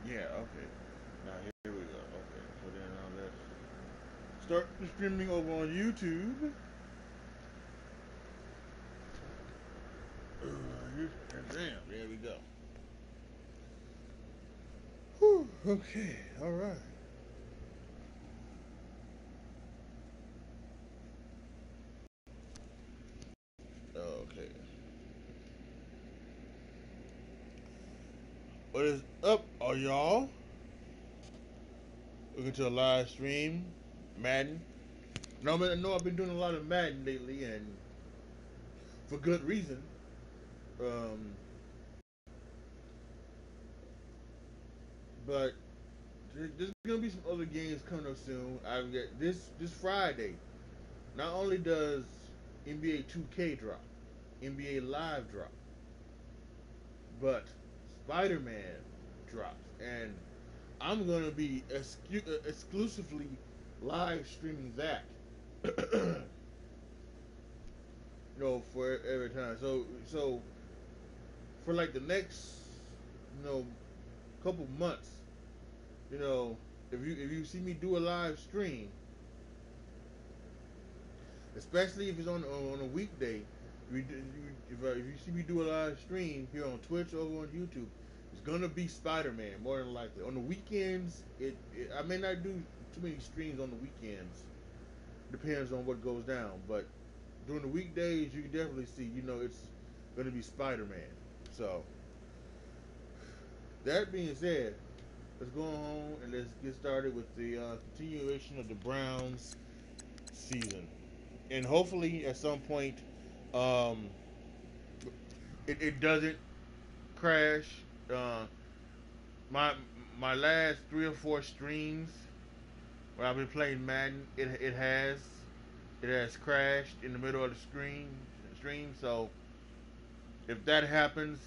Yeah, okay. Now here we go. Okay, so then now let's start the streaming over on YouTube. Damn, there we go. Whew, okay, all right. Okay. What is up, all y'all? Looking to a live stream, Madden. Now, I know I've been doing a lot of Madden lately, and for good reason. Um, but there's gonna be some other games coming up soon. I've got this Friday. Not only does NBA 2K drop, NBA Live drop, but Spider-Man drops, and I'm gonna be exclusively live streaming that. For every time. So for like the next, you know, couple months, you know, if you see me do a live stream, especially if it's on a weekday, if you see me do a live stream here on Twitch or on YouTube, it's gonna be Spider-Man more than likely. On the weekends, I may not do too many streams on the weekends. Depends on what goes down, but during the weekdays, you can definitely see, it's gonna be Spider-Man. So that being said, let's go on and let's get started with the continuation of the Browns season, and hopefully at some point, um, it doesn't crash. My my last 3 or 4 streams where I've been playing Madden, it has crashed in the middle of the stream. So if that happens,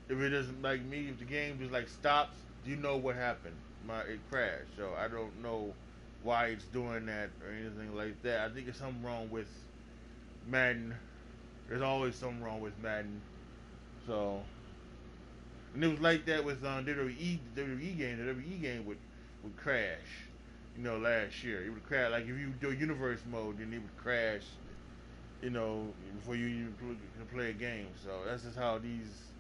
if it doesn't, like me, if the game just like stops, you know what happened. It crashed. So I don't know why it's doing that or anything like that. I think there's something wrong with Madden. There's always something wrong with Madden. So, and it was like that with WWE game. The WWE game would crash. Last year it would crash. Like if you do universe mode, then it would crash. Before you even can play a game. So that's just how these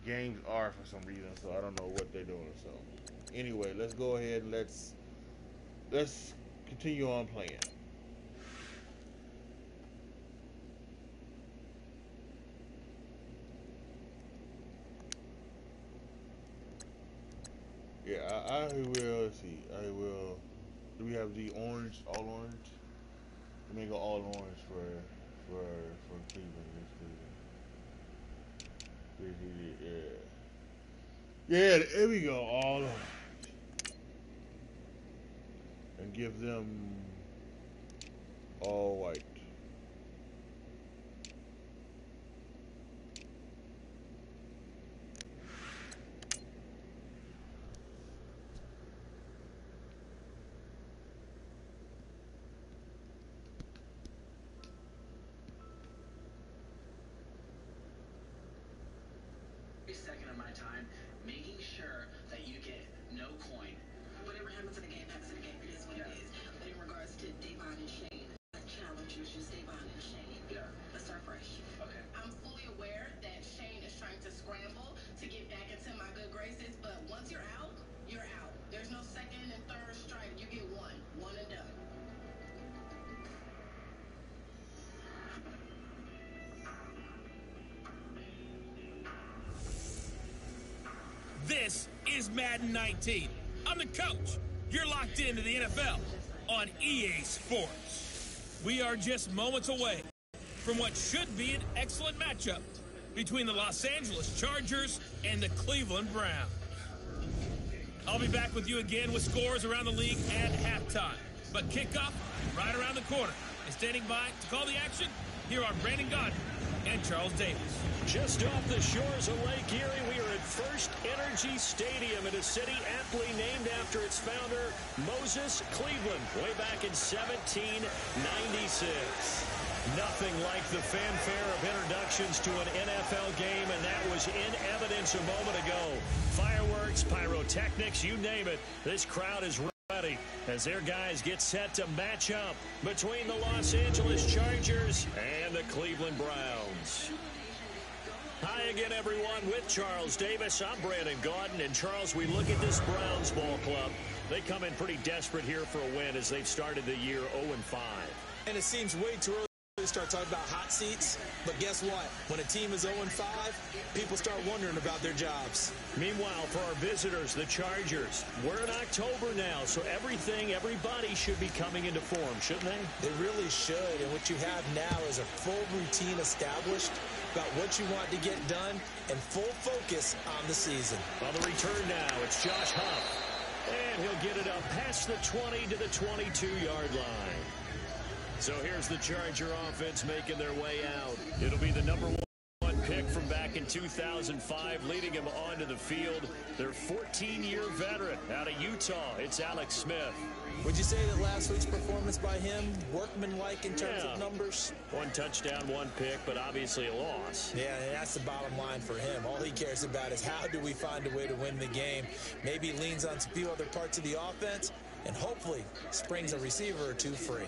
games are for some reason. So I don't know what they're doing. So anyway, let's go ahead and let's continue on playing. Yeah, I will. Let's see. I will. Do we have the orange, all orange? Let me go all orange for Cleveland. Yeah. Yeah, there we go. All orange. And give them all white. Every second of my time making sure that you get no coin. Whatever happens in the game happens in the game. It is what it is. But in regards to Devon and Shane, I challenge you, it's just Devon and Shane. Yeah. Let's start fresh. Okay. I'm fully aware that Shane is trying to scramble to get back into my good graces, but once you're out, you're out. There's no second and third strike. You get one and done. This is Madden 19. I'm the coach. You're locked into the NFL on EA Sports. We are just moments away from what should be an excellent matchup between the Los Angeles Chargers and the Cleveland Browns. I'll be back with you again with scores around the league at halftime. But kickoff right around the corner. And standing by to call the action, here are Brandon Godden and Charles Davis. Just off the shores of Lake Erie, we are at First Energy Stadium in a city aptly named after its founder, Moses Cleveland, way back in 1796. Nothing like the fanfare of introductions to an NFL game, and that was in evidence a moment ago. Fireworks, lights, pyrotechnics, you name it. This crowd is ready as their guys get set to match up between the Los Angeles Chargers and the Cleveland Browns. Hi again, everyone. With Charles Davis, I'm Brandon Gaudin. And, Charles, we look at this Browns ball club. They come in pretty desperate here for a win as they've started the year 0-5. And it seems way too early to start talking about hot seats. But guess what? When a team is 0-5, people start wondering about their jobs. Meanwhile, for our visitors, the Chargers, we're in October now, so everybody should be coming into form, shouldn't they? They really should. And what you have now is a full routine established about what you want to get done and full focus on the season. On the return now, it's Josh Huff. And he'll get it up past the 20 to the 22-yard line. So here's the Charger offense making their way out. It'll be the number one pick from back in 2005, leading him onto the field. Their 14-year veteran out of Utah, it's Alex Smith. Would you say that last week's performance by him, workmanlike in terms of numbers? One touchdown, one pick, but obviously a loss. Yeah, and that's the bottom line for him. All he cares about is how do we find a way to win the game. Maybe leans on a few other parts of the offense, and hopefully springs a receiver or two free.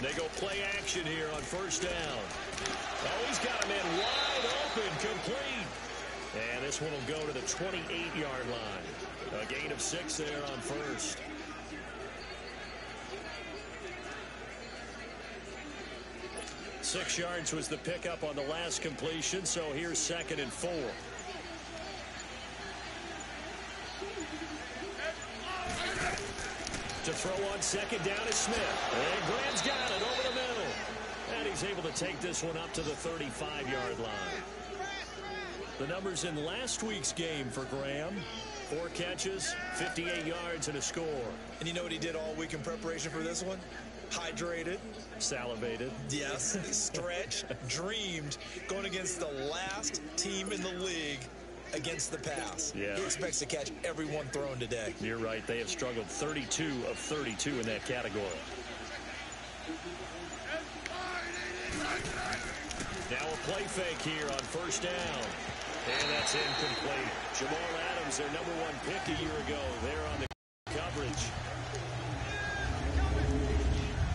They go play action here on first down. Oh, he's got him in wide open, complete. And this one will go to the 28-yard line. A gain of 6 there on first. Six yards was the pickup on the last completion, so here's 2nd and 4. To throw on second down is Smith. And Graham's got it over the middle. And he's able to take this one up to the 35-yard line. The numbers in last week's game for Graham. 4 catches, 58 yards, and a score. And you know what he did all week in preparation for this one? Hydrated. Salivated. Yes. Stretched. Dreamed. Going against the last team in the league against the pass. Yeah. He expects to catch every one thrown today. You're right. They have struggled 32 of 32 in that category. Now a play fake here on first down. And that's incomplete. Jamal Adams, their number 1 pick a year ago, there on the coverage.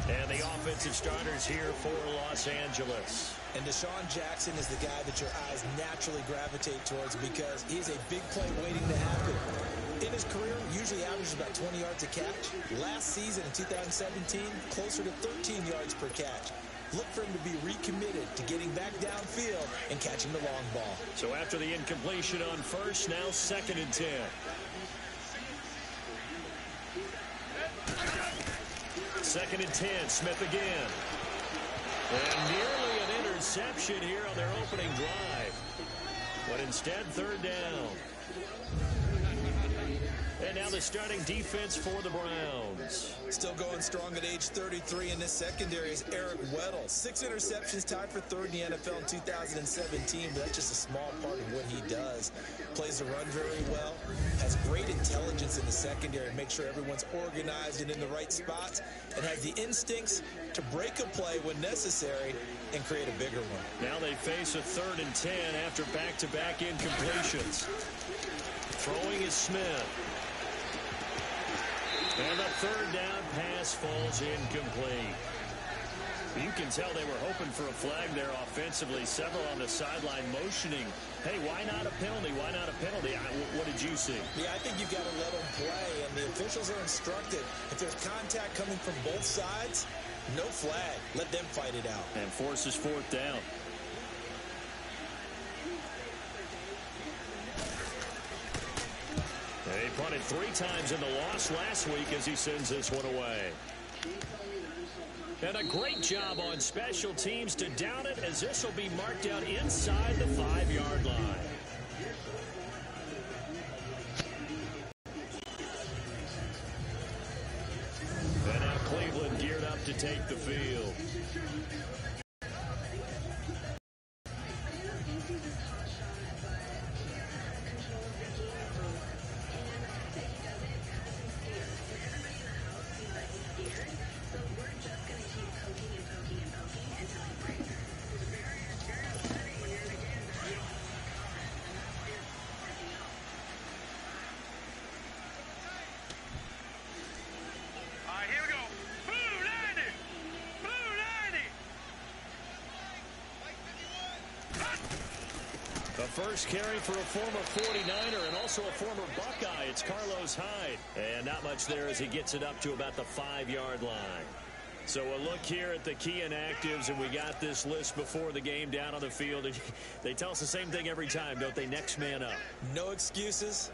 And the offensive starters here for Los Angeles. And Deshaun Jackson is the guy that your eyes naturally gravitate towards because he's a big play waiting to happen. In his career, usually averages about 20 yards a catch. Last season in 2017, closer to 13 yards per catch. Look for him to be recommitted to getting back downfield and catching the long ball. So after the incompletion on first, now 2nd and 10. Second and 10, Smith again. And nearly an interception here on their opening drive. But instead, 3rd down. And now the starting defense for the Browns. Still going strong at age 33 in this secondary is Eric Weddle. 6 interceptions, tied for 3rd in the NFL in 2017, but that's just a small part of what he does. Plays the run very well, has great intelligence in the secondary, make sure everyone's organized and in the right spots, and has the instincts to break a play when necessary and create a bigger one. Now they face a 3rd and 10 after back-to-back incompletions. Throwing is Smith. And the 3rd down pass falls incomplete. You can tell they were hoping for a flag there offensively. Several on the sideline motioning. Hey, why not a penalty? Why not a penalty? What did you see? Yeah, I think you've got to let them play, and the officials are instructed. If there's contact coming from both sides, no flag. Let them fight it out. And forces 4th down. He punted 3 times in the loss last week as he sends this one away. And a great job on special teams to down it as this will be marked out inside the 5-yard line. And now Cleveland geared up to take the field. first carry for a former 49er and also a former Buckeye. It's Carlos Hyde. And not much there as he gets it up to about the 5-yard line. So a look here at the key inactives, and we got this list before the game down on the field. They tell us the same thing every time, don't they? Next man up. No excuses.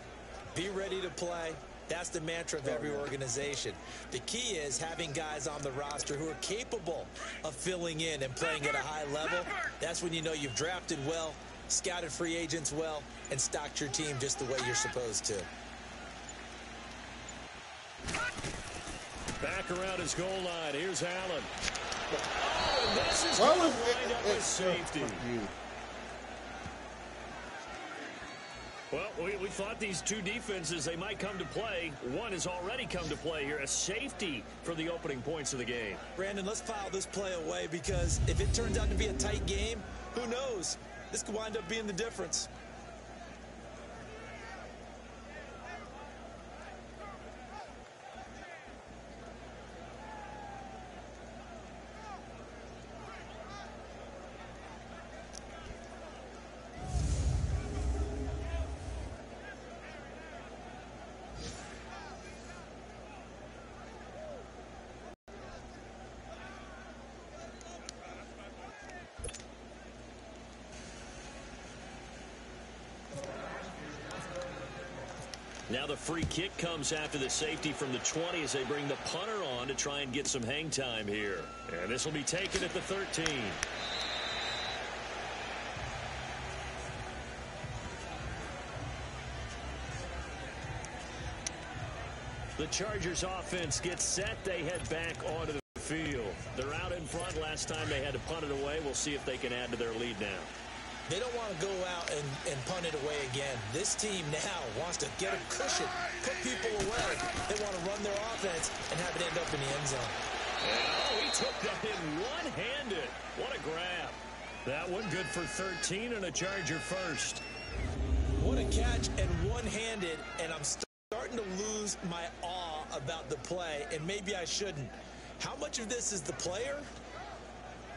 Be ready to play. That's the mantra of every organization. The key is having guys on the roster who are capable of filling in and playing at a high level. That's when you know you've drafted well, scouted free agents well, and stocked your team just the way you're supposed to. Back around his goal line. Here's Allen. Oh, and this is going to wind up with safety. Well, we thought these two defenses, they might come to play. One has already come to play here. A safety for the opening points of the game. Brandon, let's file this play away because if it turns out to be a tight game, who knows? This could wind up being the difference. Now the free kick comes after the safety from the 20 as they bring the punter on to try and get some hang time here. And this will be taken at the 13. The Chargers offense gets set. They head back onto the field. They're out in front. Last time they had to punt it away. We'll see if they can add to their lead now. They don't want to go out and punt it away again. This team now wants to get a cushion, put people away. They want to run their offense and have it end up in the end zone. Oh, he took that in one-handed. What a grab. That one good for 13 and a Charger first. What a catch and one-handed, and I'm starting to lose my awe about the play, and maybe I shouldn't. How much of this is the player?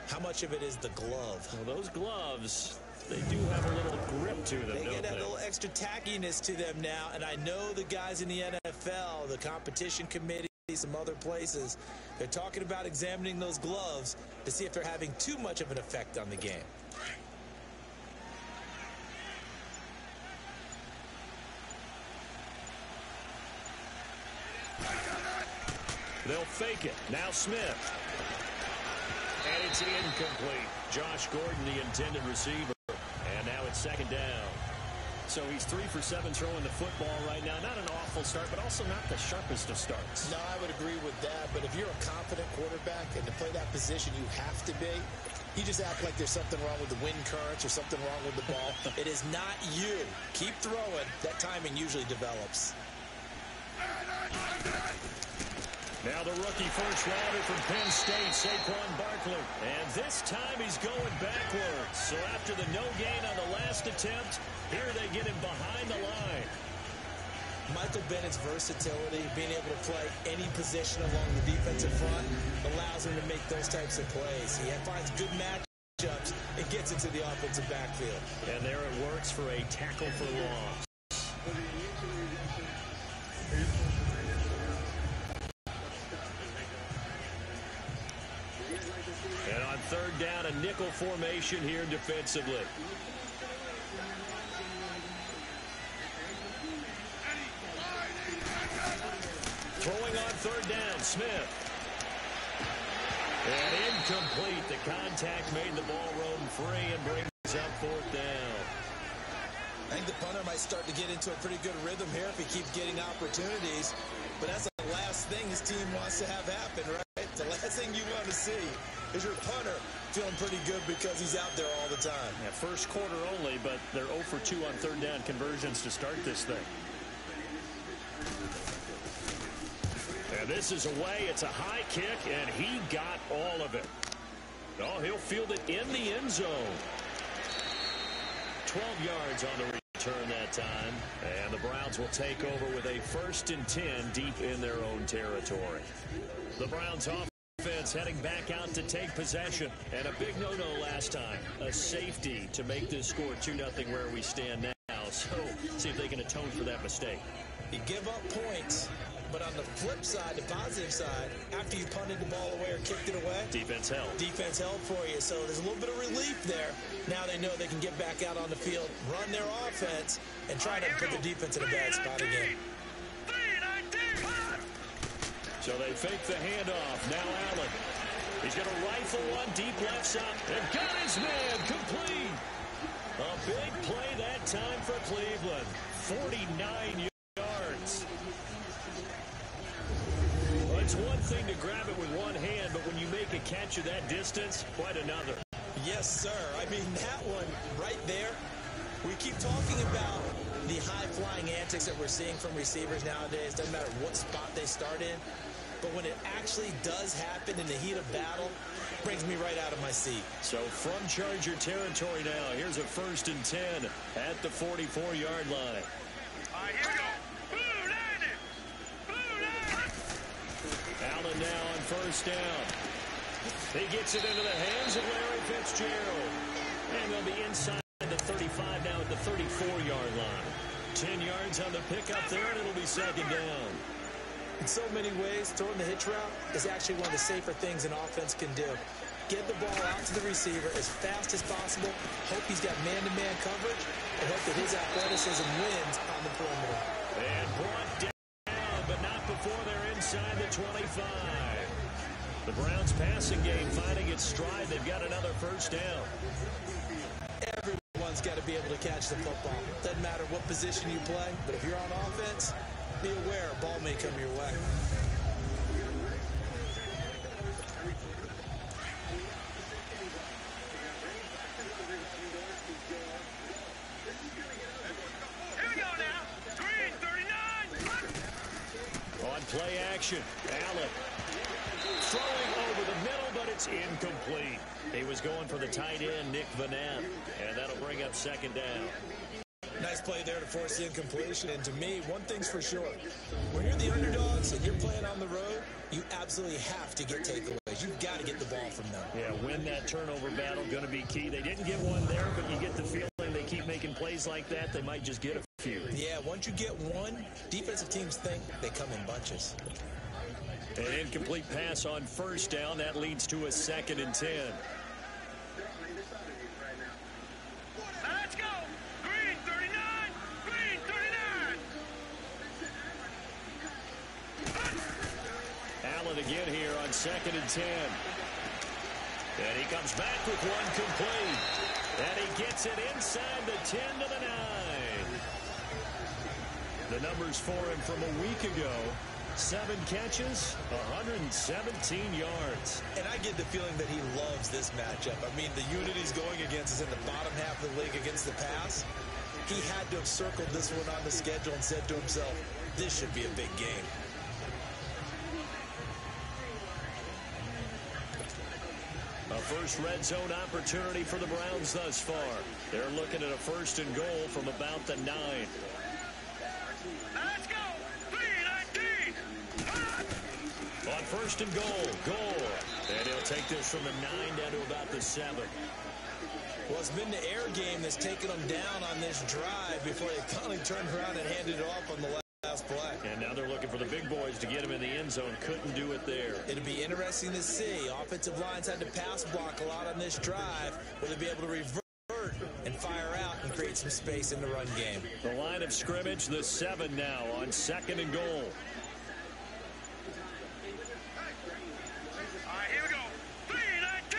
How much of it is the glove? Well, those gloves, they do have a little grip to them, They don't get that they? little extra tackiness to them now, and I know the guys in the NFL, the competition committee, some other places, they're talking about examining those gloves to see if they're having too much of an effect on the game. They'll fake it. Now Smith. And it's incomplete. Josh Gordon, the intended receiver. And now it's second down. So he's 3 for 7 throwing the football right now. Not an awful start, but also not the sharpest of starts. No, I would agree with that. But if you're a confident quarterback and to play that position, you have to be. You just act like there's something wrong with the wind currents or something wrong with the ball. It is not you. Keep throwing. That timing usually develops. Now the rookie first rounder from Penn State, Saquon Barkley. And this time he's going backwards. So after the no gain on the last attempt, here they get him behind the line. Michael Bennett's versatility, being able to play any position along the defensive front, allows him to make those types of plays. He finds good matchups and gets into the offensive backfield. And there it works for a tackle for loss. And on third down, a nickel formation here defensively. Throwing on third down, Smith. And incomplete. The contact made the ball roam free and brings up fourth down. I think the punter might start to get into a pretty good rhythm here if he keeps getting opportunities. But that's the last thing his team wants to have happen, right? The last thing you want to see is your punter feeling pretty good because he's out there all the time. Yeah, first quarter only, but they're 0 for 2 on third down conversions to start this thing. And this is away. It's a high kick, and he got all of it. Oh, he'll field it in the end zone. 12 yards on the return that time. And the Browns will take over with a 1st and 10 deep in their own territory. The Browns off. defense heading back out to take possession. And a big no-no last time. A safety to make this score 2-0 where we stand now. So, see if they can atone for that mistake. You give up points, but on the flip side, the positive side, after you punted the ball away or kicked it away, defense held. Defense held for you. So there's a little bit of relief there. Now they know they can get back out on the field, run their offense, and try to put the defense in a bad spot again. So they fake the handoff. Now Allen. He's going to rifle one deep left side. And got his man complete. A big play that time for Cleveland. 49 yards. Well, it's one thing to grab it with one hand, but when you make a catch of that distance, quite another. Yes, sir. I mean, that one right there. We keep talking about the high-flying antics that we're seeing from receivers nowadays. Doesn't matter what spot they start in. But when it actually does happen in the heat of battle, it brings me right out of my seat. So from Charger territory now, here's a 1st and 10 at the 44-yard line. All right, here we go. Allen now on 1st down. He gets it into the hands of Larry Fitzgerald. And they'll be inside the 35 now at the 34-yard line. 10 yards on the pickup there, and it'll be 2nd down. In so many ways, throwing the hitch route is actually one of the safer things an offense can do. Get the ball out to the receiver as fast as possible. Hope he's got man-to-man coverage, and hope that his athleticism wins on the perimeter. And brought down, but not before they're inside the 25. The Browns passing game finding its stride. They've got another 1st down. Everyone's got to be able to catch the football. Doesn't matter what position you play, but if you're on offense, be aware a ball may come your way. Here we go now. Green, 39. On play action, Allen throwing over the middle, but it's incomplete. He was going for the tight end, Nick Vanette, and that'll bring up 2nd down. Nice play there to force the incompletion. And to me, one thing's for sure. When you're the underdogs and you're playing on the road, you absolutely have to get takeaways. You've got to get the ball from them. Yeah, win that turnover battle, going to be key. They didn't get one there, but you get the feeling they keep making plays like that, they might just get a few. Yeah, once you get one, defensive teams think they come in bunches. An incomplete pass on 1st down. That leads to a 2nd and 10. Let's go. Green, 39. Green, 39. Allen again here on 2nd and 10. And he comes back with one complete. And he gets it inside the 10 to the 9. The numbers for him from a week ago. 7 catches, 117 yards. And I get the feeling that he loves this matchup. I mean, the unit he's going against is in the bottom half of the league against the pass. He had to have circled this one on the schedule and said to himself, this should be a big game. A first red zone opportunity for the Browns thus far. They're looking at a 1st and goal from about the 9. Let's go. 3-19. On 1st and goal. And he'll take this from the 9 down to about the 7. Well, it's been the air game that's taken them down on this drive before they finally turned around and handed it off on the last play. And now they're looking for the big boys to get him in the end zone. Couldn't do it there. It'll be interesting to see. Offensive lines had to pass block a lot on this drive. Will they be able to revert and fire out and create some space in the run game? The line of scrimmage, the 7 now on 2nd and goal. All right, here we go. 3-19.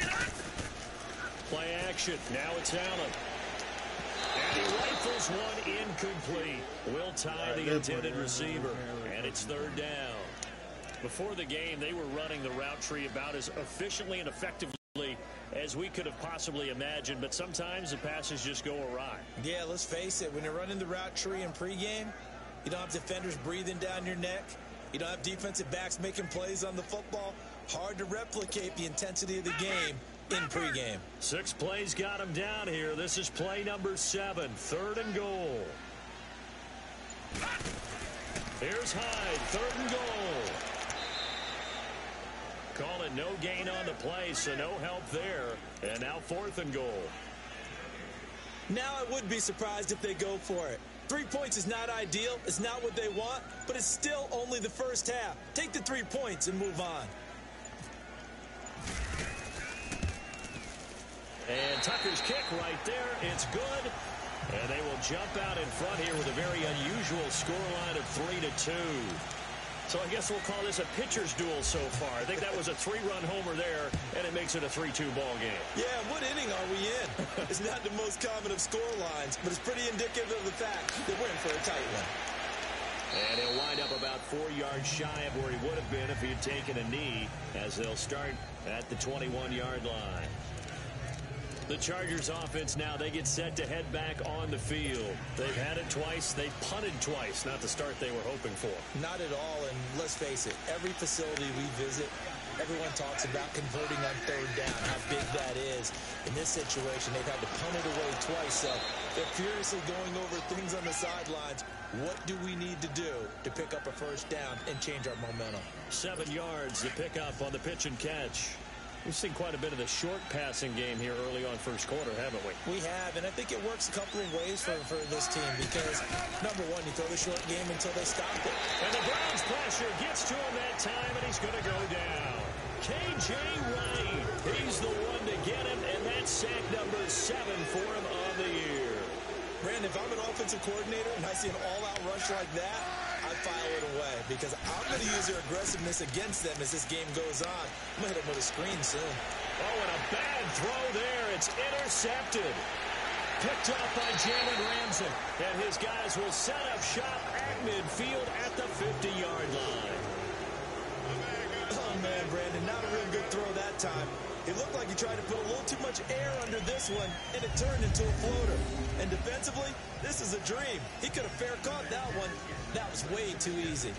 3-19. Play action. Now it's Allen. And he rifles one incomplete. Will tie the intended receiver. And it's 3rd down. Before the game, they were running the route tree about as efficiently and effectively as we could have possibly imagined. But sometimes the passes just go awry. Yeah, let's face it. When you're running the route tree in pregame, you don't have defenders breathing down your neck. You don't have defensive backs making plays on the football. Hard to replicate the intensity of the game in pregame. 6 plays got him down here. This is play number 7, 3rd and goal. Here's Hyde, 3rd and goal. Call it no gain on the play, so no help there. And now 4th and goal. Now I would be surprised if they go for it. 3 points is not ideal. It's not what they want, but it's still only the first half. Take the 3 points and move on. And Tucker's kick right there. It's good. And they will jump out in front here with a very unusual scoreline of 3-2. So I guess we'll call this a pitcher's duel so far. I think that was a 3-run homer there, and it makes it a 3-2 ball game. Yeah, what inning are we in? It's not the most common of score lines, but it's pretty indicative of the fact that we're in for a tight one. And he'll wind up about 4 yards shy of where he would have been if he had taken a knee, as they'll start at the 21-yard line. The Chargers offense now, they get set to head back on the field. They've had it twice. They punted twice. Not the start they were hoping for. Not at all, and let's face it, every facility we visit, everyone talks about converting on 3rd down, how big that is. In this situation, they've had to punt it away twice, so they're furiously going over things on the sidelines. What do we need to do to pick up a 1st down and change our momentum? 7 yards to pick up on the pitch and catch. We've seen quite a bit of the short passing game here early on first quarter, haven't we? We have, and I think it works a couple of ways for this team because, number one, you throw the short game until they stop it. And the Browns pressure gets to him that time, and he's going to go down. K.J. Wright, he's the one to get him, and that's sack number 7 for him on the year. Brandon, if I'm an offensive coordinator and I see an all-out rush like that, I file it away because I'm going to use their aggressiveness against them as this game goes on. I'm going to hit them with a screen soon. Oh, and a bad throw there. It's intercepted. Picked off by Jalen Ramsey. And his guys will set up shop at midfield at the 50-yard line. Oh, man, Brandon, not a real good throw that time. It looked like he tried to put a little too much air under this one, and it turned into a floater. And defensively, this is a dream. He could have fair caught that one. That was way too easy.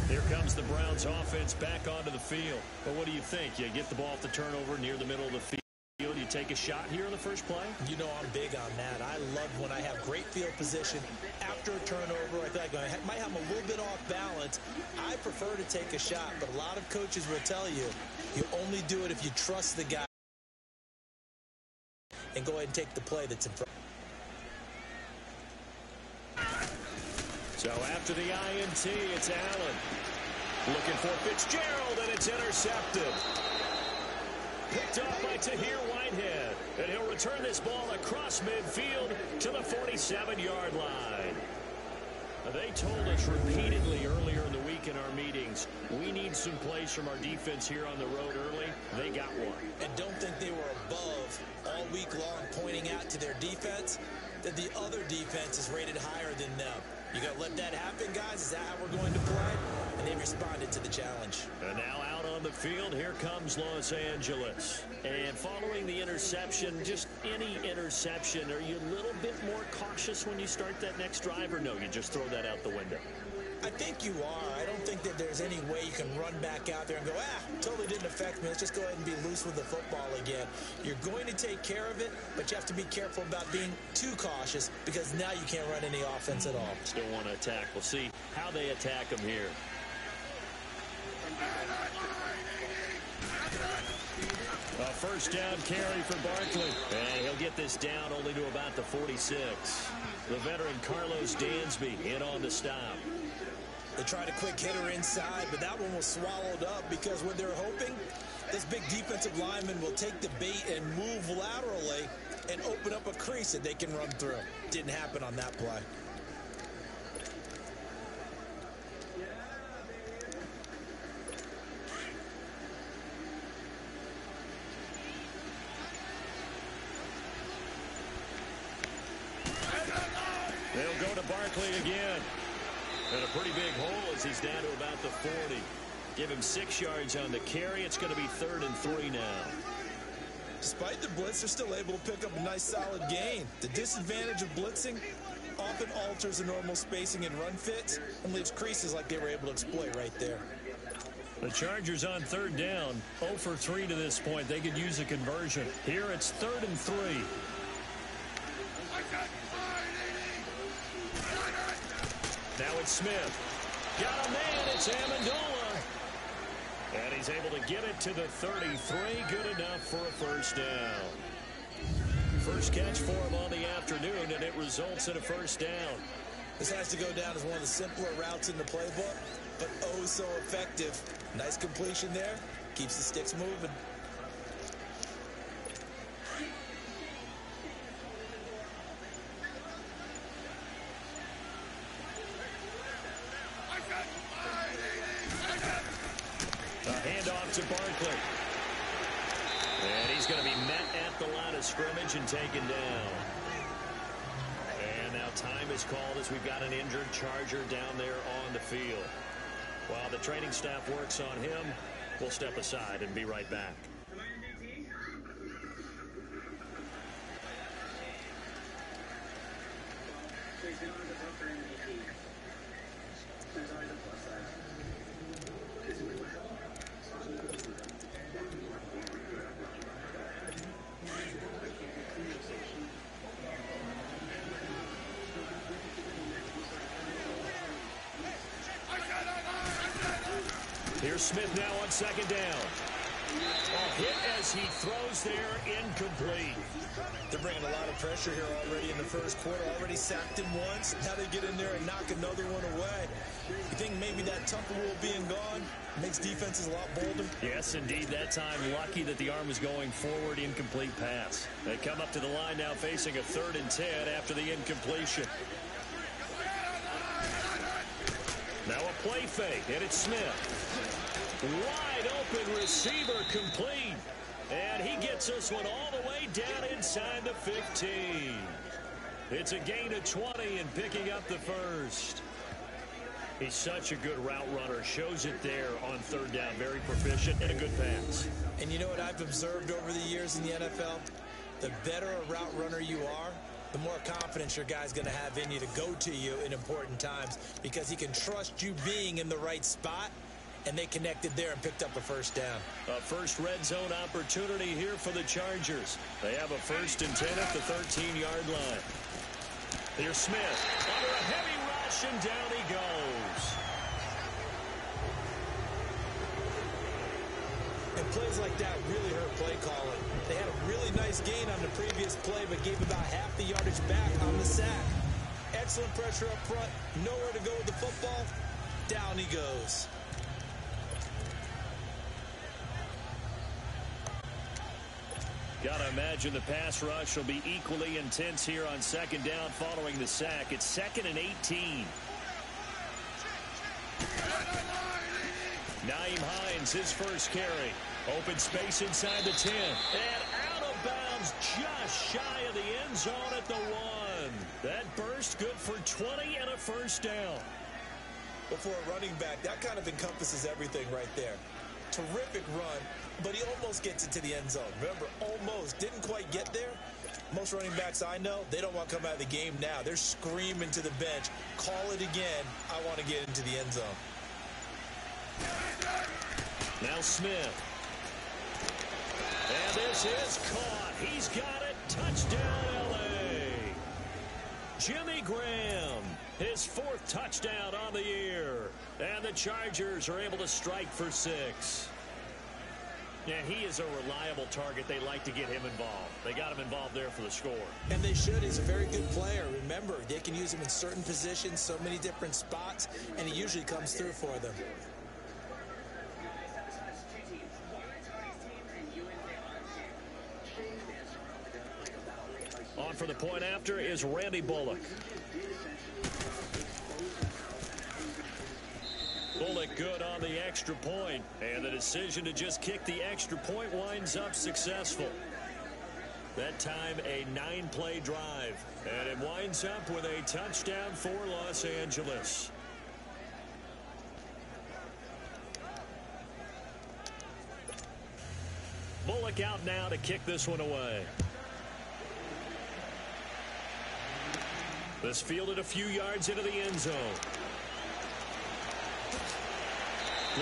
Here comes the Browns offense back onto the field. But what do you think? You get the ball off the turnover near the middle of the field. You take a shot here on the first play? You know I'm big on that. I love when I have great field position after a turnover. I think I might have a little bit off balance. I prefer to take a shot, but a lot of coaches will tell you you only do it if you trust the guy and go ahead and take the play that's in front. So after the INT, it's Allen. Looking for Fitzgerald, and it's intercepted. Picked off by Tahir Whitehead. And he'll return this ball across midfield to the 47-yard line. They told us repeatedly earlier in the week in our meetings, we need some plays from our defense here on the road early. They got one. And don't think they were above all week long pointing out to their defense that the other defense is rated higher than them. You got to let that happen, guys. Is that how we're going to play? And they responded to the challenge. And now out on the field, here comes Los Angeles. And following the interception, just any interception, are you a little bit more cautious when you start that next drive, or no, you just throw that out the window? I think you are. I don't think that there's any way you can run back out there and go, totally didn't affect me. Let's just go ahead and be loose with the football again. You're going to take care of it, but you have to be careful about being too cautious because now you can't run any offense at all. Still want to attack. We'll see how they attack them here. A first down carry for Barkley. And he'll get this down only to about the 46. The veteran Carlos Dansby in on the stop. They tried a quick hitter inside, but that one was swallowed up because what they're hoping, this big defensive lineman will take the bait and move laterally and open up a crease that they can run through. Didn't happen on that play. They'll go to Barkley again. And a pretty big hole as he's down to about the 40. Give him 6 yards on the carry. It's going to be 3rd and 3 now. Despite the blitz, they're still able to pick up a nice solid gain. The disadvantage of blitzing often alters the normal spacing and run fits and leaves creases like they were able to exploit right there. The Chargers on third down, 0 for 3 to this point. They could use a conversion. Here it's 3rd and 3. Now it's Smith. Got a man. It's Amendola. And he's able to get it to the 33. Good enough for a first down. First catch for him on the afternoon, and it results in a first down. This has to go down as one of the simpler routes in the playbook, but oh so effective. Nice completion there. Keeps the sticks moving. A handoff to Barkley. And he's going to be met at the line of scrimmage and taken down. And now time is called as we've got an injured Charger down there on the field. While the training staff works on him, we'll step aside and be right back. Here's Smith now on second down. A hit as he throws there, incomplete. They're bringing a lot of pressure here already in the first quarter. Already sacked him once. Now they get in there and knock another one away. You think maybe that Tucker rule being gone makes defenses a lot bolder? Yes, indeed. That time, lucky that the arm was going forward. Incomplete pass. They come up to the line now facing a 3rd and 10 after the incompletion. Now a play fake, and it's Smith. Wide open receiver complete. And he gets this one all the way down inside the 15. It's a gain of 20 and picking up the first. He's such a good route runner. Shows it there on 3rd down. Very proficient and a good pass. And you know what I've observed over the years in the NFL? The better a route runner you are, the more confidence your guy's going to have in you to go to you in important times because he can trust you being in the right spot. And they connected there and picked up a first down. A first red zone opportunity here for the Chargers. They have a 1st and 10 at the 13-yard line. Here's Smith under a heavy rush, and down he goes. And plays like that really hurt play calling. They had a really nice gain on the previous play, but gave about half the yardage back on the sack. Excellent pressure up front. Nowhere to go with the football. Down he goes. Got to imagine the pass rush will be equally intense here on second down following the sack. It's 2nd and 18. Nyheim Hines, his first carry. Open space inside the 10. And out of bounds just shy of the end zone at the 1. That burst good for 20 and a first down. But for a running back, that kind of encompasses everything right there. Terrific run, but he almost gets it to the end zone. Remember, almost. Didn't quite get there. Most running backs I know, they don't want to come out of the game now. They're screaming to the bench, call it again. I want to get into the end zone. Now Smith. And this is caught. He's got it. Touchdown, L.A. Jimmy Graham, his 4th touchdown on the year. And the Chargers are able to strike for 6. Yeah, he is a reliable target. They like to get him involved. They got him involved there for the score. And they should. He's a very good player. Remember, they can use him in certain positions, so many different spots, and he usually comes through for them. On for the point after is Randy Bullock. Bullock good on the extra point, and the decision to just kick the extra point winds up successful. That time a 9-play drive, and it winds up with a touchdown for Los Angeles. Bullock out now to kick this one away. This fielded a few yards into the end zone.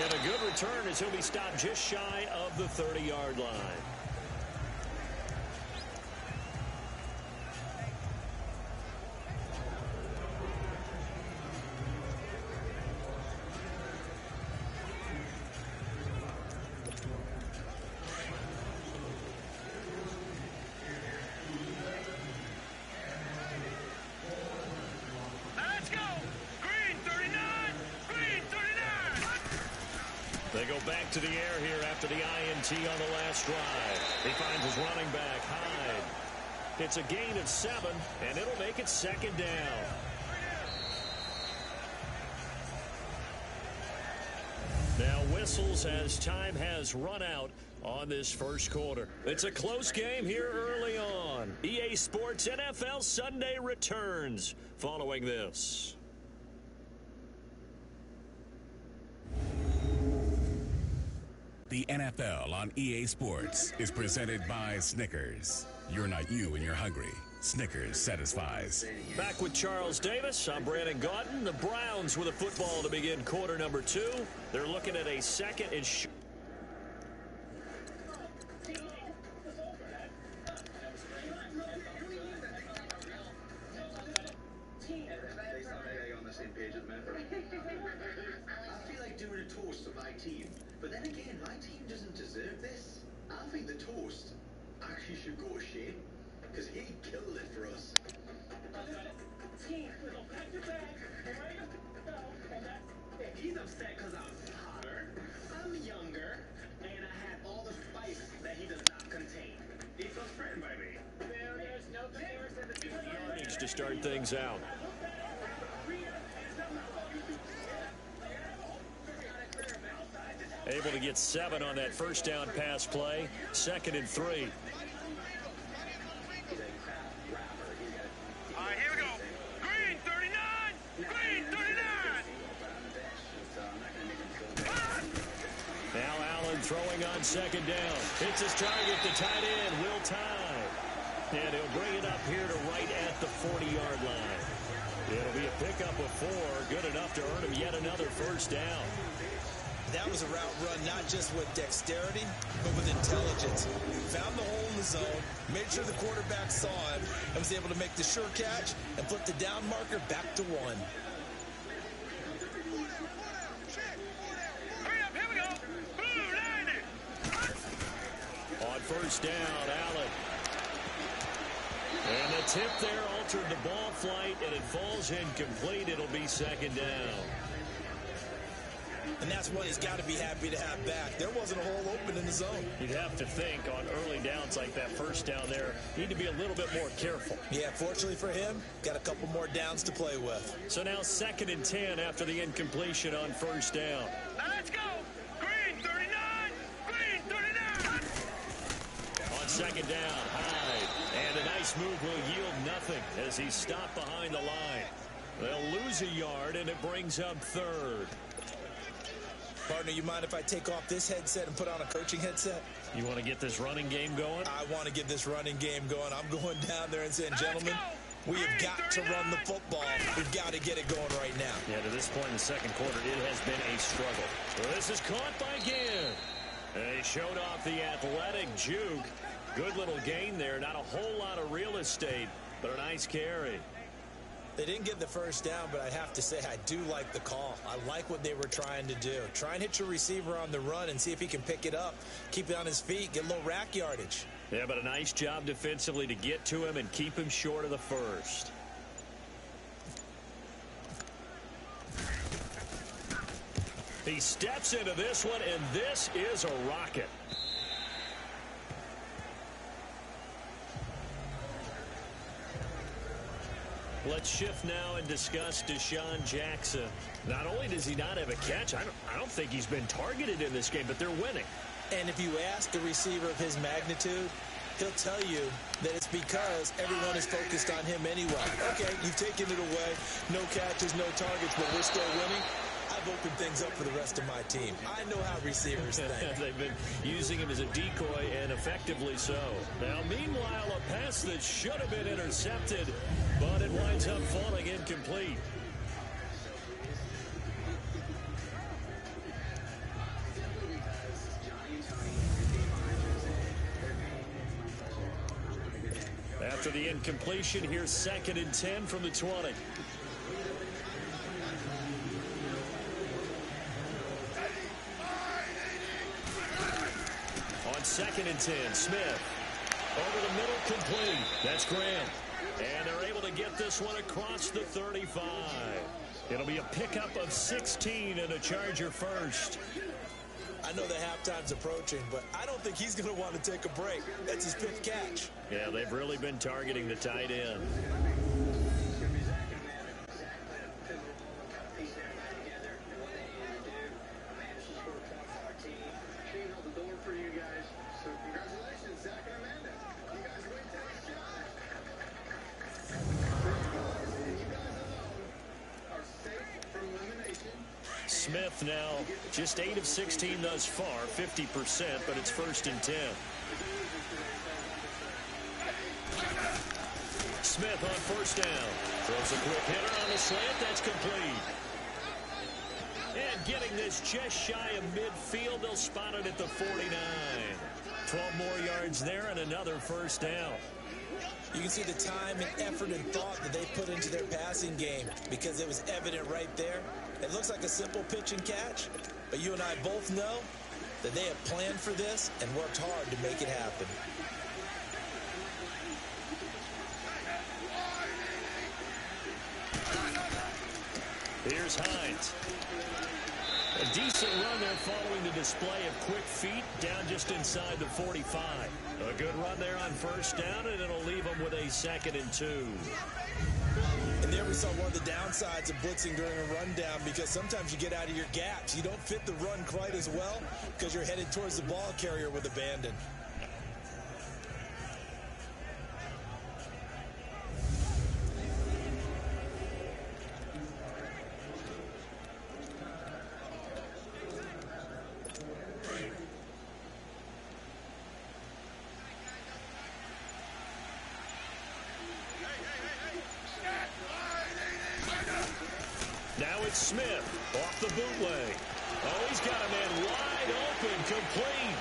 And a good return as he'll be stopped just shy of the 30-yard line. Let's go. Green 39. Green 39. They go back to the air here after the INT on the last drive. He finds his running back, Hyde. It's a gain of 7, and it'll make it 2nd down. Now whistles as time has run out on this first quarter. It's a close game here early on. EA Sports NFL Sunday returns following this. The NFL on EA Sports is presented by Snickers. You're not you when you're hungry. Snickers satisfies. Back with Charles Davis. I'm Brandon Gaudin. The Browns with a football to begin quarter number 2. They're looking at a second and I feel like doing a toast to my team, but then again, my team doesn't deserve this. I think the toast actually should go to Shane, because he killed it for us. He's upset because I'm hotter, I'm younger, and I have all the spice that he does not contain. He feels threatened by me. There's no yardage to start things out. Able to get 7 on that first down pass play. 2nd and 3. All right, here we go. Green 39. Green 39. Now Allen throwing on 2nd down. It's his target, the tight end, Will Tye. And he'll bring it up here to right at the 40-yard line. It'll be a pickup of 4, good enough to earn him yet another first down. That was a route run not just with dexterity, but with intelligence. Found the hole in the zone, made sure the quarterback saw it, and was able to make the sure catch and flip the down marker back to 1. Hurry up, here we go. Blue 90. On first down, Allen. And the tip there altered the ball flight, and it falls incomplete. It'll be 2nd down. And that's one he's got to be happy to have back. There wasn't a hole open in the zone. You'd have to think on early downs like that first down there, need to be a little bit more careful. Yeah, fortunately for him, got a couple more downs to play with. So now 2nd and 10 after the incompletion on first down. Let's go. Green 39. Green 39. On 2nd down, Hyde. And a nice move will yield nothing as he's stopped behind the line. They'll lose a yard, and it brings up 3rd. Partner, you mind if I take off this headset and put on a coaching headset? You want to get this running game going? I want to get this running game going. I'm going down there and saying, gentlemen, we have got to run the football. We've got to get it going right now. Yeah, to this point in the second quarter, it has been a struggle. Well, this is caught by Ginn. He showed off the athletic juke. Good little gain there. Not a whole lot of real estate, but a nice carry. They didn't get the first down, but I have to say I do like the call. I like what they were trying to do. Try and hit your receiver on the run and see if he can pick it up, keep it on his feet, get a little rack yardage. Yeah, but a nice job defensively to get to him and keep him short of the first. He steps into this one, and this is a rocket. Let's shift now and discuss Deshaun Jackson. Not only does he not have a catch, I don't think he's been targeted in this game, but they're winning. And if you ask a receiver of his magnitude, he'll tell you that it's because everyone is focused on him anyway. Okay, you've taken it away. No catches, no targets, but we're still winning. I've opened things up for the rest of my team. I know how receivers think. They've been using him as a decoy, and effectively so. Now, meanwhile, a pass that should have been intercepted, but it winds up falling incomplete. After the incompletion, here's 2nd and 10 from the 20. On 2nd and 10, Smith. Over the middle, complete. That's Graham. And they're able to get this one across the 35. It'll be a pickup of 16 and a Charger first. I know the halftime's approaching, but I don't think he's going to want to take a break. That's his 5th catch. Yeah, they've really been targeting the tight end. Smith now just 8 of 16 thus far, 50%, but it's 1st and 10. Smith on 1st down. Throws a quick hitter on the slant. That's complete. And getting this just shy of midfield, they'll spot it at the 49. 12 more yards there and another 1st down. You can see the time and effort and thought that they put into their passing game because it was evident right there. It looks like a simple pitch and catch, but you and I both know that they have planned for this and worked hard to make it happen. Here's Hines. A decent run there following the display of quick feet down just inside the 45. A good run there on 1st down, and it'll leave them with a 2nd and 2. And there we saw one of the downsides of blitzing during a rundown because sometimes you get out of your gaps. You don't fit the run quite as well because you're headed towards the ball carrier with abandon. Now it's Smith off the bootleg. Oh, he's got a man wide open, complete.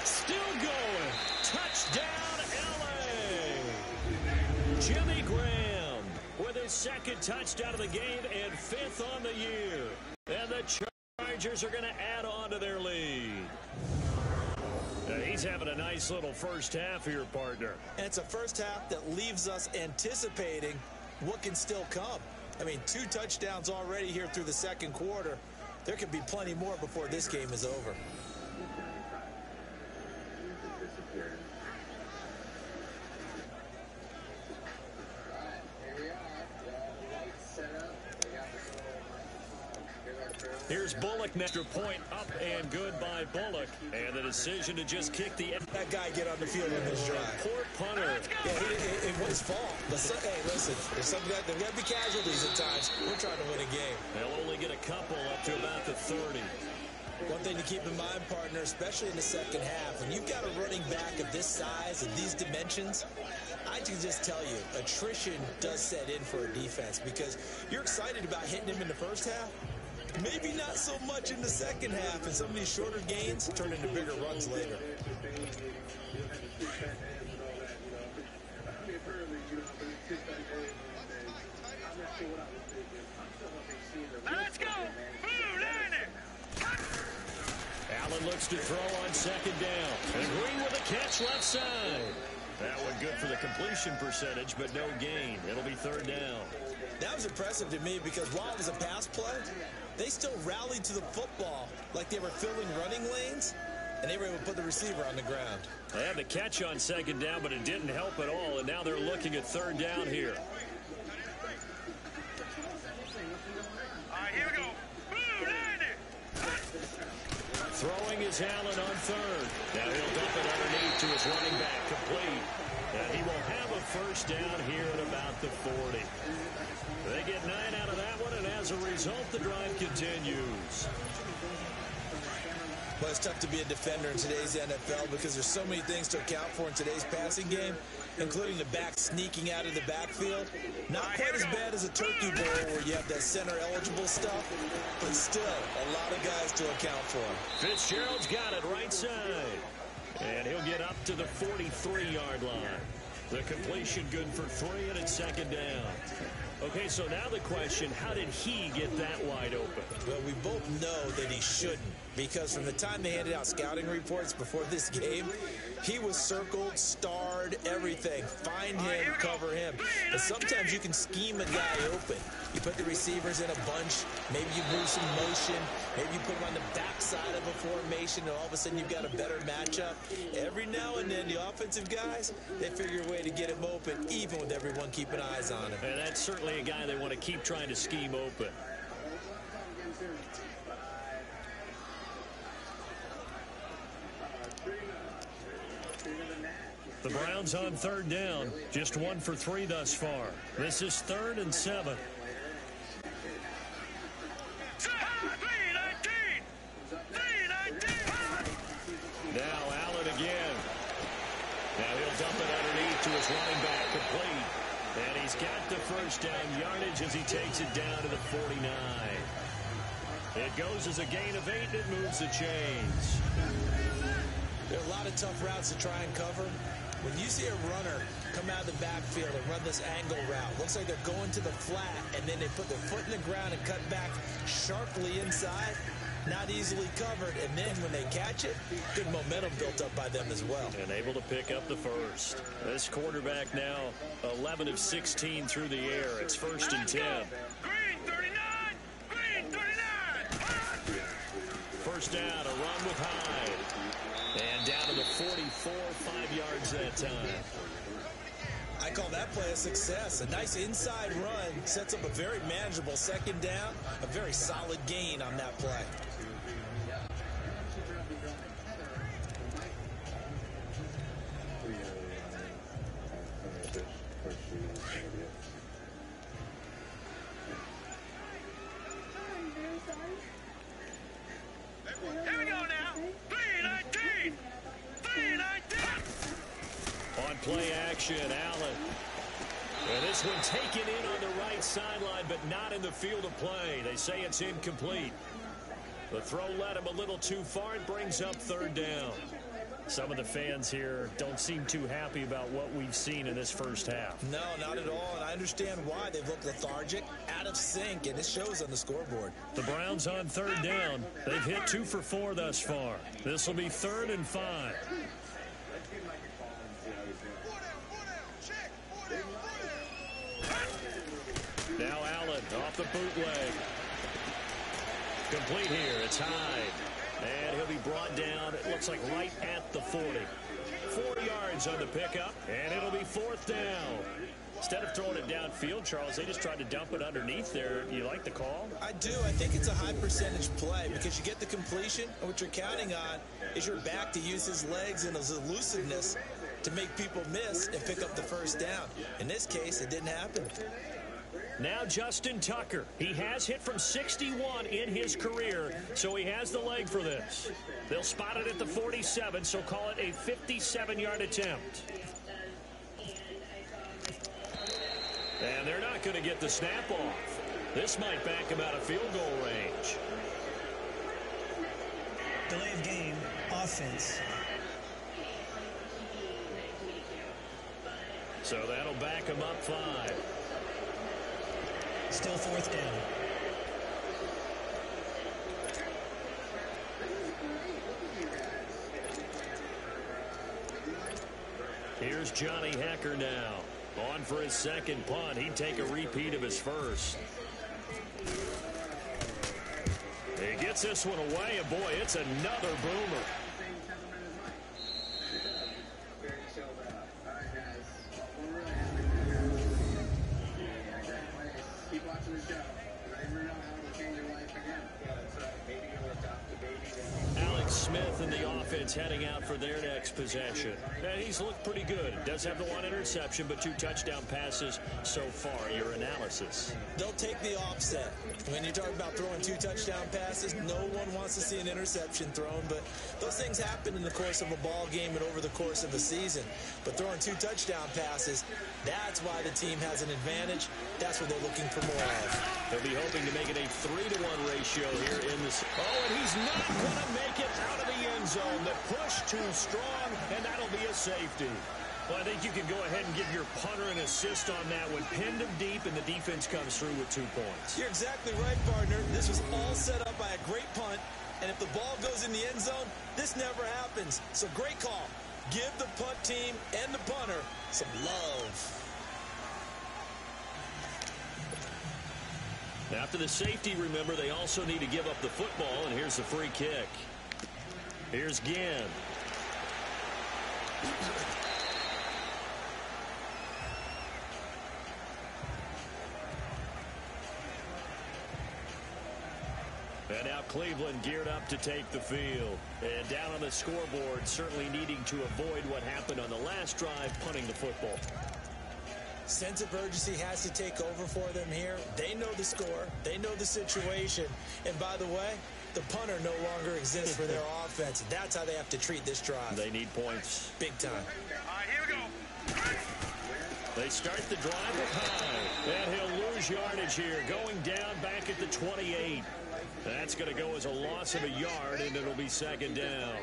Still going. Touchdown, L.A. Jimmy Graham with his 2nd touchdown of the game and 5th on the year. And the Chargers are going to add on to their lead. He's having a nice little 1st half here, partner. And it's a 1st half that leaves us anticipating what can still come. I mean, 2 touchdowns already here through the 2nd quarter. There could be plenty more before this game is over. Here's Bullock, extra point up and good by Bullock. And the decision to just kick the... That guy get on the field in this drive. Poor punter. Yeah, it was his fault. But hey, listen, there's got to be casualties at times. We're trying to win a game. They'll only get a couple up to about the 30. One thing to keep in mind, partner, especially in the 2nd half, when you've got a running back of this size and these dimensions, I can just tell you, attrition does set in for a defense because you're excited about hitting him in the 1st half. Maybe not so much in the 2nd half, and some of these shorter gains turn into bigger runs later. Let's go! Allen looks to throw on 2nd down. And Green with a catch left side. That one good for the completion percentage, but no gain. It'll be 3rd down. That was impressive to me because while it was a pass play, they still rallied to the football like they were filling running lanes, and they were able to put the receiver on the ground. They had the catch on 2nd down, but it didn't help at all, and now they're looking at 3rd down here. All right, here we go. Throwing is Allen on 3rd. Now he'll dump it underneath to his running back, complete. And he will have a 1st down here at about the 40. They get 9 out of that one, and as a result, the drive continues. Well, it's tough to be a defender in today's NFL because there's so many things to account for in today's passing game, including the back sneaking out of the backfield. Not quite as bad as a turkey bowl where you have that center-eligible stuff, but still a lot of guys to account for. Fitzgerald's got it right side. And he'll get up to the 43-yard line. The completion good for 3, and it's second down. Okay, so now the question, how did he get that wide open? Well, we both know that he shouldn't, because from the time they handed out scouting reports before this game, he was circled, starred, everything. Find him, cover him. And sometimes you can scheme a guy open. You put the receivers in a bunch. Maybe you move some motion. Maybe you put them on the backside of a formation, and all of a sudden you've got a better matchup. Every now and then, the offensive guys, they figure a way to get him open, even with everyone keeping eyes on him. And that's certainly a guy they want to keep trying to scheme open. The Browns on third down. Just 1 for 3 thus far. This is 3rd and 7. Now Allen again. Now he'll dump it underneath to his running back, complete. And he's got the first down yardage as he takes it down to the 49. It goes as a gain of 8, and it moves the chains. There are a lot of tough routes to try and cover. When you see a runner come out of the backfield and run this angle route, looks like they're going to the flat, and then they put their foot in the ground and cut back sharply inside, not easily covered, and then when they catch it, good momentum built up by them as well. And able to pick up the first. This quarterback now 11 of 16 through the air. It's 1st and 10. Green 39! Green 39! First down, a run with Hyde. And down to the 44, 5 yards that time. I call that play a success. A nice inside run sets up a very manageable second down, a very solid gain on that play. Here we go now. 319! 319! On play action, Allen. And this one taken in on the right sideline, but not in the field of play. They say it's incomplete. The throw led him a little too far. It brings up 3rd down. Some of the fans here don't seem too happy about what we've seen in this first half. No, not at all, and I understand why. They've looked lethargic, out of sync, and it shows on the scoreboard. The Browns on 3rd down. They've hit 2 for 4 thus far. This will be 3rd and 5. Now Allen off the bootleg. Complete here. It's Hyde. And he'll be brought down, it looks like right at the 40. 4 yards on the pickup, and it'll be 4th down. Instead of throwing it downfield, Charles, they just tried to dump it underneath there. You like the call? I do. I think it's a high percentage play because you get the completion, and what you're counting on is your back to use his legs and his elusiveness to make people miss and pick up the first down. In this case, it didn't happen. Now Justin Tucker. He has hit from 61 in his career, so he has the leg for this. They'll spot it at the 47, so call it a 57-yard attempt. And they're not going to get the snap off. This might back him out of field goal range. Delay of game, offense. So that'll back him up 5. Still 4th down. Here's Johnny Hecker now. On for his second punt. He'd take a repeat of his first. He gets this one away, and boy, it's another boomer. Smith in the offense heading out for their next possession. And he's looked pretty good. Does have the 1 interception, but 2 touchdown passes so far. Your analysis? They'll take the offset. When you're talking about throwing 2 touchdown passes, no one wants to see an interception thrown, but those things happen in the course of a ball game and over the course of the season. But throwing 2 touchdown passes, that's why the team has an advantage. That's what they're looking for more of. They'll be hoping to make it a 3-to-1 ratio here in this. Oh, and he's not going to make it out of the end zone. The Push too strong, and that'll be a safety. Well, I think you can go ahead and give your punter an assist on that one. Pinned him deep, and the defense comes through with 2 points. You're exactly right, partner. This was all set up by a great punt, and if the ball goes in the end zone, this never happens. So great call. Give the punt team and the punter some love. After the safety, remember, they also need to give up the football, and here's the free kick. Here's Ginn. And now Cleveland geared up to take the field. And down on the scoreboard, certainly needing to avoid what happened on the last drive, punting the football. Sense of urgency has to take over for them here. They know the score. They know the situation. And by the way, the punter no longer exists for their offense. That's how they have to treat this drive. They need points. Big time. All right, here we go. They start the drive with high. And he'll lose yardage here. Going down back at the 28. That's going to go as a loss of a yard, and it'll be second down.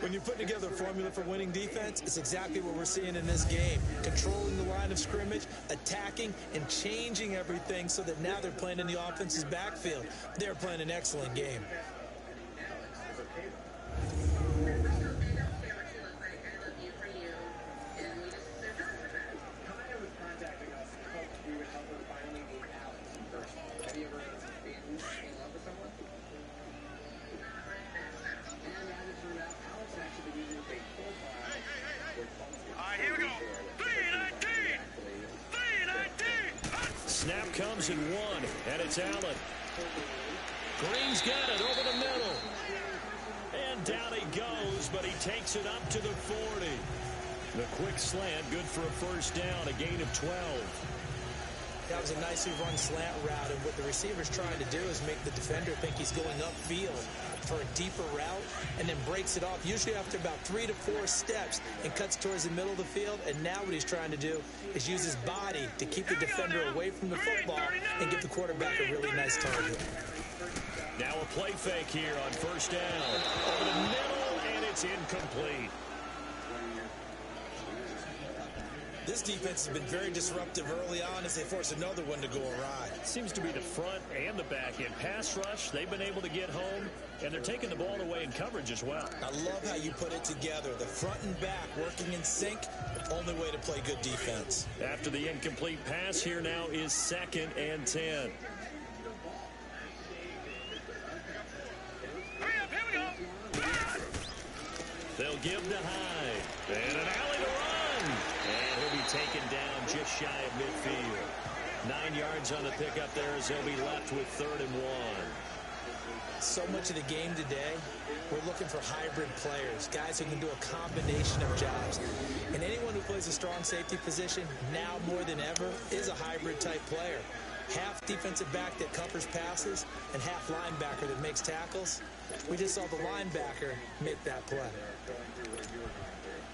When you're putting together a formula for winning defense, it's exactly what we're seeing in this game. Controlling the line of scrimmage, attacking, and changing everything so that now they're playing in the offense's backfield. They're playing an excellent game. Snap comes in 1, and it's Allen. Green's got it over the middle. And down he goes, but he takes it up to the 40. The quick slant, good for a first down, a gain of 12. That was a nicely run slant route, and what the receiver's trying to do is make the defender think he's going upfield for a deeper route, and then breaks it off, usually after about 3 to 4 steps, and cuts towards the middle of the field. And now what he's trying to do is use his body to keep the defender away from the football and give the quarterback a really nice target. Now a play fake here on first down. Over the middle, and it's incomplete. This defense has been very disruptive early on as they force another one to go awry. Seems to be the front and the back end. Pass rush, they've been able to get home, and they're taking the ball away in coverage as well. I love how you put it together. The front and back working in sync, only way to play good defense. After the incomplete pass, here now is 2nd and 10. Hurry up, here we go. They'll give to Hyde. And an alley to run. And he'll be taken down just shy of midfield. 9 yards on the pickup there as they'll be left with 3rd and 1. So much of the game today, we're looking for hybrid players, guys who can do a combination of jobs. And anyone who plays a strong safety position, now more than ever, is a hybrid type player. Half defensive back that covers passes and half linebacker that makes tackles. We just saw the linebacker make that play.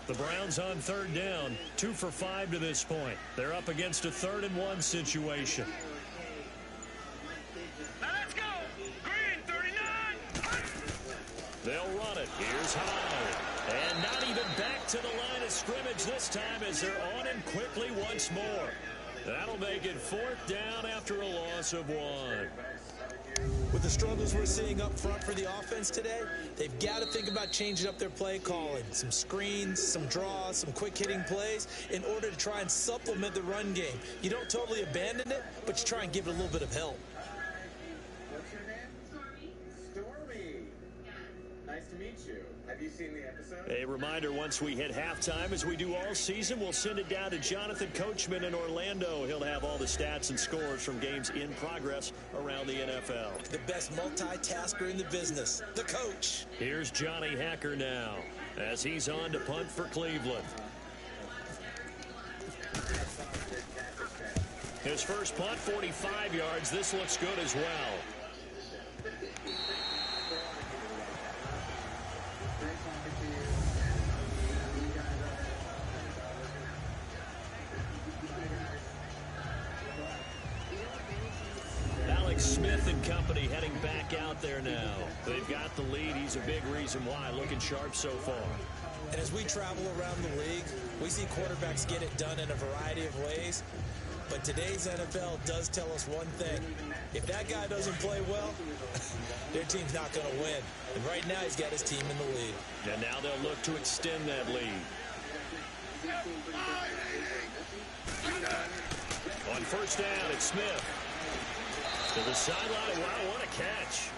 The Browns on 3rd down, 2 for 5 to this point. They're up against a 3rd and 1 situation. Now let's go. Green, 39. They'll run it. Here's Hyde. And not even back to the line of scrimmage this time as they're on him quickly once more. That'll make it 4th down after a loss of 1. With the struggles we're seeing up front for the offense today, they've got to think about changing up their play calling. Some screens, some draws, some quick-hitting plays in order to try and supplement the run game. You don't totally abandon it, but you try and give it a little bit of help. What's your name? Stormy. Nice to meet you. Have you seen the episode? A reminder, once we hit halftime, as we do all season, we'll send it down to Jonathan Coachman in Orlando. He'll have all the stats and scores from games in progress around the NFL. The best multitasker in the business, the coach. Here's Johnny Hacker now as he's on to punt for Cleveland. His first punt, 45 yards. This looks good as well. Smith and company heading back back out there now. They've got the lead. He's a big reason why. Looking sharp so far. And as we travel around the league, we see quarterbacks get it done in a variety of ways. But today's NFL does tell us one thing. If that guy doesn't play well, their team's not going to win. And right now, he's got his team in the lead. And now they'll look to extend that lead. On first down, it's Smith. To the sideline. Wow, what a catch.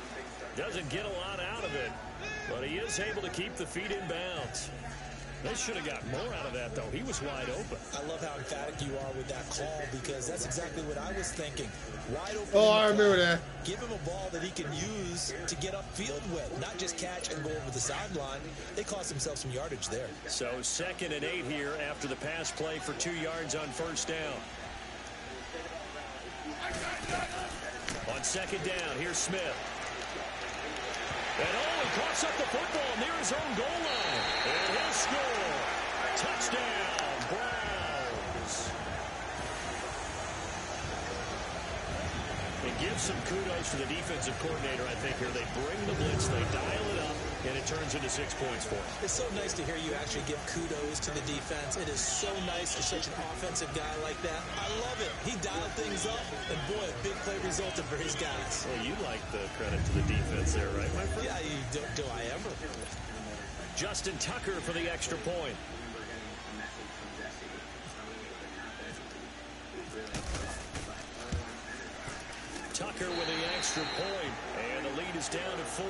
Doesn't get a lot out of it, but he is able to keep the feet in bounds. They should have got more out of that, though. He was wide open. I love how emphatic you are with that call, because that's exactly what I was thinking. Wide open. Oh, I remember that. Give him a ball that he can use to get upfield with, not just catch and go over the sideline. They cost themselves some yardage there. So 2nd and 8 here after the pass play for 2 yards on first down. On 2nd down, here's Smith. And he coughs up the football near his own goal line. And he'll score. Touchdown, Browns. It gives some kudos to the defensive coordinator, I think, here. They bring the blitz, they dial it up, and it turns into 6 points for them. It's so nice to hear you actually give kudos to the defense. It is so nice for such an offensive guy like that. I love it. He dialed things up, and boy, a big play resulted for his guys. Well, you like the credit to the defense there, right, my friend? Yeah, do I ever. Justin Tucker for the extra point. Tucker with the extra point, and the lead is down to 4.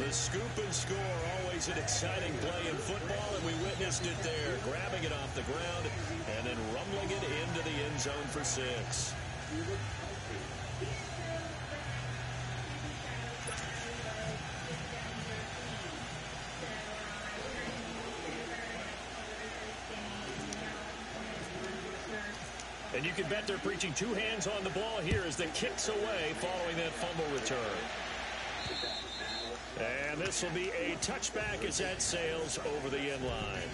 The scoop and score, always an exciting play in football, and we witnessed it there, grabbing it off the ground and then rumbling it into the end zone for 6. And you can bet they're preaching 2 hands on the ball here as the kick's away following that fumble return. And this will be a touchback as that sails over the end line.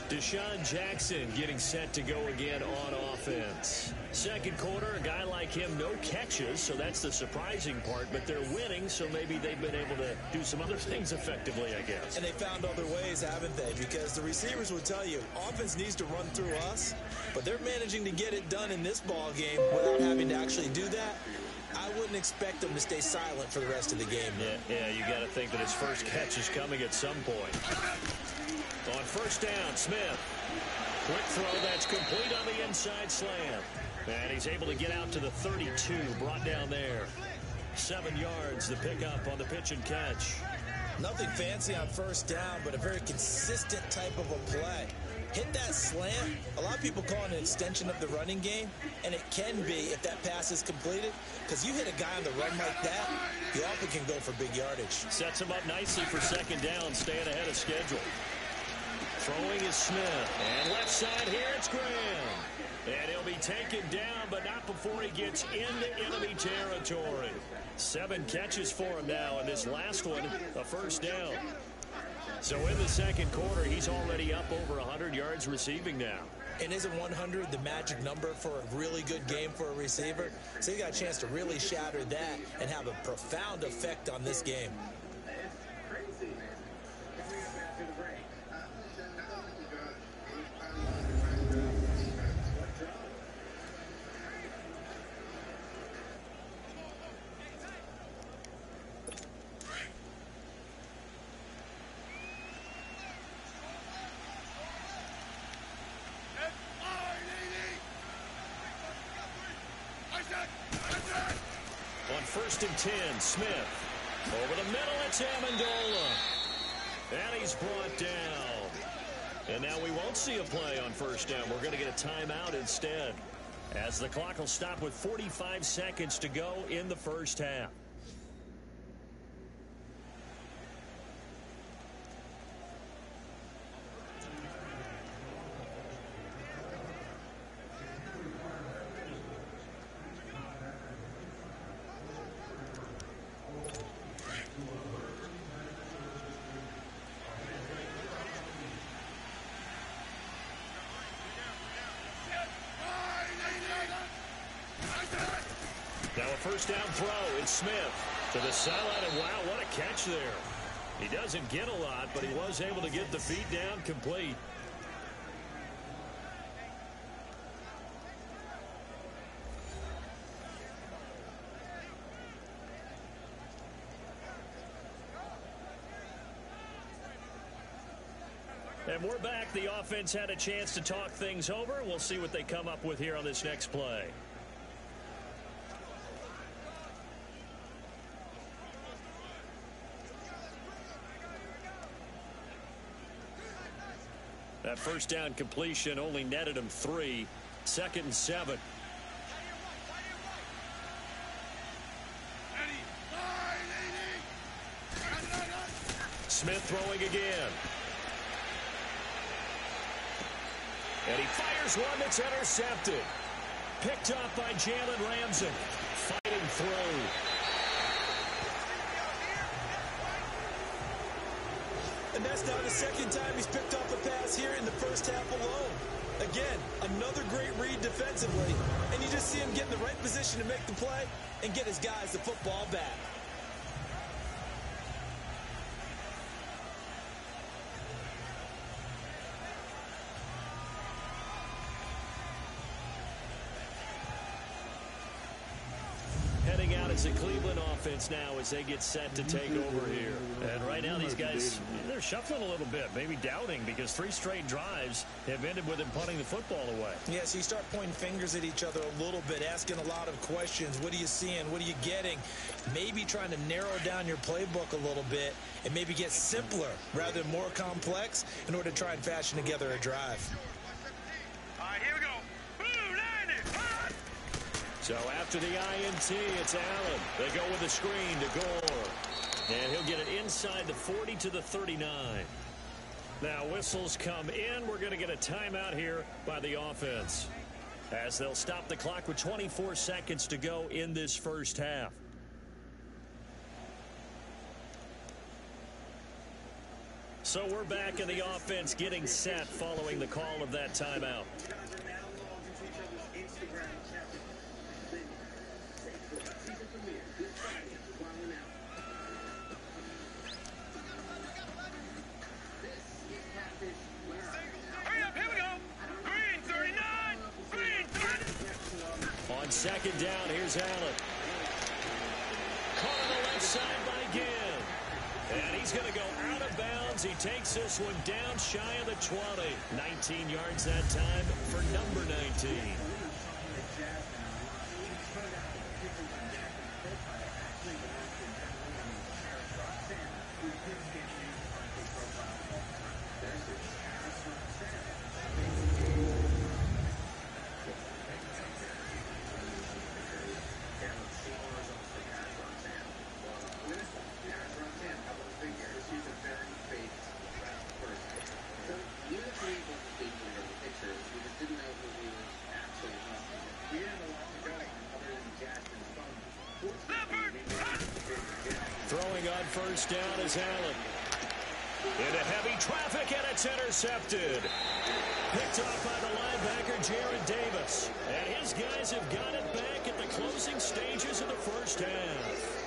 Deshaun Jackson getting set to go again on offense. Second quarter, a guy like him, no catches, so that's the surprising part. But they're winning, so maybe they've been able to do some other things effectively, I guess. And they found other ways, haven't they? Because the receivers would tell you, offense needs to run through us, but they're managing to get it done in this ball game without having to actually do that. I wouldn't expect them to stay silent for the rest of the game. Yeah, you got to think that his first catch is coming at some point. On first down, Smith. Quick throw that's complete on the inside slam. And he's able to get out to the 32, brought down there. 7 yards, the pickup on the pitch and catch. Nothing fancy on first down, but a very consistent type of a play. Hit that slant. A lot of people call it an extension of the running game, and it can be if that pass is completed, because you hit a guy on the run like that, you often can go for big yardage. Sets him up nicely for second down, staying ahead of schedule. Throwing is Smith, and left side here, it's Graham. And he'll be taken down, but not before he gets into enemy territory. 7 catches for him now, and this last one, a first down. So in the second quarter, he's already up over 100 yards receiving now. And isn't 100 the magic number for a really good game for a receiver? So you got a chance to really shatter that and have a profound effect on this game. On first and 10, Smith. Over the middle, it's Amendola. And he's brought down. And now we won't see a play on first down. We're going to get a timeout instead, as the clock will stop with 45 seconds to go in the first half. first down throw. It's Smith to the sideline, and wow, what a catch there. He doesn't get a lot, but he was able to get the feet down complete. And we're back. The offense had a chance to talk things over. We'll see what they come up with here on this next play. That first down completion only netted him 3. 2nd and 7. Smith throwing again. And he fires one that's intercepted. Picked up by Jalen Ramsey. Fighting through. And that's now the second time he's picked off a pass here in the first half alone. Again, another great read defensively. And you just see him get in the right position to make the play and get his guys the football back. Heading out as a Cleveland offense now as they get set to take over here. And right now these guys, they're shuffling a little bit, maybe doubting, because 3 straight drives have ended with them punting the football away. Yeah, so you start pointing fingers at each other a little bit, asking a lot of questions. What are you seeing? What are you getting? Maybe trying to narrow down your playbook a little bit and maybe get simpler rather than more complex in order to try and fashion together a drive. All right, here we go. Blue line it. So after the INT, it's Allen. They go with a screen to Gore. And he'll get it inside the 40 to the 39. Now whistles come in. We're going to get a timeout here by the offense, as they'll stop the clock with 24 seconds to go in this first half. So we're back in the offense getting set following the call of that timeout. On second down, here's Allen. Caught on the left side by Ginn. And he's going to go out of bounds. He takes this one down shy of the 20. 19 yards that time for number 19. Throwing on first down is Allen. Into heavy traffic, and it's intercepted. Picked off by the linebacker, Jared Davis. And his guys have got it back at the closing stages of the first half.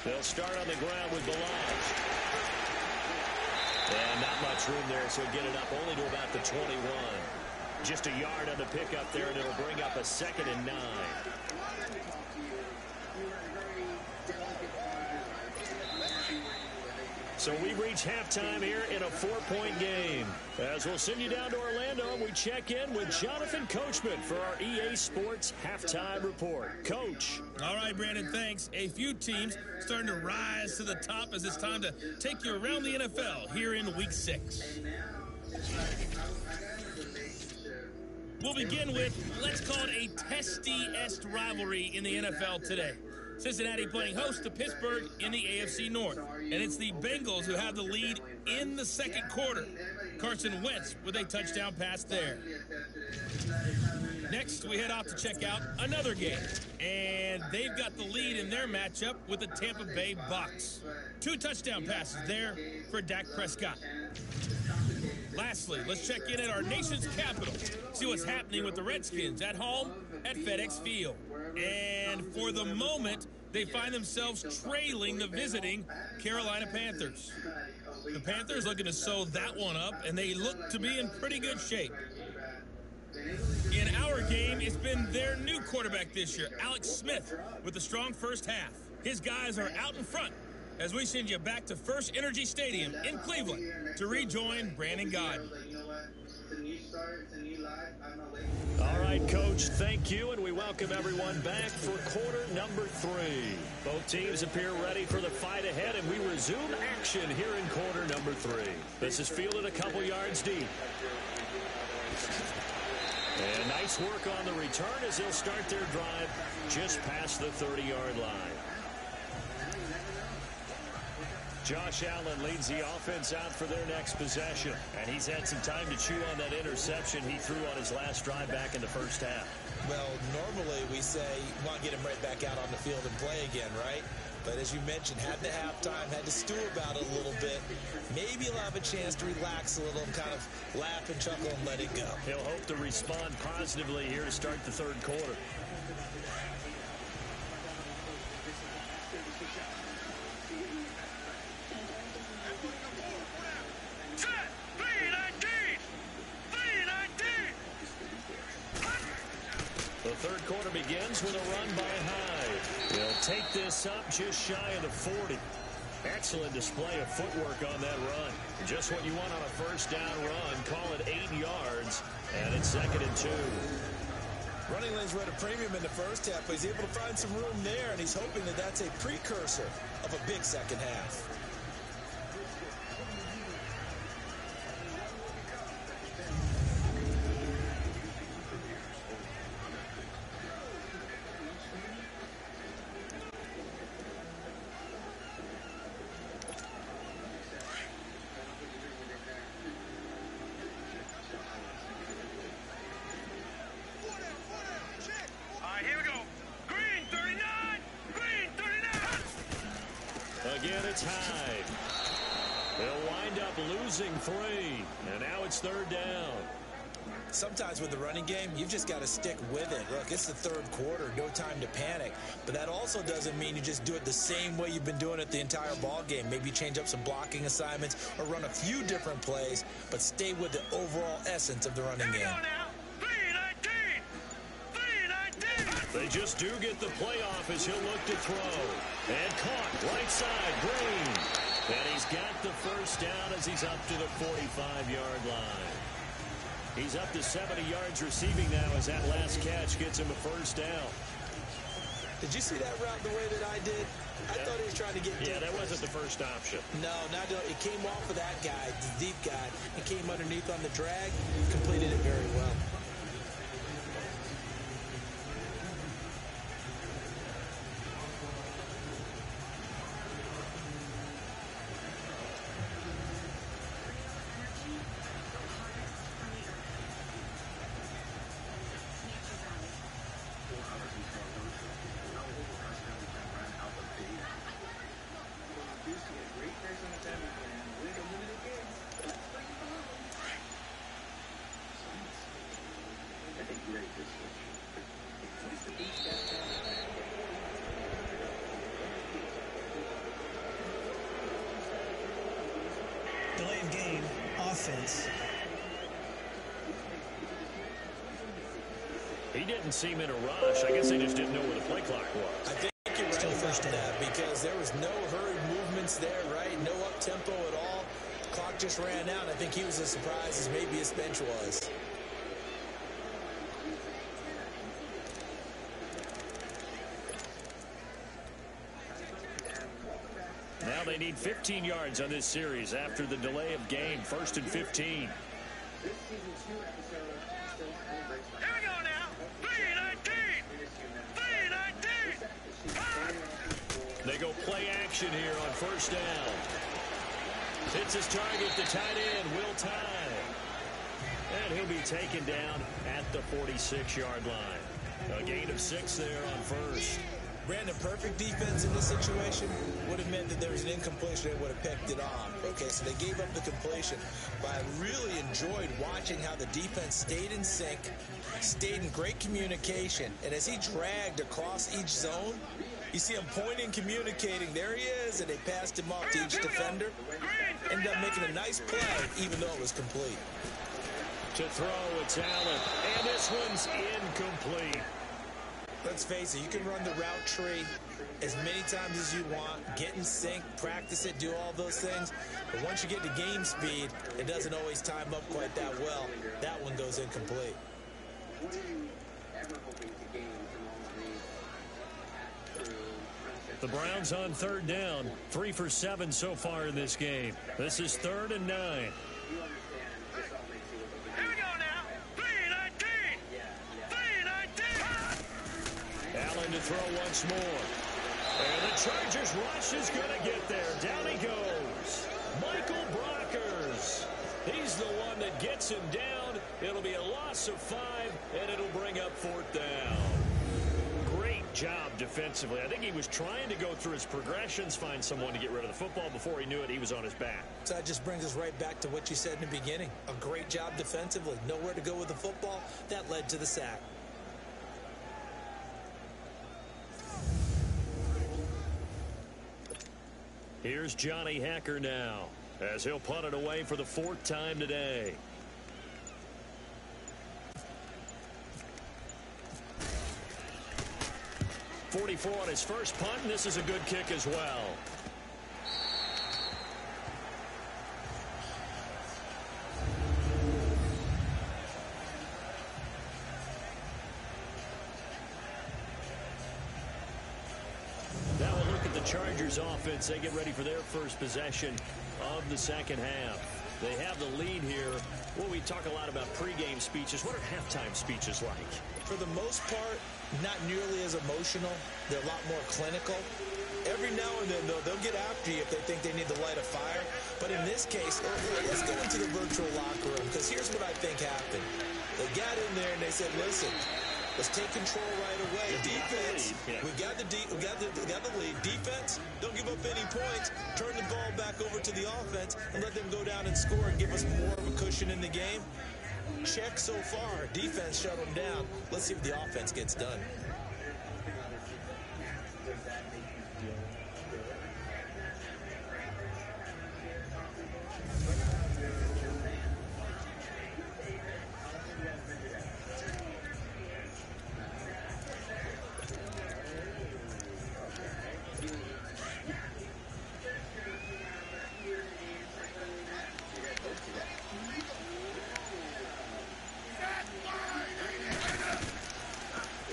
They'll start on the ground with Balazs. And not much room there, so get it up only to about the 21. Just a yard on the pickup there, and it'll bring up a 2nd and 9. So we reach halftime here in a 4-point game. As we'll send you down to Orlando, and we check in with Jonathan Coachman for our EA Sports Halftime Report. Coach. All right, Brandon, thanks. A few teams starting to rise to the top as it's time to take you around the NFL here in Week 6. We'll begin with, let's call it a testy-est rivalry in the NFL today. Cincinnati playing host to Pittsburgh in the AFC North. And it's the Bengals who have the lead in the second quarter. Carson Wentz with a touchdown pass there. Next, we head out to check out another game. And they've got the lead in their matchup with the Tampa Bay Bucs. 2 touchdown passes there for Dak Prescott. Lastly, let's check in at our nation's capital. See what's happening with the Redskins at home at FedEx Field. And for the moment, they find themselves trailing the visiting Carolina Panthers. The Panthers looking to sew that one up, and they look to be in pretty good shape. In our game, it's been their new quarterback this year, Alex Smith, with a strong first half. His guys are out in front as we send you back to First Energy Stadium in Cleveland to rejoin Brandon Gaudin. All right, Coach, thank you, and we welcome everyone back for quarter number 3. Both teams appear ready for the fight ahead, and we resume action here in quarter number 3. This is fielded a couple yards deep. And nice work on the return as they'll start their drive just past the 30-yard line. Josh Allen leads the offense out for their next possession. And he's had some time to chew on that interception he threw on his last drive back in the first half. Well, normally we say you want to get him right back out on the field and play again, right? But as you mentioned, had the halftime, had to stew about it a little bit. Maybe he'll have a chance to relax a little and kind of laugh and chuckle and let it go. He'll hope to respond positively here to start the third quarter. The third quarter begins with a run by Hyde. He'll take this up just shy of the 40. Excellent display of footwork on that run. Just what you want on a first down run. Call it 8 yards, and it's 2nd and 2. Running lanes were at a premium in the first half, but he's able to find some room there, and he's hoping that that's a precursor of a big second half. Again, it's Hyde. They'll wind up losing 3, and now it's 3rd down. Sometimes with the running game, you've just got to stick with it. Look, it's the third quarter, no time to panic. But that also doesn't mean you just do it the same way you've been doing it the entire ball game. Maybe change up some blocking assignments or run a few different plays, but stay with the overall essence of the running game. They just do get the playoff as he'll look to throw. And caught right side, Green. And he's got the first down as he's up to the 45-yard line. He's up to 70 yards receiving now as that last catch gets him a first down. Did you see that route the way that I did? I thought he was trying to get deep. Yeah, that wasn't the first option. No, it came off of that guy, the deep guy, and came underneath on the drag, completed it very well. Delay of game, offense. He didn't seem in a rush. I guess they just didn't know where the play clock was. I think you're Still first down. Yeah, because there was no hurried movements there, right? No up-tempo at all. Clock just ran out. I think he was as surprised as maybe his bench was. Now they need 15 yards on this series after the delay of game. 1st and 15. Here we go now. 3-19. 3-19. They go play action here on 1st down. Hits his target, the tight end, Will Tye. And he'll be taken down at the 46-yard line. A gain of 6 there on 1st. Brandon, perfect defense in this situation would have meant that there was an incompletion. They would have picked it off. Okay, so they gave up the completion. But I really enjoyed watching how the defense stayed in sync, stayed in great communication. And as he dragged across each zone, you see him pointing, communicating. There he is, and they passed him off to each defender. Ended up making a nice play, even though it was complete. To throw, it's Allen. And this one's incomplete. Let's face it, you can run the route tree as many times as you want, get in sync, practice it, do all those things. But once you get to game speed, it doesn't always time up quite that well. That one goes incomplete. The Browns on 3rd down. 3 for 7 so far in this game. This is 3rd and 9. Allen to throw once more. And the Chargers rush is going to get there. Down he goes. Michael Brockers. He's the one that gets him down. It'll be a loss of 5, and it'll bring up 4th down. Great job defensively. I think he was trying to go through his progressions, find someone to get rid of the football. Before he knew it, he was on his back. So that just brings us right back to what you said in the beginning. A great job defensively. Nowhere to go with the football. That led to the sack. Here's Johnny Hacker now, as he'll punt it away for the 4th time today. .44 on his first punt, and this is a good kick as well. Chargers offense, they get ready for their first possession of the second half. They have the lead here. Well, we talk a lot about pregame speeches. What are halftime speeches like? For the most part, not nearly as emotional. They're a lot more clinical. Every now and then, though, they'll get after you if they think they need to light a fire. But in this case, let's go into the virtual locker room, because here's what I think happened. They got in there and they said, listen, let's take control right away. Defense, we got the lead. Defense, don't give up any points. Turn the ball back over to the offense and let them go down and score and give us more of a cushion in the game. Check so far. Defense shut them down. Let's see if the offense gets done.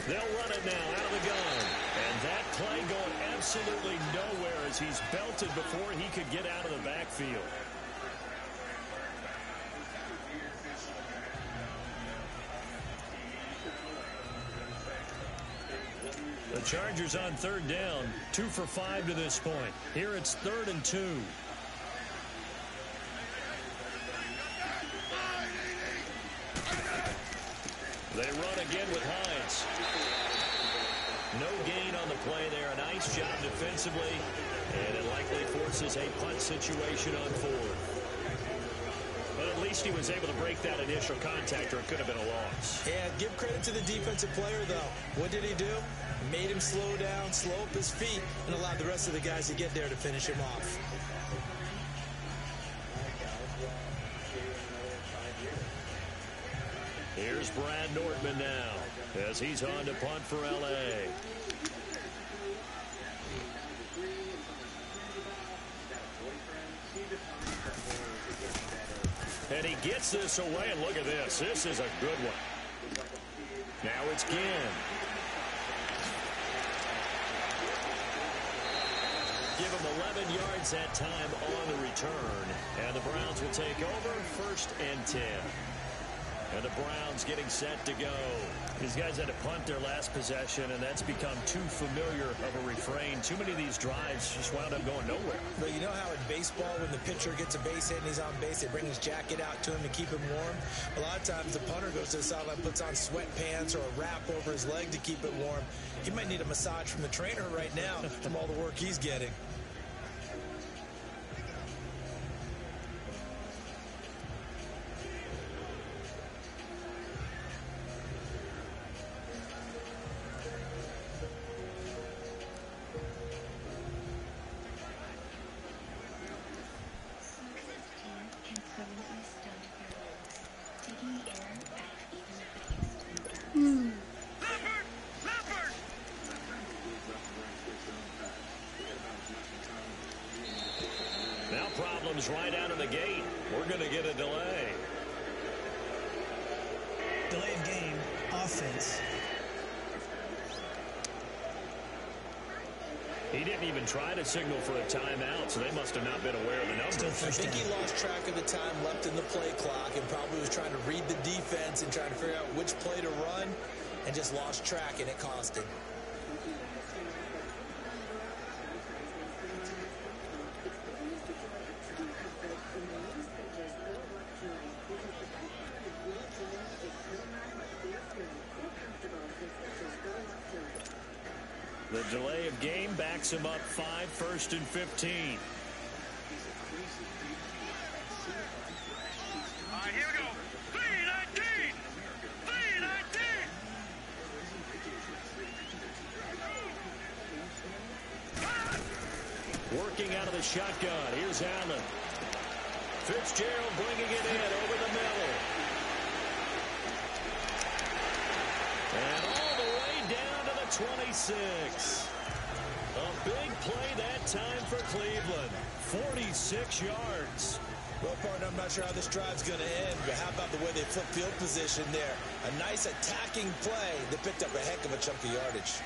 They'll run it now out of the gun. And that play going absolutely nowhere as he's belted before he could get out of the backfield. The Chargers on 3rd down, 2 for 5 to this point. Here it's 3rd and 2. They run again with Hines. No gain on the play there. A nice job defensively. And it likely forces a punt situation on 4th. But at least he was able to break that initial contact, or it could have been a loss. Yeah, give credit to the defensive player, though. What did he do? Made him slow down, slow up his feet, and allowed the rest of the guys to get there to finish him off. Here's Brad Nordman now, as he's on to punt for L.A. And he gets this away, and look at this. This is a good one. Now it's Ginn. Give him 11 yards that time on the return. And the Browns will take over 1st and 10. And the Browns getting set to go. These guys had to punt their last possession, and that's become too familiar of a refrain. Too many of these drives just wound up going nowhere. But you know how in baseball, when the pitcher gets a base hit and he's on base, they bring his jacket out to him to keep him warm? A lot of times the punter goes to the sideline, puts on sweatpants or a wrap over his leg to keep it warm. He might need a massage from the trainer right now from all the work he's getting. Now problems right out of the gate. We're going to get a delay. Delay of game, offense. He didn't even try to signal for a timeout, so they must have not been aware of the numbers. I think he lost track of the time left in the play clock and probably was trying to read the defense and trying to figure out which play to run and just lost track, and it cost him. The delay of game backs him up 5, 1st and 15. All right, here we go. 3-19. 3-19. Working out of the shotgun. Here's Allen. Fitzgerald bringing it in over the middle. And all the way down to the 26. A big play that time for Cleveland. 46 yards. Well, partner, I'm not sure how this drive's going to end, but how about the way they flip field position there? A nice attacking play that picked up a heck of a chunk of yardage.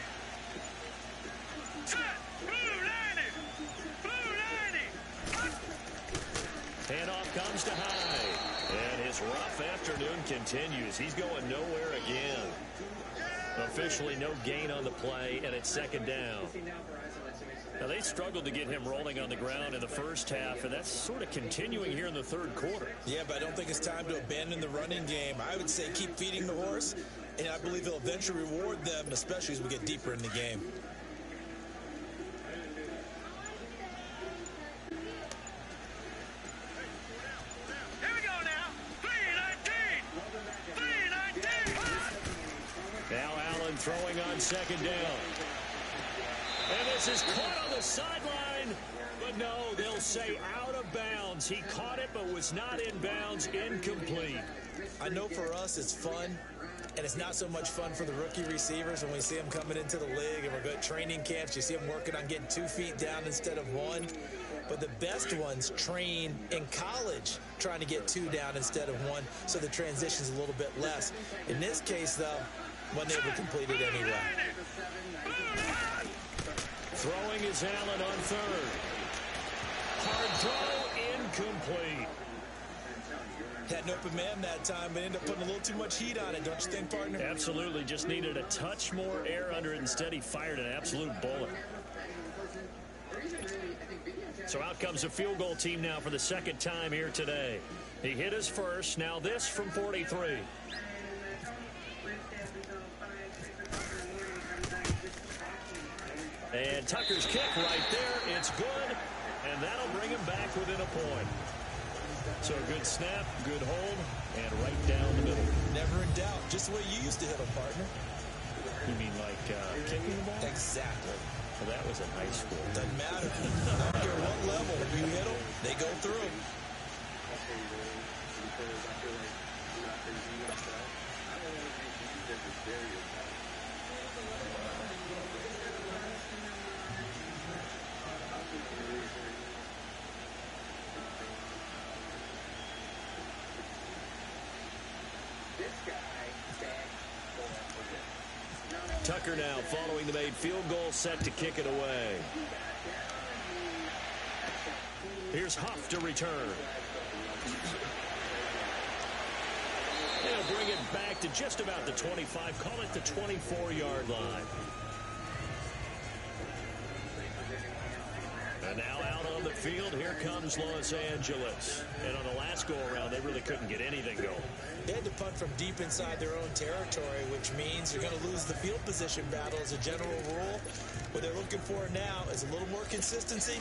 Handoff comes to Hyde. And his rough afternoon continues. He's going nowhere again. Officially no gain on the play, and it's 2nd down. Now, they struggled to get him rolling on the ground in the first half, and that's sort of continuing here in the 3rd quarter. Yeah, but I don't think it's time to abandon the running game. I would say keep feeding the horse, and I believe he'll eventually reward them, especially as we get deeper in the game. Throwing on 2nd down. And this is caught on the sideline. But no, they'll say out of bounds. He caught it but was not in bounds. Incomplete. I know for us it's fun, and it's not so much fun for the rookie receivers when we see them coming into the league and we're good training camps. You see them working on getting 2 feet down instead of 1. But the best ones train in college trying to get 2 down instead of 1, so the transition's a little bit less. In this case, though, wasn't able to complete it anyway. Throwing is Allen on 3rd. Hard throw, incomplete. Had an open man that time, but ended up putting a little too much heat on it, don't you think, partner? Absolutely. Just needed a touch more air under it. Instead, he fired an absolute bullet. So out comes a field goal team now for the 2nd time here today. He hit his first. Now this from 43. And Tucker's kick right there. It's good. And that'll bring him back within a point. So a good snap, good hold, and right down the middle. Never in doubt. Just the way you used to hit them, partner. You mean like kicking the ball? Exactly. Well, that was in high school. Doesn't matter. I don't care what level. If you hit them, they go through. Tucker now following the made field goal, set to kick it away. Here's Huff to return. He'll bring it back to just about the 25, call it the 24-yard line. And now out on the field, here comes Los Angeles. And on the last go-around, they really couldn't get anything going. They had to punt from deep inside their own territory, which means you're going to lose the field position battle as a general rule. What they're looking for now is a little more consistency,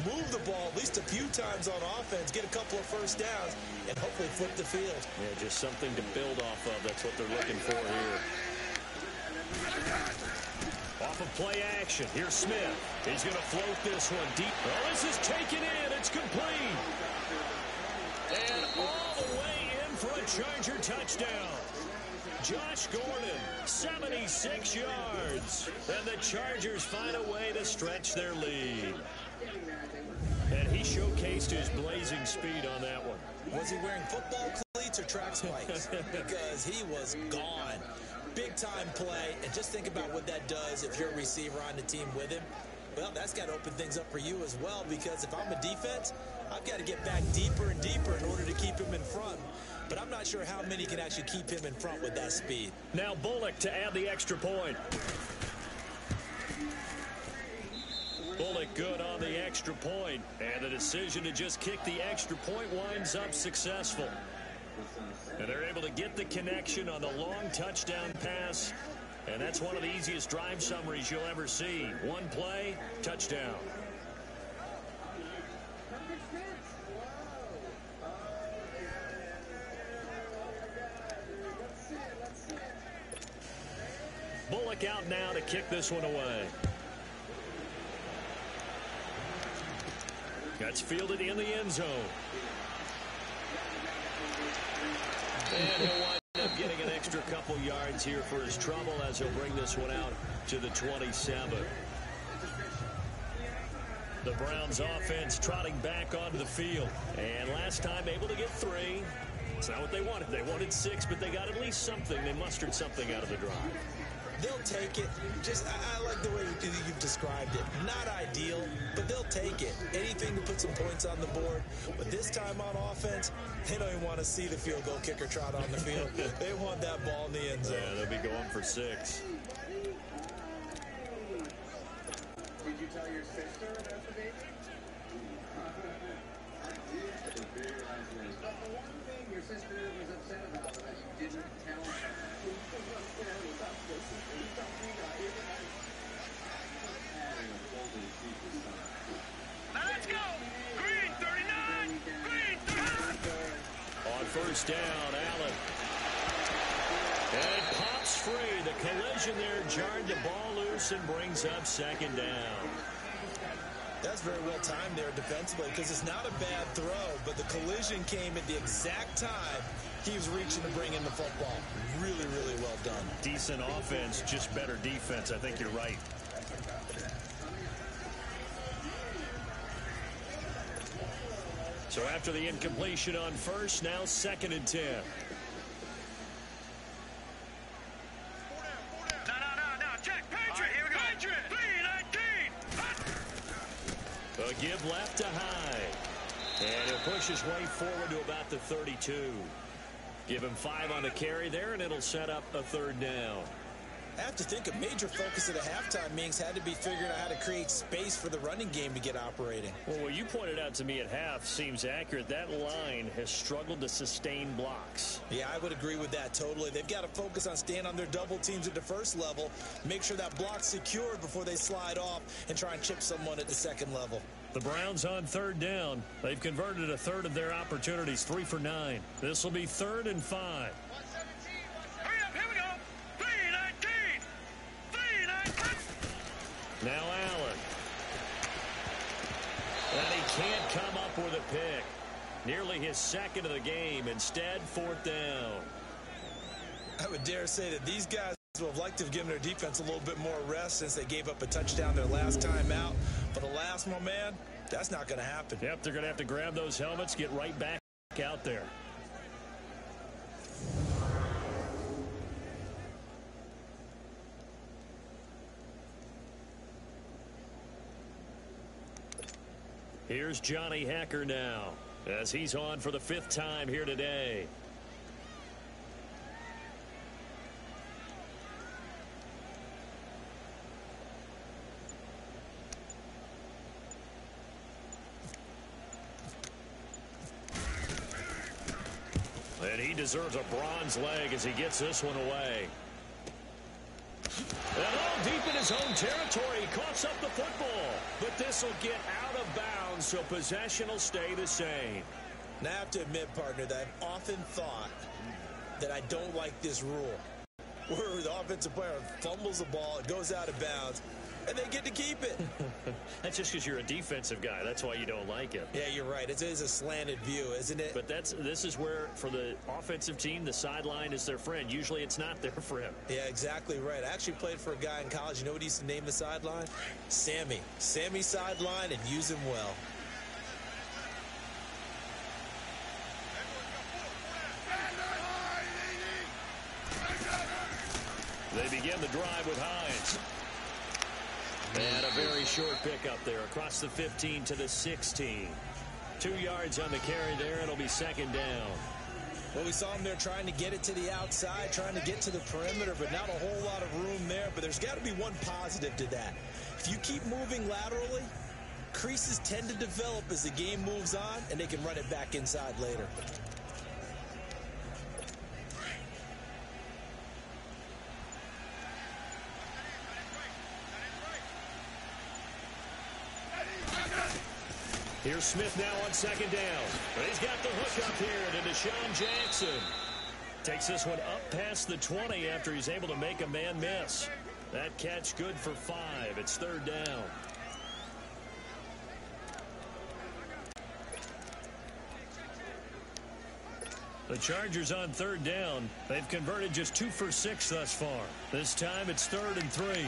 move the ball at least a few times on offense, get a couple of first downs, and hopefully flip the field. Yeah, just something to build off of. That's what they're looking for here. Off of play action, here's Smith. He's going to float this one deep. Oh, this is taken in. It's complete. And all the way in for a Charger touchdown. Josh Gordon, 76 yards. And the Chargers find a way to stretch their lead. And he showcased his blazing speed on that one. Was he wearing football cleats or track spikes? Because he was gone. Big-time play, and just think about what that does if you're a receiver on the team with him. Well, that's got to open things up for you as well, because if I'm a defense, I've got to get back deeper and deeper in order to keep him in front. But I'm not sure how many can actually keep him in front with that speed. Now Bullock to add the extra point. Bullock good on the extra point, and the decision to just kick the extra point winds up successful. And they're able to get the connection on the long touchdown pass. And that's one of the easiest drive summaries you'll ever see. One play, touchdown. Bullock out now to kick this one away. That's fielded in the end zone. And he'll wind up getting an extra couple yards here for his trouble as he'll bring this one out to the 27. The Browns offense trotting back onto the field. And last time able to get 3. It's not what they wanted. They wanted 6, but they got at least something. They mustered something out of the drive. They'll take it. Just, I like the way you've described it. Not ideal, but they'll take it. Anything to put some points on the board. But this time on offense, they don't even want to see the field goal kicker trot on the field. They want that ball in the end zone. Yeah, they'll be going for 6. Did you tell your sister about the baby? But the one thing your sister was upset about that you didn't tell her. Now let's go! Green 39! Green 39! On first down, Allen. And it pops free. The collision there jarred the ball loose and brings up second down. That's very well timed there defensively, because it's not a bad throw, but the collision came at the exact time he was reaching to bring in the football. Really, really well done. Decent offense, just better defense. I think you're right. So after the incompletion on first, now 2nd and 10. No, check, Patriot! Here we go! Patriot! 3-19! A give left to Hyde. And he'll push his way forward to about the 32. Give him 5 on the carry there, and it'll set up a 3rd down. I have to think a major focus at a halftime meetings had to be figuring out how to create space for the running game to get operating. Well, what you pointed out to me at half seems accurate. That line has struggled to sustain blocks. Yeah, I would agree with that totally. They've got to focus on staying on their double teams at the first level, make sure that block's secured before they slide off and try and chip someone at the second level. The Browns on 3rd down. They've converted a 1/3 of their opportunities, 3 for 9. This will be 3rd and 5. Hurry up, here we go! 3-19! 3-19! Now Allen. And he can't come up with a pick. Nearly his 2nd of the game. Instead, 4th down. I would dare say that these guys will have liked to have given their defense a little bit more rest since they gave up a touchdown their last time out. But alas, my man, that's not going to happen. Yep, they're going to have to grab those helmets, get right back out there. Here's Johnny Hacker now, as he's on for the 5th time here today. And he deserves a bronze leg as he gets this one away. And all deep in his own territory, he coughs up the football. But this will get out of bounds, so possession will stay the same. Now, I have to admit, partner, that I've often thought that I don't like this rule, where the offensive player fumbles the ball, it goes out of bounds, and they get to keep it. That's just because you're a defensive guy. That's why you don't like it. Yeah, you're right. It is a slanted view, isn't it? But this is where, for the offensive team, the sideline is their friend. Usually it's not their friend. Yeah, exactly right. I actually played for a guy in college. You know what he used to name the sideline? Sammy. Sammy sideline, and use him well. They begin the drive with Hines. And a very short pickup there across the 15 to the 16. 2 yards on the carry there. It'll be 2nd down. Well, we saw him there trying to get it to the outside, trying to get to the perimeter, but not a whole lot of room there. But there's got to be one positive to that. If you keep moving laterally, creases tend to develop as the game moves on, and they can run it back inside later. Here's Smith now on 2nd down. He's got the hook up here to Deshaun Jackson. Takes this one up past the 20 after he's able to make a man miss. That catch good for 5. It's 3rd down. The Chargers on 3rd down. They've converted just 2 for 6 thus far. This time it's 3rd and 3.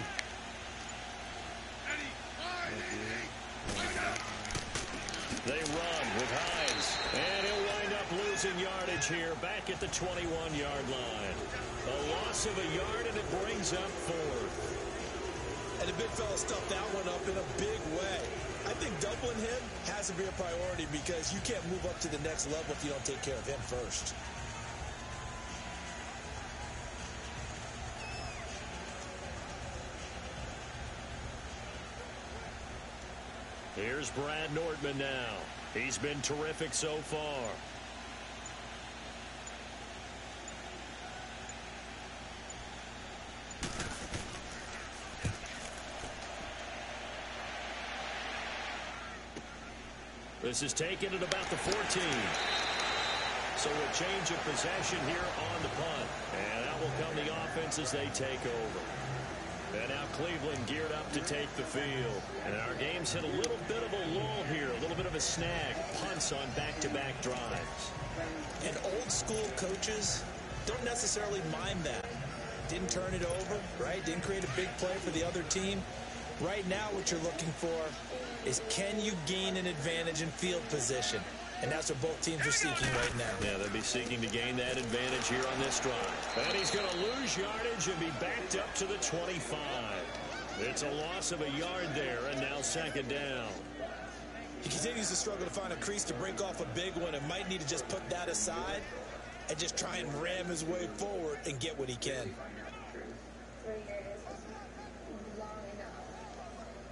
They run with Hines, and he'll wind up losing yardage here back at the 21-yard line. A loss of a yard, and it brings up 4th. And the big fella stuffed that one up in a big way. I think doubling him has to be a priority because you can't move up to the next level if you don't take care of him first. Here's Brad Nordman now. He's been terrific so far. This is taken at about the 14. So a change of possession here on the punt. And that will come the offense as they take over. And now Cleveland geared up to take the field. And our game's hit a little bit of a lull here, a little bit of a snag. Punts on back-to-back drives. And old school coaches don't necessarily mind that. Didn't turn it over, right? Didn't create a big play for the other team. Right now what you're looking for is can you gain an advantage in field position? And that's what both teams are seeking right now. Yeah, they'll be seeking to gain that advantage here on this drive. And he's going to lose yardage and be backed up to the 25. It's a loss of a yard there, and now 2nd down. He continues to struggle to find a crease to break off a big one and might need to just put that aside and just try and ram his way forward and get what he can.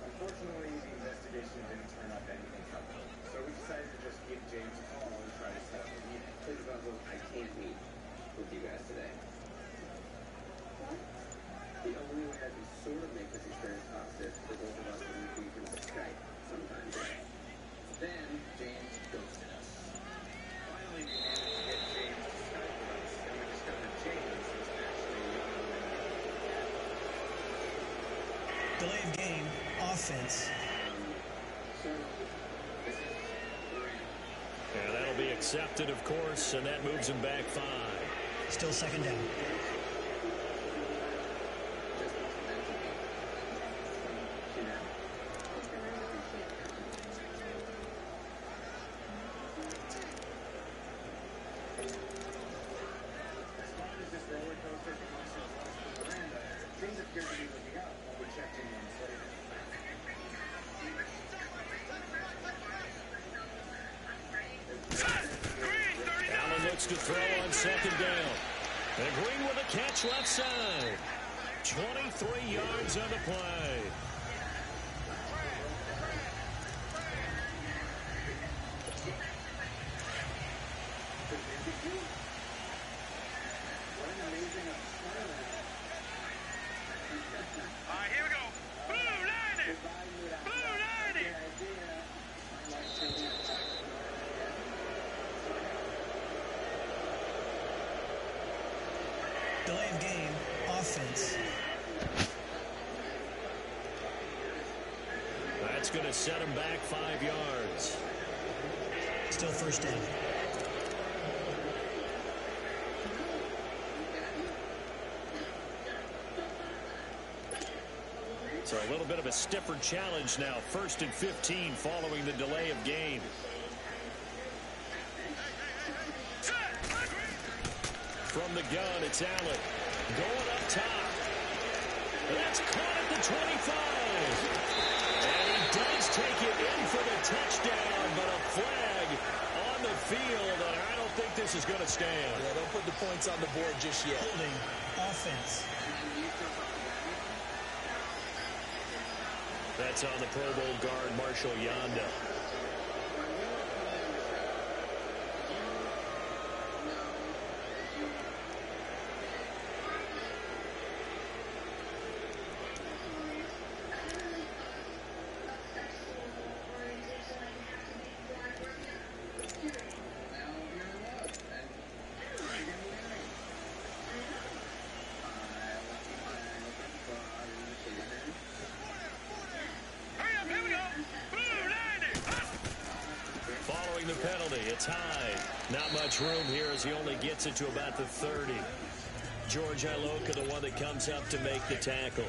Unfortunately, the investigation didn't turn up anything helpful, so we decided to just give James a call and try to set up a meeting. Please, Bubba, I can't meet with you guys today. The only way I can sort of make this experience positive for both of us is if we can Skype sometime today. Then, James ghosted us. Finally, we managed to get James to Skype with us, and we discovered James was actually Delay of game, offense. And that'll be accepted, of course, and that moves him back 5. Still 2nd down. As far as this roller coaster from myself to Miranda, things appear to be looking up when we checked in months later. looks to throw on second down. And Green with a catch left side. 23 yards on the play. All right, here we go. Blue 90. Blue 90. Delay of game, offense. That's going to set him back 5 yards. Still first down. So a little bit of a stiffer challenge now. 1st and 15 following the delay of game. From the gun, it's Allen. Going up top. That's caught at the 25. And he does take it in for the touchdown, but a flag on the field, and I don't think this is going to stand. Yeah, don't put the points on the board just yet. Holding, offense. That's on the Pro Bowl guard, Marshall Yanda. The penalty, it's high. Not much room here as he only gets it to about the 30. George Iloka, the one that comes up to make the tackle.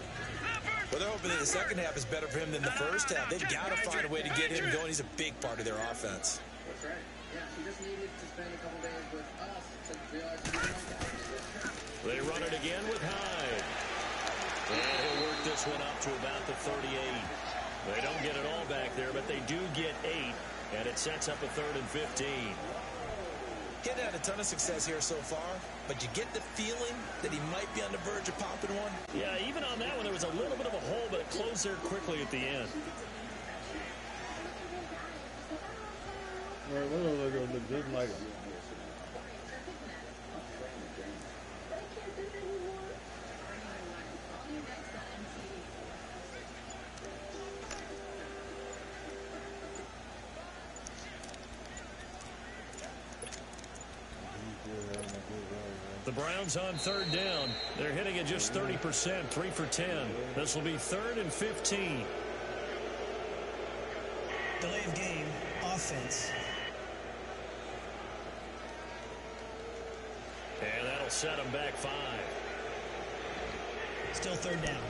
Well, they're hoping that the second half is better for him than the first half. They've got to find a way to get him going. He's a big part of their offense. That's right. Yeah, he just needed to spend a couple days with us to realize he didn't like that. They run it again with Hyde. And he'll work this one up to about the 38. They don't get it all back there, but they do get 8. And it sets up a 3rd and 15. He hadn't had a ton of success here so far, but you get the feeling that he might be on the verge of popping one. Yeah, even on that one, there was a little bit of a hole, but it closed there quickly at the end. Well, look just like him. The Browns on 3rd down. They're hitting at just 30%, 3 for 10. This will be 3rd and 15. Delay of game, offense. And that'll set them back 5. Still 3rd down.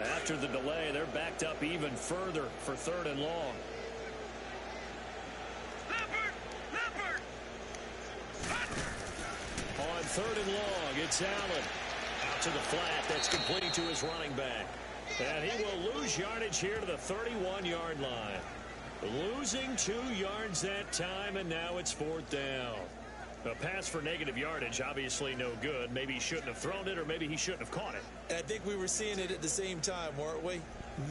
After the delay, they're backed up even further for 3rd and long. On 3rd and long, it's Allen. Out to the flat. That's complete to his running back. And he will lose yardage here to the 31-yard line. Losing 2 yards that time, and now it's 4th down. A pass for negative yardage, obviously no good. Maybe he shouldn't have thrown it, or maybe he shouldn't have caught it. And I think we were seeing it at the same time, weren't we?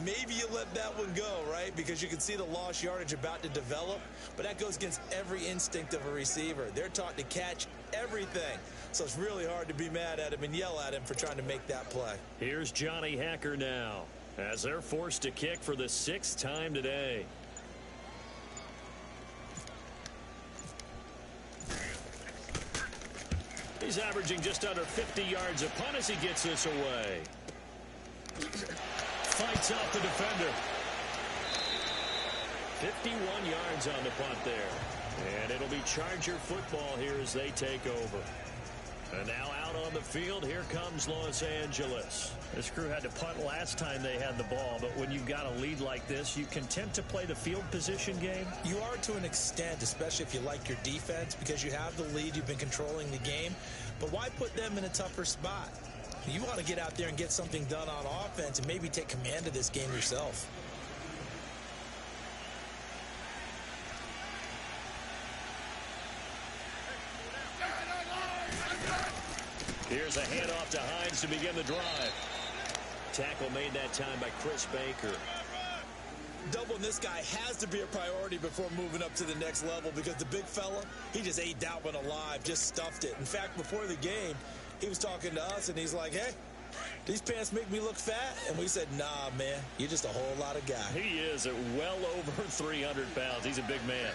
Maybe you let that one go, right? Because you can see the lost yardage about to develop. But that goes against every instinct of a receiver. They're taught to catch everything. So it's really hard to be mad at him and yell at him for trying to make that play. Here's Johnny Hacker now, as they're forced to kick for the 6th time today. He's averaging just under 50 yards a punt as he gets this away. Fights off the defender. 51 yards on the punt there. And it'll be Charger football here as they take over. And now out on the field, here comes Los Angeles. This crew had to punt last time they had the ball, but when you've got a lead like this, you can tend to play the field position game. You are to an extent, especially if you like your defense, because you have the lead, you've been controlling the game. But why put them in a tougher spot? You want to get out there and get something done on offense and maybe take command of this game yourself. Here's a handoff to Hines to begin the drive. Tackle made that time by Chris Baker. Doubling this guy has to be a priority before moving up to the next level because the big fella, he just ate that one alive, just stuffed it. In fact, before the game, he was talking to us, and he's like, hey, these pants make me look fat. And we said, nah, man, you're just a whole lot of guy. He is at well over 300 pounds. He's a big man.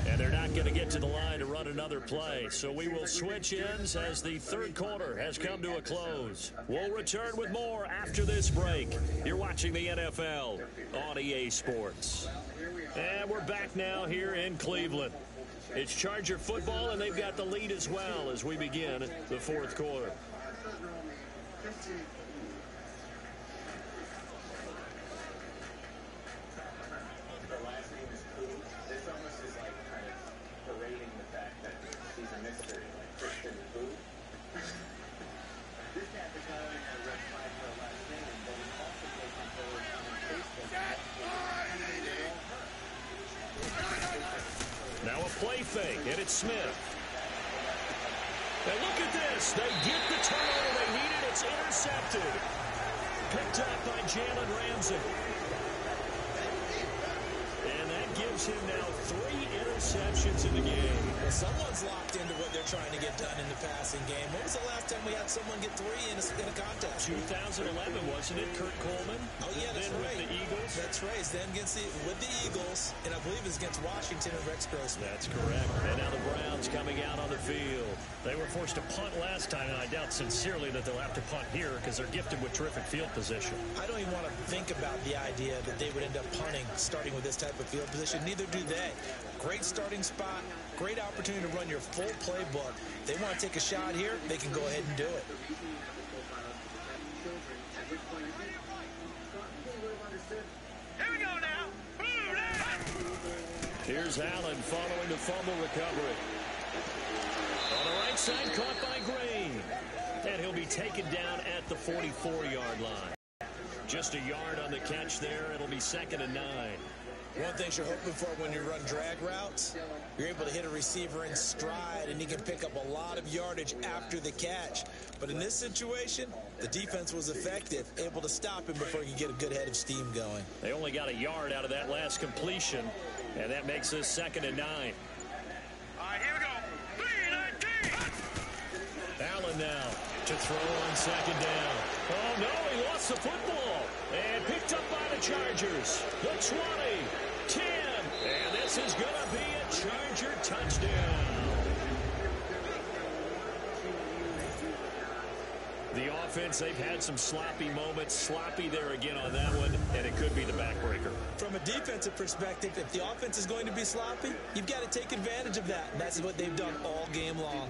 And they're not going to get to the line to run another play. So we will switch ends as the third quarter has come to a close. We'll return with more after this break. You're watching the NFL on EA Sports. And we're back now here in Cleveland. It's Charger football, and they've got the lead as well as we begin the fourth quarter. Now a play fake, and it's Smith. And look at this. They get the turnover they needed. It's intercepted. Picked up by Jalen Ramsey. And that gives him now 3 interceptions in the game. Well, someone's locked into what they're trying to get done in the passing game. When was the last time we had someone get 3 in a contest? 2011, wasn't it, Kurt Coleman? Oh, yeah, that's then right. With the Eagles. That's right. It's then with the Eagles, and I believe it's against Washington and Rex Grossman. That's correct. And now the Browns coming out on the field. They were forced to punt last time, and I doubt sincerely that they'll have to punt here because they're gifted with terrific field position. I don't even want to think about the idea that they would end up punting starting with this type of field position. Neither do they. Great starting spot, great opportunity to run your full playbook. They want to take a shot here, they can go ahead and do it. Here we go now. Here's Allen following the fumble recovery. On the right side, caught by Green. And he'll be taken down at the 44-yard line. Just a yard on the catch there. It'll be 2nd and 9. One thing you're hoping for when you run drag routes, you're able to hit a receiver in stride, and he can pick up a lot of yardage after the catch. But in this situation, the defense was effective, able to stop him before he could get a good head of steam going. They only got a yard out of that last completion, and that makes this 2nd and 9. All right, here we go. 3-19. Allen now to throw on 2nd down. Oh, no, he lost the football. And picked up by the Chargers. The 20, 10, and this is going to be a Charger touchdown. The offense, they've had some sloppy moments. Sloppy there again on that one, and it could be the backbreaker. From a defensive perspective, if the offense is going to be sloppy, you've got to take advantage of that. And that's what they've done all game long.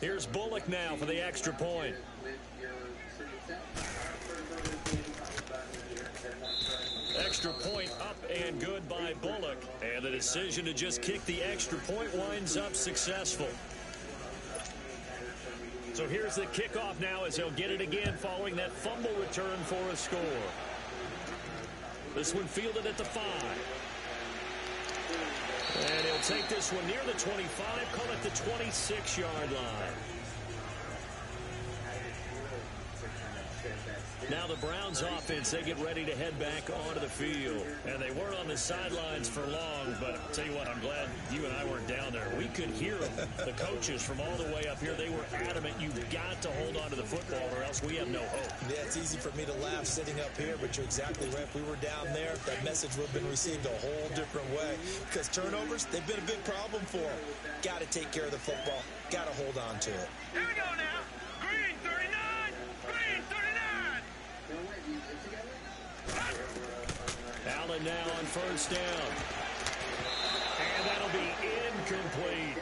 Here's Bullock now for the extra point. Extra point up and good by Bullock. And the decision to just kick the extra point winds up successful. So here's the kickoff now as he'll get it again following that fumble return for a score. This one fielded at the 5. And he'll take this one near the 25, call it the 26-yard line. Now the Browns offense, they get ready to head back onto the field. And they weren't on the sidelines for long, but I'll tell you what, I'm glad you and I weren't down there. We could hear them. The coaches from all the way up here, they were adamant, you've got to hold on to the football or else we have no hope. Yeah, it's easy for me to laugh sitting up here, but you're exactly right. If we were down there, that message would have been received a whole different way. Because turnovers, they've been a big problem for them. Got to take care of the football. Got to hold on to it. Here we go now. Green 39. Green 39. Allen now on 1st down. And that'll be incomplete.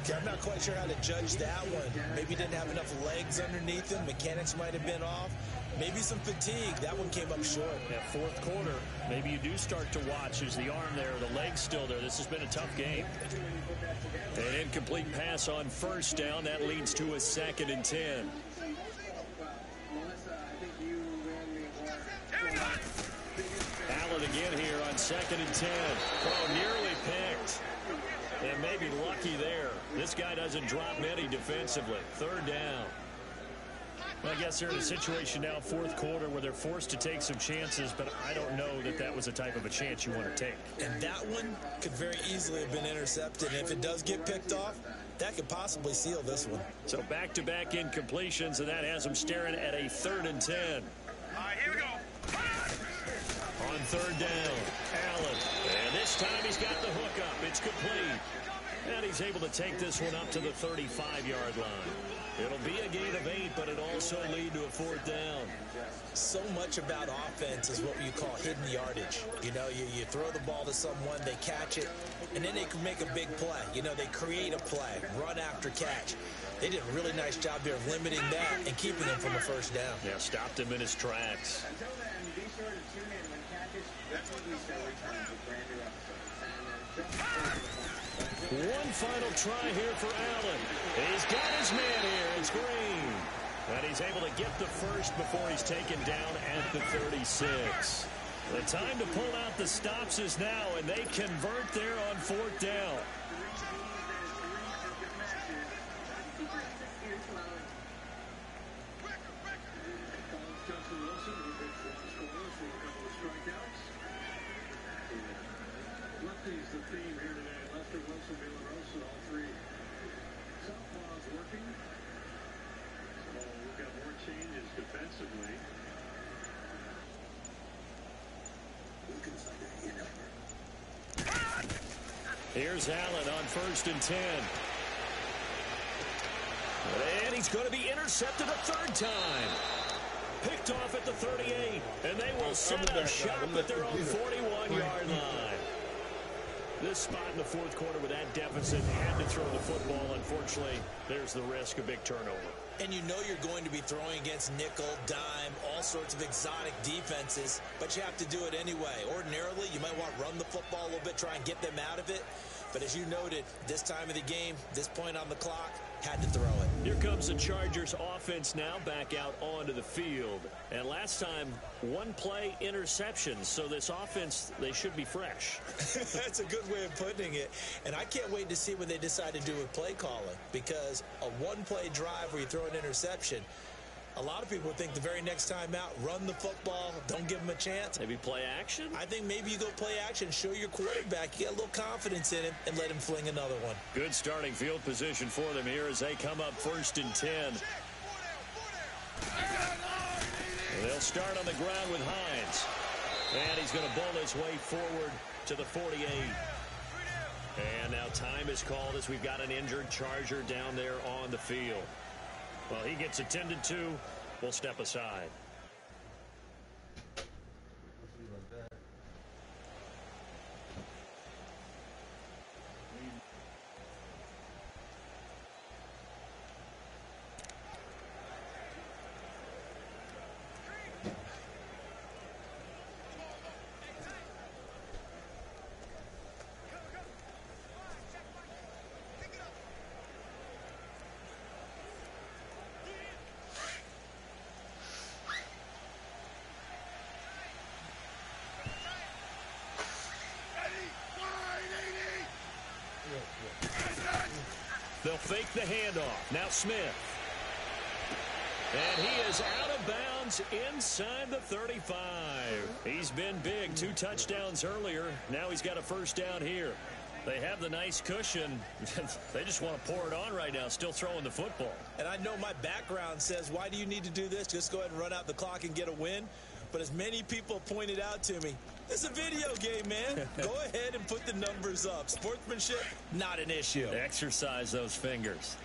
Okay, I'm not quite sure how to judge that one. Maybe didn't have enough legs underneath him. Mechanics might have been off. Maybe some fatigue. That one came up short. That 4th quarter, maybe you do start to watch. Is the arm there, the leg's still there? This has been a tough game. An incomplete pass on 1st down. That leads to a 2nd and 10. again here on 2nd and 10. Oh, nearly picked. And maybe lucky there. This guy doesn't drop many defensively. 3rd down. Well, I guess they're in a situation now, 4th quarter, where they're forced to take some chances, but I don't know that that was the type of a chance you want to take. And that one could very easily have been intercepted. And if it does get picked off, that could possibly seal this one. So back-to-back incompletions, and that has them staring at a 3rd and 10. All right, here we go. On 3rd down, Allen. And this time he's got the hook up. It's complete. And he's able to take this one up to the 35-yard line. It'll be a gain of 8, but it also lead to a 4th down. So much about offense is what you call hidden yardage. You know, you throw the ball to someone, they catch it, and then they can make a big play. You know, they create a play, run after catch. They did a really nice job here of limiting that and keeping him from a 1st down. Yeah, stopped him in his tracks. Until then, be sure to tune in when Catfish Weekly Show returns with brand new episodes. One final try here for Allen. He's got his man here. It's Green. And he's able to get the first before he's taken down at the 36. The time to pull out the stops is now, and they convert there on 4th down. Lefty's the theme here today. Lester, Wilson, Villarose, all three. Southpaw's working. So we've got more changes defensively. Here's Allen on 1st and 10. And he's going to be intercepted a 3rd time. Picked off at the 38. And they will set up shop at their own 41-yard line. This spot in the 4th quarter with that deficit, had to throw the football. Unfortunately, there's the risk of big turnover. And you know you're going to be throwing against nickel, dime, all sorts of exotic defenses, but you have to do it anyway. Ordinarily, you might want to run the football a little bit, try and get them out of it. But as you noted, this time of the game, this point on the clock, had to throw it. Here comes the Chargers offense now back out onto the field. And last time, 1 play interception. So this offense, they should be fresh. That's a good way of putting it. And I can't wait to see what they decide to do with play calling. Because a 1-play drive where you throw an interception, a lot of people think the very next time out, run the football, don't give them a chance. Maybe play action? I think maybe you go play action, show your quarterback, you get a little confidence in him, and let him fling another one. Good starting field position for them here as they come up 1st and 10. And they'll start on the ground with Hines. And he's going to bowl his way forward to the 48. And now time is called as we've got an injured Charger down there on the field. Well, he gets attended to. We'll step aside. They'll fake the handoff. Now Smith. And he is out of bounds inside the 35. He's been big. 2 touchdowns earlier. Now he's got a 1st down here. They have the nice cushion. They just want to pour it on right now, still throwing the football. And I know my background says, why do you need to do this? Just go ahead and run out the clock and get a win. But as many people pointed out to me, it's a video game, man. Go ahead and put the numbers up. Sportsmanship, not an issue. Exercise those fingers.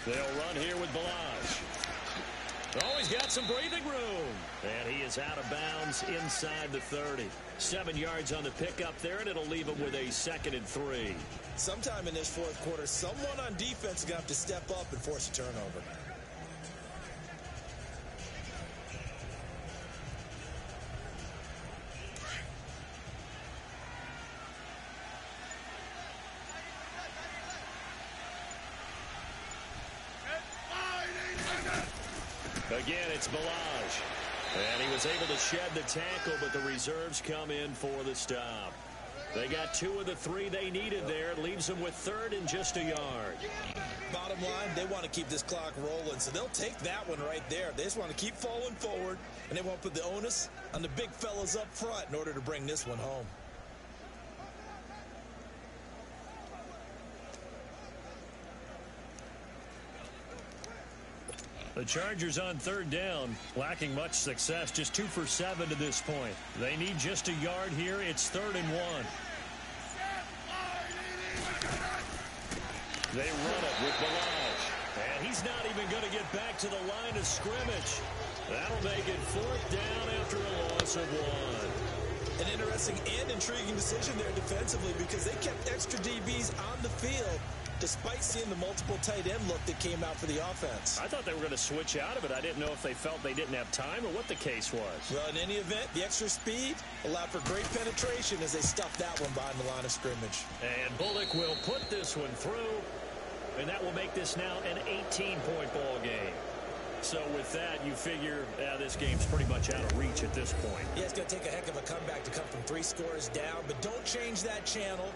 They'll run here with Balazs. Oh, he's got some breathing room. And he is out of bounds inside the 30. 7 yards on the pickup there, and it'll leave him with a 2nd and 3. Sometime in this 4th quarter, someone on defense is going to have to step up and force a turnover. Again, it's Balaj. And he was able to shed the tackle, but the reserves come in for the stop. They got 2 of the 3 they needed there. It leaves them with 3rd and just a yard. Bottom line, they want to keep this clock rolling, so they'll take that one right there. They just want to keep falling forward, and they want to put the onus on the big fellas up front in order to bring this one home. The Chargers on 3rd down, lacking much success, just 2 for 7 to this point. They need just a yard here. It's 3rd and 1. They run it with Balaj. And he's not even going to get back to the line of scrimmage. That'll make it 4th down after a loss of 1. An interesting and intriguing decision there defensively because they kept extra DBs on the field despite seeing the multiple tight end look that came out for the offense. I thought they were going to switch out of it. I didn't know if they felt they didn't have time or what the case was. Well, in any event, the extra speed allowed for great penetration as they stuffed that one behind the line of scrimmage. And Bullock will put this one through, and that will make this now an 18-point ball game. So with that, you figure this game's pretty much out of reach at this point. Yeah, it's going to take a heck of a comeback to come from 3 scores down, but don't change that channel.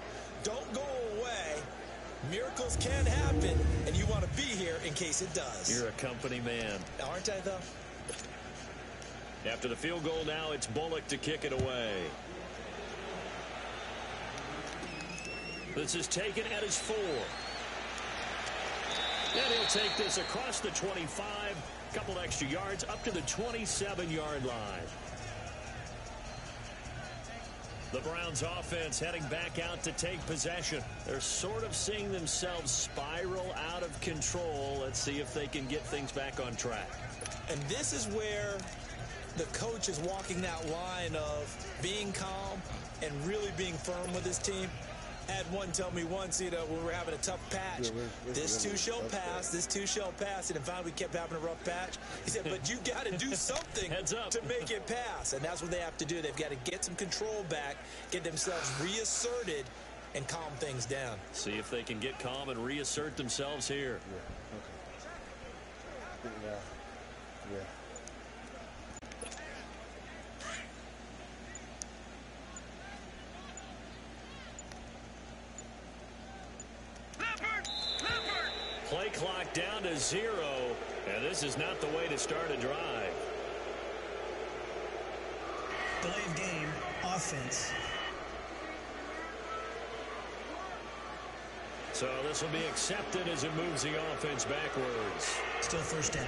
Don't go away. Miracles can happen, and you want to be here in case it does. You're a company man. Aren't I, though? After the field goal now, it's Bullock to kick it away. This is taken at his 4. And he'll take this across the 25, couple extra yards, up to the 27-yard line. The Browns offense heading back out to take possession. They're sort of seeing themselves spiral out of control. Let's see if they can get things back on track. And this is where the coach is walking that line of being calm and really being firm with his team. I had one tell me once, when we were having a tough patch, this too shall pass, this too shall pass. And finally we kept having a rough patch. He said, but you got to do something to make it pass. And that's what they have to do. They've got to get some control back, get themselves reasserted, and calm things down. See if they can get calm and reassert themselves here. Yeah. Play clock down to 0, and this is not the way to start a drive. Delay of game, offense. So this will be accepted as it moves the offense backwards. Still 1st down.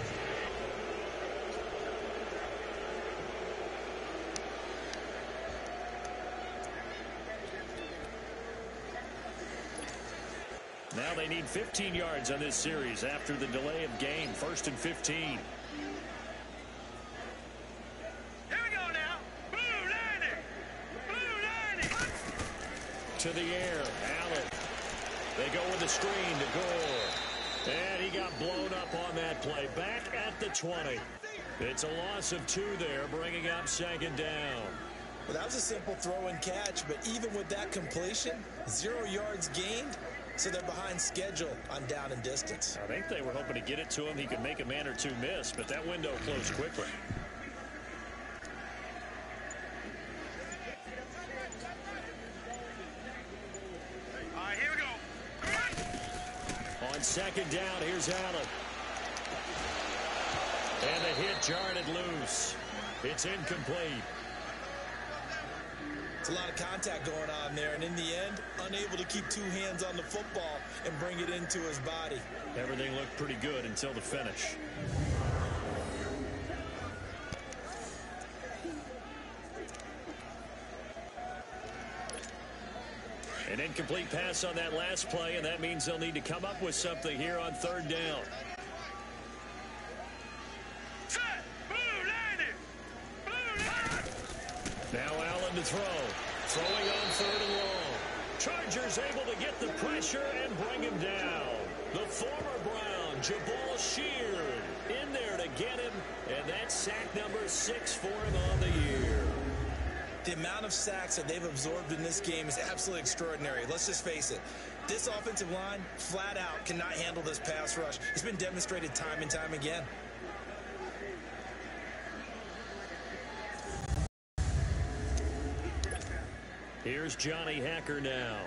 Now they need 15 yards on this series after the delay of game. 1st and 15. Here we go now. Blue 90. Blue 90. To the air. Allen. They go with a screen to Gore. And he got blown up on that play. Back at the 20. It's a loss of 2 there, bringing up 2nd down. Well, that was a simple throw and catch, but even with that completion, 0 yards gained. So they're behind schedule on down and distance. I think they were hoping to get it to him. He could make a man or 2 miss, but that window closed quickly. All right, here we go. On 2nd down, here's Allen. And the hit jarred it loose. It's incomplete. It's a lot of contact going on there, and in the end, unable to keep 2 hands on the football and bring it into his body. Everything looked pretty good until the finish. An incomplete pass on that last play, and that means they'll need to come up with something here on 3rd down. Now Allen to throw. Throwing on 3rd and long. Chargers able to get the pressure and bring him down. The former Brown, Jabal Sheard, in there to get him. And that's sack number 6 for him on the year. The amount of sacks that they've absorbed in this game is absolutely extraordinary. Let's just face it. This offensive line, flat out, cannot handle this pass rush. It's been demonstrated time and time again. Here's Johnny Hecker now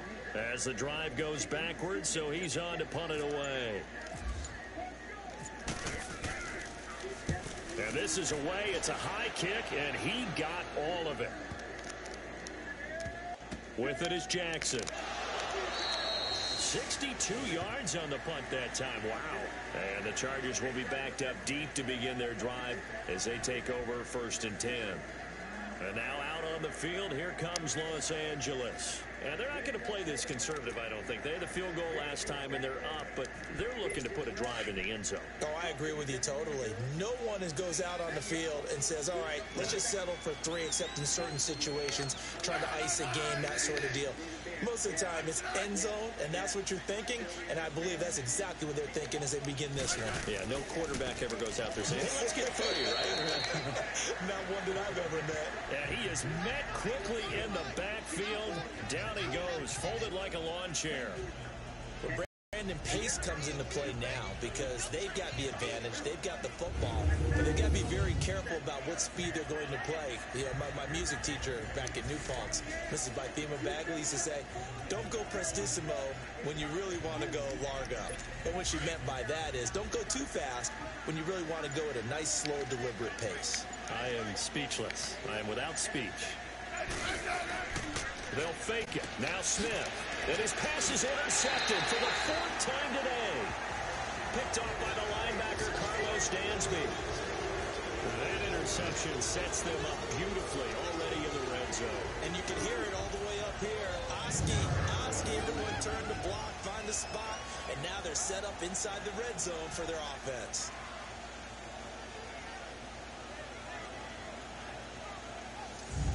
as the drive goes backwards, so he's on to punt it away. And this is away. It's a high kick, and he got all of it. With it is Jackson. 62 yards on the punt that time. Wow. And the Chargers will be backed up deep to begin their drive as they take over 1st and 10. And now out on the field, here comes Los Angeles. And they're not going to play this conservative, I don't think. They had the field goal last time, and they're up, but they're looking to put a drive in the end zone. Oh, I agree with you totally. No one goes out on the field and says, all right, let's just settle for 3, except in certain situations, trying to ice a game, that sort of deal. Most of the time, it's end zone, and that's what you're thinking, and I believe that's exactly what they're thinking as they begin this one. Yeah, no quarterback ever goes out there saying, hey, let's get 30, right? Not one that I've ever met. And he is met quickly in the backfield. Down he goes, folded like a lawn chair. Well, Brandon Pace comes into play now because they've got the advantage. They've got the football, but they've got to be very careful about what speed they're going to play. You know, my music teacher back at New Paltz, Mrs. Bythema Bagley, used to say, don't go prestissimo when you really want to go largo. And what she meant by that is don't go too fast when you really want to go at a nice, slow, deliberate pace. I am speechless. I am without speech. They'll fake it. Now Smith. And his pass is intercepted for the 4th time today. Picked off by the linebacker, Carlos Dansby. That interception sets them up beautifully already in the red zone. And you can hear it all the way up here. Oski, everyone turn to block, find a spot, and now they're set up inside the red zone for their offense.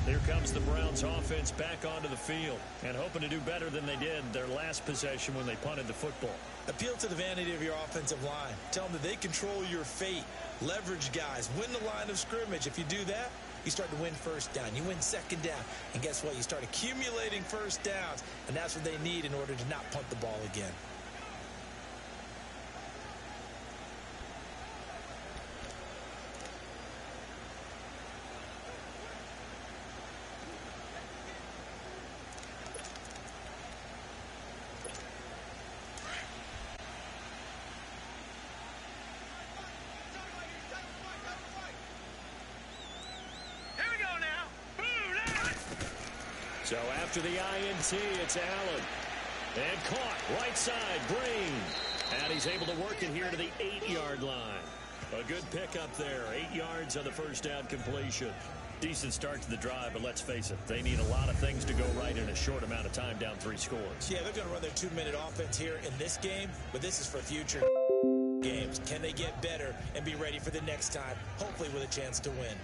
Here comes the Browns offense back onto the field and hoping to do better than they did their last possession when they punted the football. Appeal to the vanity of your offensive line. Tell them that they control your fate. Leverage guys. Win the line of scrimmage. If you do that, you start to win 1st down. You win 2nd down. And guess what? You start accumulating 1st downs. And that's what they need in order to not punt the ball again. So after the INT, it's Allen. And caught right side, Green. And he's able to work it here to the 8-yard line. A good pickup there. 8 yards on the 1st down completion. Decent start to the drive, but let's face it, they need a lot of things to go right in a short amount of time, down 3 scores. Yeah, they're going to run their 2-minute offense here in this game, but this is for future games. Can they get better and be ready for the next time, hopefully with a chance to win?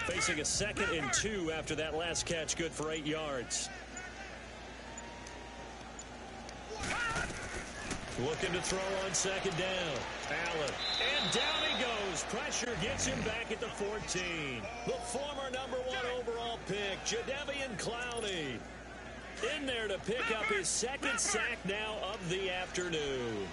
Facing a 2nd and 2 after that last catch, good for 8 yards. Looking to throw on 2nd down. Allen. And down he goes. Pressure gets him back at the 14. The former #1 overall pick, Jadeveon Clowney. In there to pick up his 2nd sack now of the afternoon.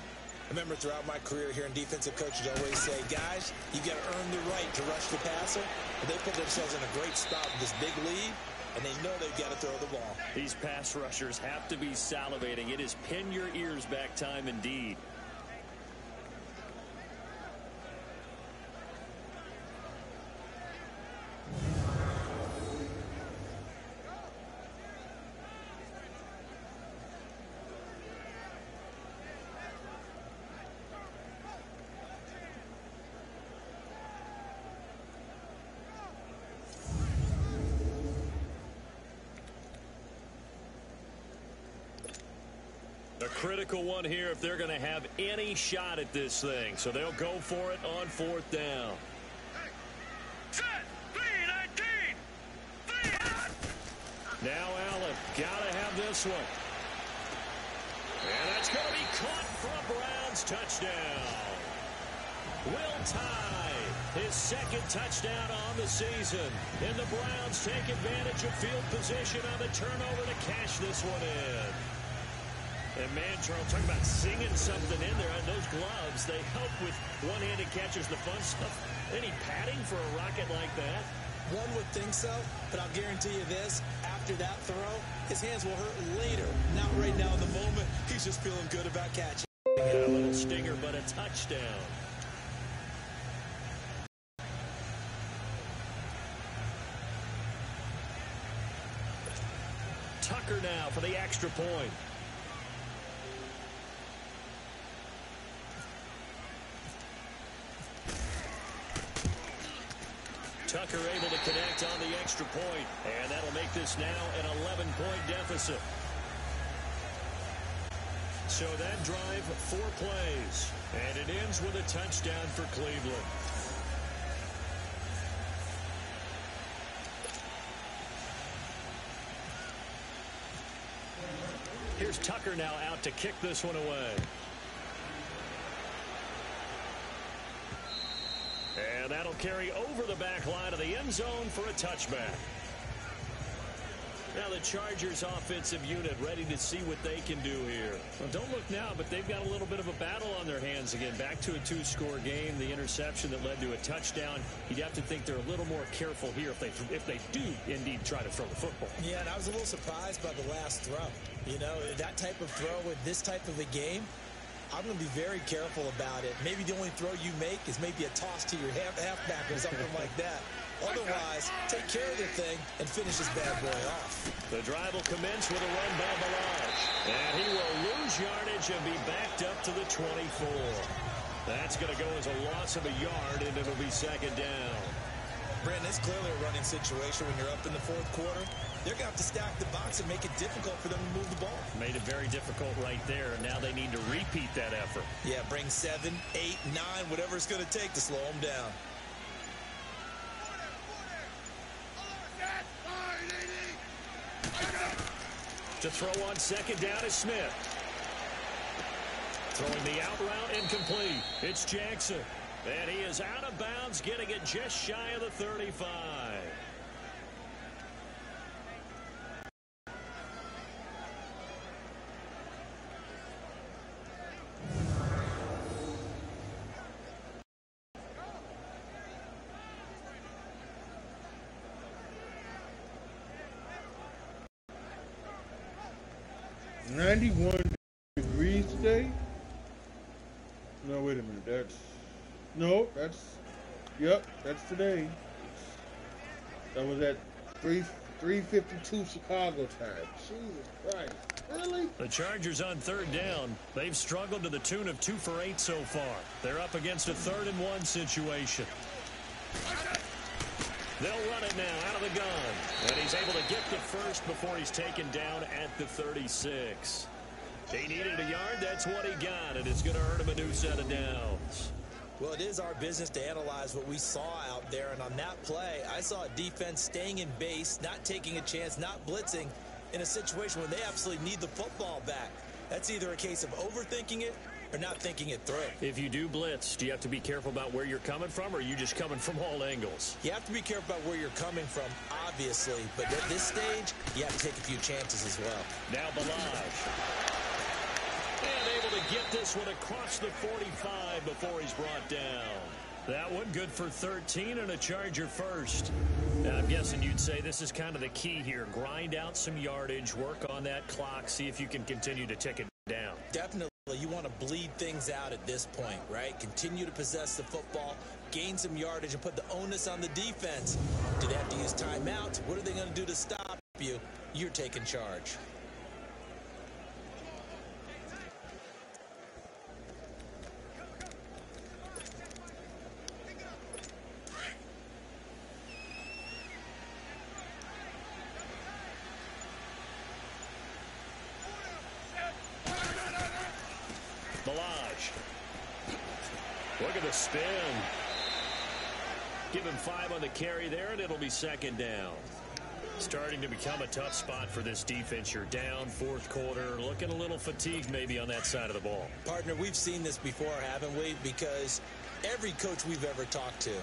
I remember throughout my career here in defensive coaches always say, guys, you got to earn the right to rush the passer. But they put themselves in a great spot with this big lead, and they know they've got to throw the ball. These pass rushers have to be salivating. It is pin your ears back time indeed. A critical one here if they're going to have any shot at this thing. So they'll go for it on 4th down. Set, 3-19, 3. Now Allen, got to have this one. And that's going to be caught for a Browns touchdown. will tie his second touchdown on the season. And the Browns take advantage of field position on the turnover to cash this one in. And man, Charles, talking about singing something in there. Those gloves, they help with one-handed catches, the fun stuff. Any padding for a rocket like that? One would think so, but I'll guarantee you this. After that throw, his hands will hurt later. Not right now in the moment. He's just feeling good about catching. A little stinger, but a touchdown. Tucker now for the extra point. Tucker able to connect on the extra point, and that'll make this now an 11-point deficit. So that drive, 4 plays, and it ends with a touchdown for Cleveland. Here's Tucker now out to kick this one away. And that'll carry over the back line of the end zone for a touchback. Now the Chargers offensive unit ready to see what they can do here. Well, don't look now, but they've got a little bit of a battle on their hands again. Back to a 2-score game. The interception that led to a touchdown. You'd have to think they're a little more careful here if they do indeed try to throw the football. Yeah, and I was a little surprised by the last throw. You know, that type of throw with this type of a game, I'm going to be very careful about it. Maybe the only throw you make is maybe a toss to your halfback or something like that. Otherwise, take care of the thing and finish this bad boy off. The drive will commence with a run by Balaj. And he will lose yardage and be backed up to the 24. That's going to go as a loss of a yard, and it'll be second down. Brandon, it's clearly a running situation when you're up in the fourth quarter. They're going to have to stack the box and make it difficult for them to move the ball. Made it very difficult right there, and now they need to repeat that effort. Yeah, bring 7, 8, 9, whatever it's going to take to slow them down. To throw on second down is Smith. Throwing the out route incomplete. It's Jackson. And he is out of bounds, getting it just shy of the 35. $91 degrees today. No, wait a minute. That's today. That was at 3:52 Chicago time. Jesus Christ. Really? The Chargers on third down. They've struggled to the tune of 2 for 8 so far. They're up against a 3rd and 1 situation. They'll run it now out of the gun. And he's able to get the first before he's taken down at the 36. He needed a yard. That's what he got. And it's going to earn him a new set of downs. Well, it is our business to analyze what we saw out there. And on that play, I saw a defense staying in base, not taking a chance, not blitzing in a situation where they absolutely need the football back. That's either a case of overthinking it or not thinking it through. If you do blitz, do you have to be careful about where you're coming from, or are you just coming from all angles? You have to be careful about where you're coming from, obviously. But at this stage, you have to take a few chances as well. Now Balaj. And able to get this one across the 45 before he's brought down. That one good for 13 and a Charger first. Now, I'm guessing you'd say this is kind of the key here. Grind out some yardage, work on that clock, see if you can continue to tick it down. Definitely. You want to bleed things out at this point, right? Continue to possess the football, gain some yardage, and put the onus on the defense. Do they have to use timeout? What are they going to do to stop you? You're taking charge. Balaj. Look at the spin. Give him 5 on the carry there, and it'll be second down. Starting to become a tough spot for this defense. You're down fourth quarter, looking a little fatigued maybe on that side of the ball. Partner, we've seen this before, haven't we? Because Every coach we've ever talked to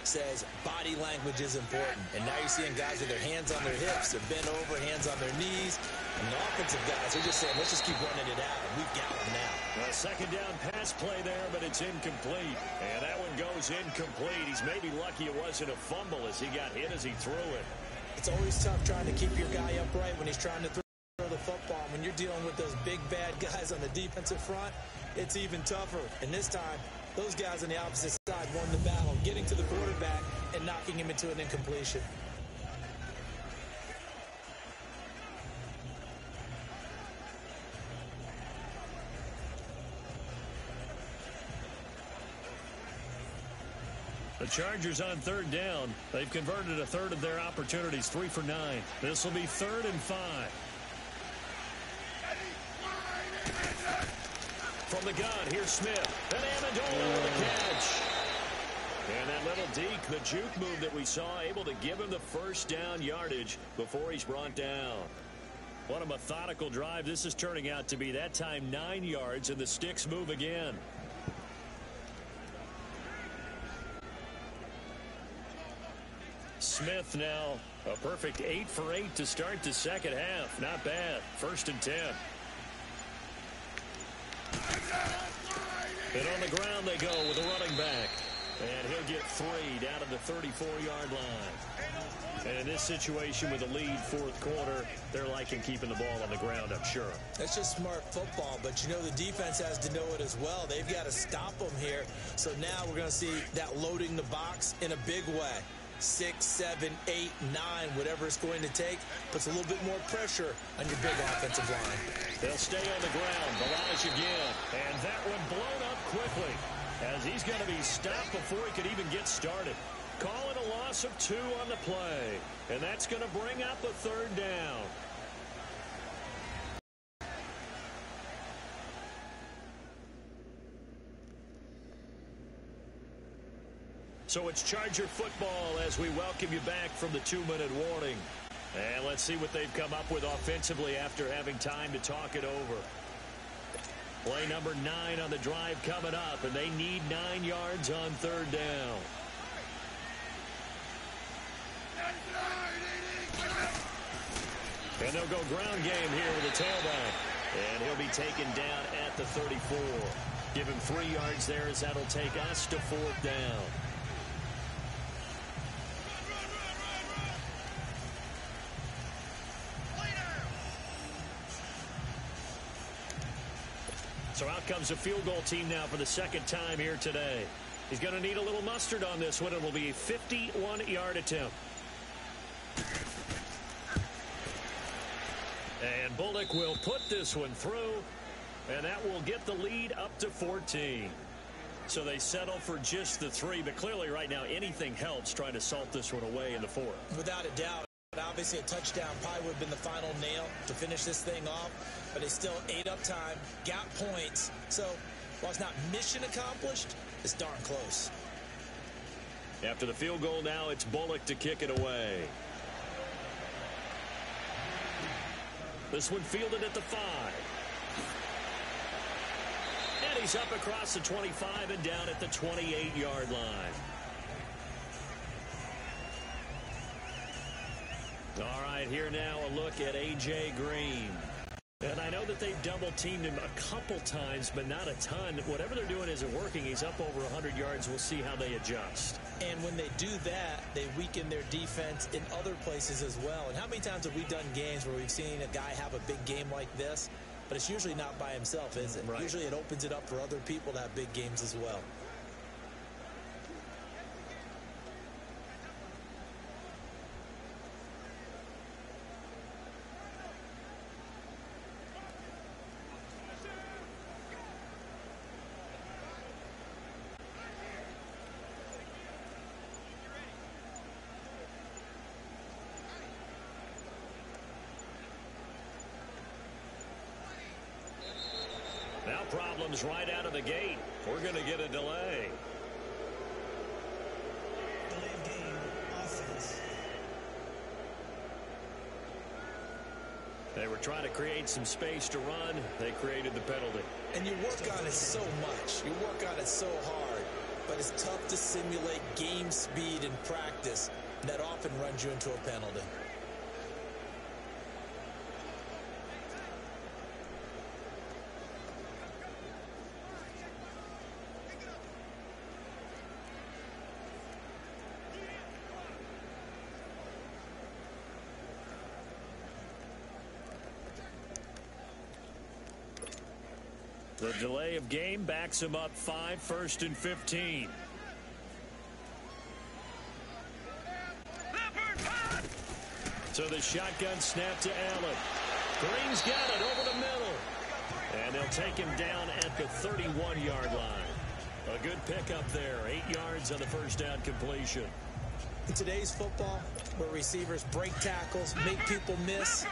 says body language is important. And now you're seeing guys with their hands on their hips, they're bent over, hands on their knees. And the offensive guys are just saying, let's just keep running it out. We've got them now. A second down pass play there, but it's incomplete. And that one goes incomplete. He's maybe lucky it wasn't a fumble as he got hit as he threw it. It's always tough trying to keep your guy upright when he's trying to throw the football. When you're dealing with those big, bad guys on the defensive front, it's even tougher. And this time, those guys on the opposite side won the battle, getting to the quarterback and knocking him into an incompletion. The Chargers on third down. They've converted a third of their opportunities, 3 for 9. This will be 3rd and 5. From the gun, here's Smith. And Amendola with a catch. And that little deke, the juke move that we saw, able to give him the first down yardage before he's brought down. What a methodical drive this is turning out to be. That time 9 yards, and the sticks move again. Smith now a perfect 8 for 8 to start the second half. Not bad. 1st and 10. And on the ground they go with a running back. And he'll get 3 down to the 34-yard line. And in this situation with a lead 4th quarter, they're liking keeping the ball on the ground, I'm sure. That's just smart football, but you know the defense has to know it as well. They've got to stop them here. So now we're going to see that loading the box in a big way. 6, 7, 8, 9, whatever it's going to take, puts a little bit more pressure on your big offensive line. They'll stay on the ground. Barrage again. And that one blown up quickly as he's going to be stopped before he could even get started. Call it a loss of 2 on the play. And that's going to bring up a 3rd down. So it's Charger football as we welcome you back from the 2-minute warning. And let's see what they've come up with offensively after having time to talk it over. Play number 9 on the drive coming up, and they need 9 yards on 3rd down. And they'll go ground game here with a tailback. And he'll be taken down at the 34. Give him 3 yards there as that'll take us to 4th down. So out comes a field goal team now for the 2nd time here today. He's going to need a little mustard on this one. It will be a 51-yard attempt. And Bullock will put this one through, and that will get the lead up to 14. So they settle for just the 3, but clearly right now anything helps trying to salt this one away in the 4th. Without a doubt. Obviously, a touchdown probably would have been the final nail to finish this thing off, but it's still ate up time, got points. So while it's not mission accomplished, it's darn close. After the field goal now, it's Bullock to kick it away. This one fielded at the 5. And he's up across the 25 and down at the 28-yard line. All right, here now a look at A.J. Green. And I know that they've double-teamed him a couple times, but not a ton. Whatever they're doing isn't working. He's up over 100 yards. We'll see how they adjust. And when they do that, they weaken their defense in other places as well. And how many times have we done games where we've seen a guy have a big game like this, but it's usually not by himself, is it? Right. Usually it opens it up for other people to have big games as well. Now problems right out of the gate. We're going to get a delay. Delayed game offense. They were trying to create some space to run. They created the penalty. And you work on it so much. You work on it so hard. But is tough to simulate game speed in practice. That often runs you into a penalty. The delay of game backs him up 5, 1st and 15. So the shotgun snap to Allen. Green's got it over the middle. And they'll take him down at the 31-yard line. A good pickup there. 8 yards on the first down completion. In today's football, where receivers break tackles, make people miss,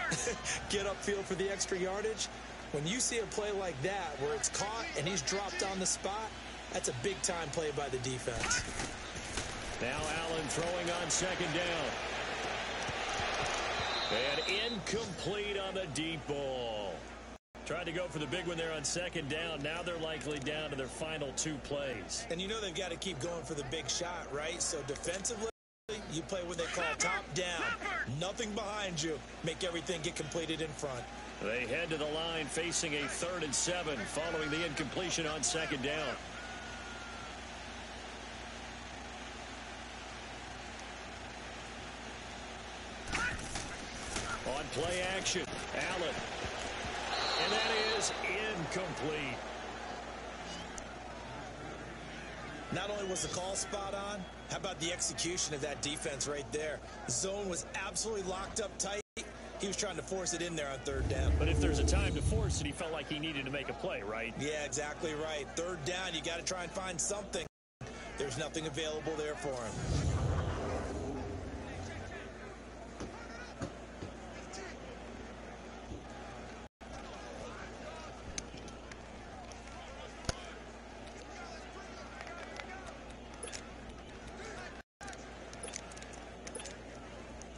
get upfield for the extra yardage, when you see a play like that where it's caught and he's dropped on the spot, that's a big-time play by the defense. Now Allen throwing on 2nd down. And incomplete on the deep ball. Tried to go for the big one there on 2nd down. Now they're likely down to their final 2 plays. And you know they've got to keep going for the big shot, right? So defensively, you play what they call top down. Nothing behind you. Make everything get completed in front. They head to the line facing a 3rd and 7 following the incompletion on 2nd down. On play action, Allen. And that is incomplete. Not only was the call spot on, how about the execution of that defense right there? The zone was absolutely locked up tight. He was trying to force it in there on 3rd down. But if there's a time to force it, he felt like he needed to make a play, right? Yeah, exactly right. 3rd down, you got to try and find something. There's nothing available there for him.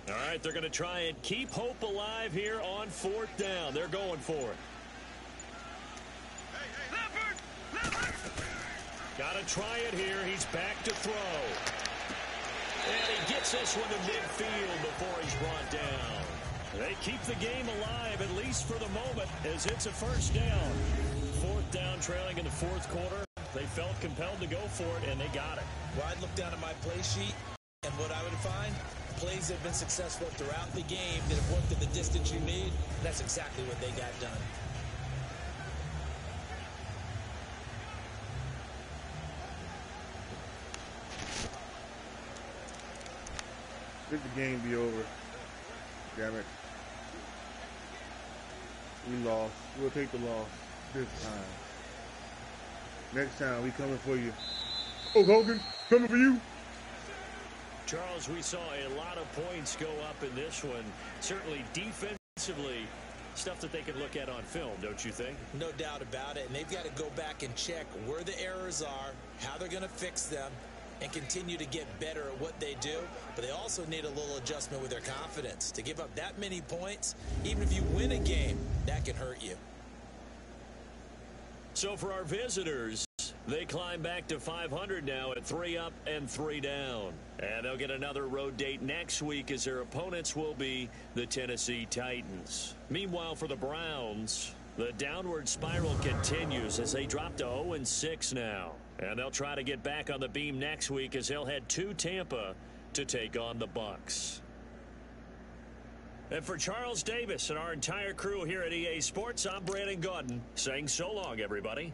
All right, they're going to try and keep hope alive here on 4th down. They're going for it. Got to try it here. He's back to throw. And he gets this one to midfield before he's brought down. They keep the game alive, at least for the moment, as it's a 1st down. 4th down trailing in the 4th quarter. They felt compelled to go for it, and they got it. Well, I'd look down at my play sheet, and what I would find, plays that have been successful throughout the game that have worked at the distance you need. That's exactly what they got done. Let the game be over. Damn it. We lost. We'll take the loss this time. Next time, we coming for you. Oh, Hogan, coming for you. Charles, we saw a lot of points go up in this one. Certainly defensively, stuff that they can look at on film, don't you think? No doubt about it. And they've got to go back and check where the errors are, how they're going to fix them, and continue to get better at what they do. But they also need a little adjustment with their confidence. To give up that many points, even if you win a game, that can hurt you. So for our visitors, they climb back to 500 now at 3 up and 3 down. And they'll get another road date next week as their opponents will be the Tennessee Titans. Meanwhile, for the Browns, the downward spiral continues as they drop to 0-6 now. And they'll try to get back on the beam next week as they'll head to Tampa to take on the Bucs. And for Charles Davis and our entire crew here at EA Sports, I'm Brandon Gaudin saying so long, everybody.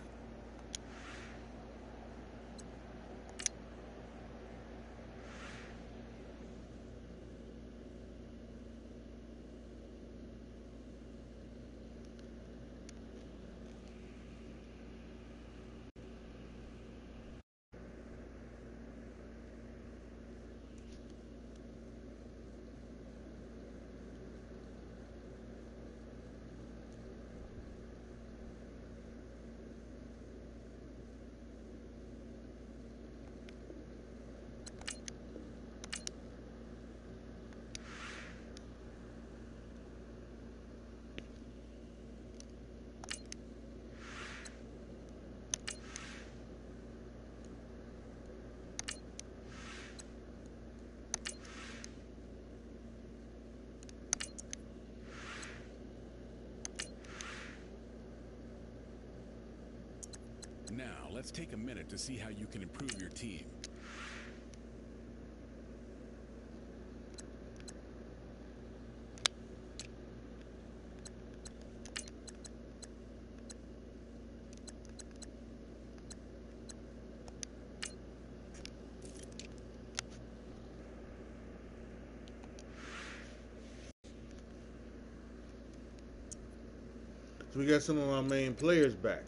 Now, let's take a minute to see how you can improve your team. So we got some of our main players back.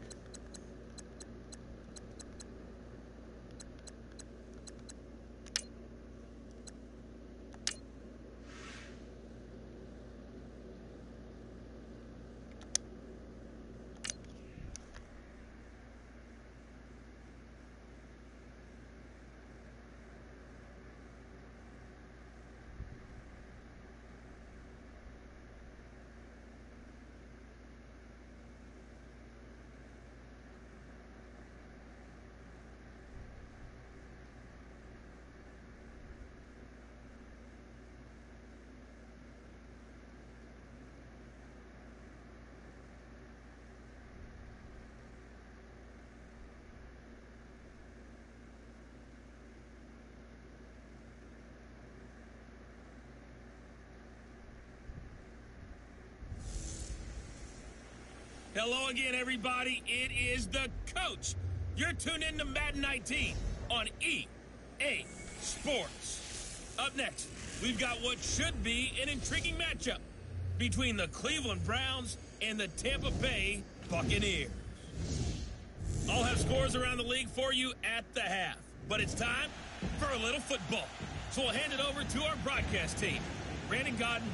Hello again, everybody. It is the coach. You're tuned in to Madden 19 on EA Sports. Up next, we've got what should be an intriguing matchup between the Cleveland Browns and the Tampa Bay Buccaneers. I'll have scores around the league for you at the half, but it's time for a little football. So we'll hand it over to our broadcast team, Brandon Godden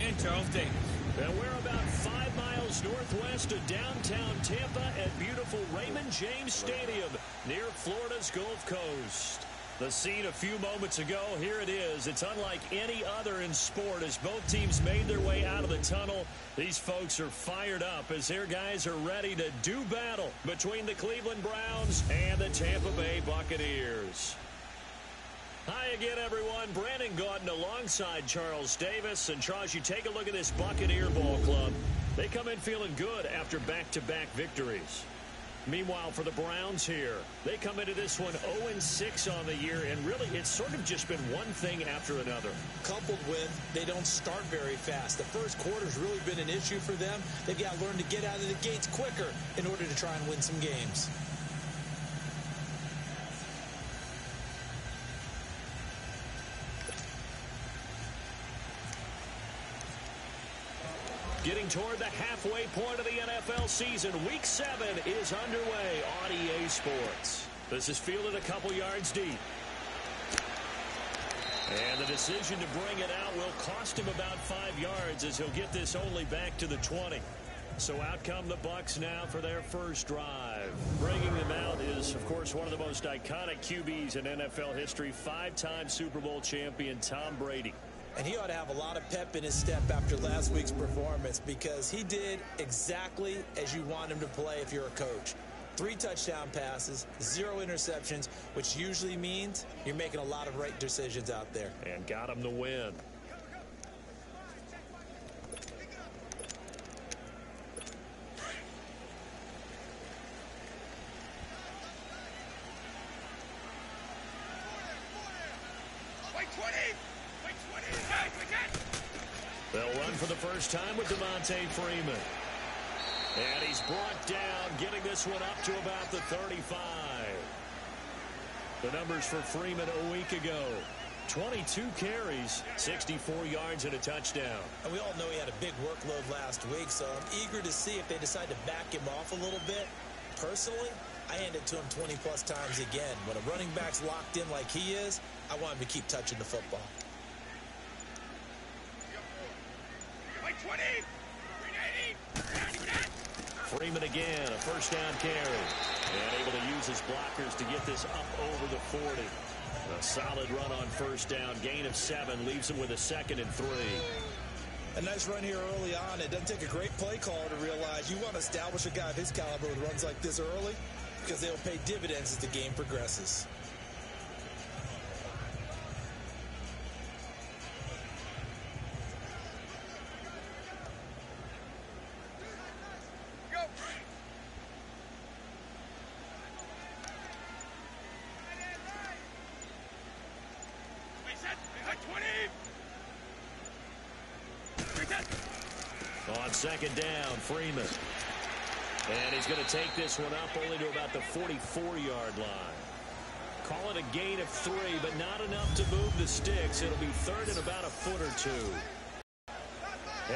and Charles Davis. And we're about 5 miles northwest of downtown Tampa at beautiful Raymond James Stadium near Florida's Gulf Coast. The scene a few moments ago, here it is. It's unlike any other in sport as both teams made their way out of the tunnel. These folks are fired up as their guys are ready to do battle between the Cleveland Browns and the Tampa Bay Buccaneers. Hi again, everyone. Brandon Gaudin alongside Charles Davis. And Charles, you take a look at this Buccaneer ball club. They come in feeling good after back-to-back victories. Meanwhile, for the Browns here, they come into this one 0-6 on the year, and really it's sort of just been one thing after another. Coupled with they don't start very fast. The first quarter's really been an issue for them. They've got to learn to get out of the gates quicker in order to try and win some games. Getting toward the halfway point of the NFL season, Week 7 is underway on EA Sports. This is fielded a couple yards deep. And the decision to bring it out will cost him about 5 yards as he'll get this only back to the 20. So out come the Bucs now for their first drive. Bringing them out is, of course, one of the most iconic QBs in NFL history, 5-time Super Bowl champion Tom Brady. And he ought to have a lot of pep in his step after last week's performance because he did exactly as you want him to play if you're a coach. 3 touchdown passes, 0 interceptions, which usually means you're making a lot of right decisions out there. And got him the win. They'll run for the first time with Devontae Freeman. And he's brought down, getting this one up to about the 35. The numbers for Freeman a week ago. 22 carries, 64 yards and a touchdown. And we all know he had a big workload last week, so I'm eager to see if they decide to back him off a little bit. Personally, I hand it to him 20-plus times again. When a running back's locked in like he is, I want him to keep touching the football. Freeman again, a first down carry. And able to use his blockers to get this up over the 40. A solid run on first down. Gain of 7 leaves him with a 2nd and 3. A nice run here early on. It doesn't take a great play caller to realize you want to establish a guy of his caliber with runs like this early because they'll pay dividends as the game progresses. On second down, Freeman. And he's going to take this one up only to about the 44-yard line. Call it a gain of 3, but not enough to move the sticks. It'll be third and about a foot or two.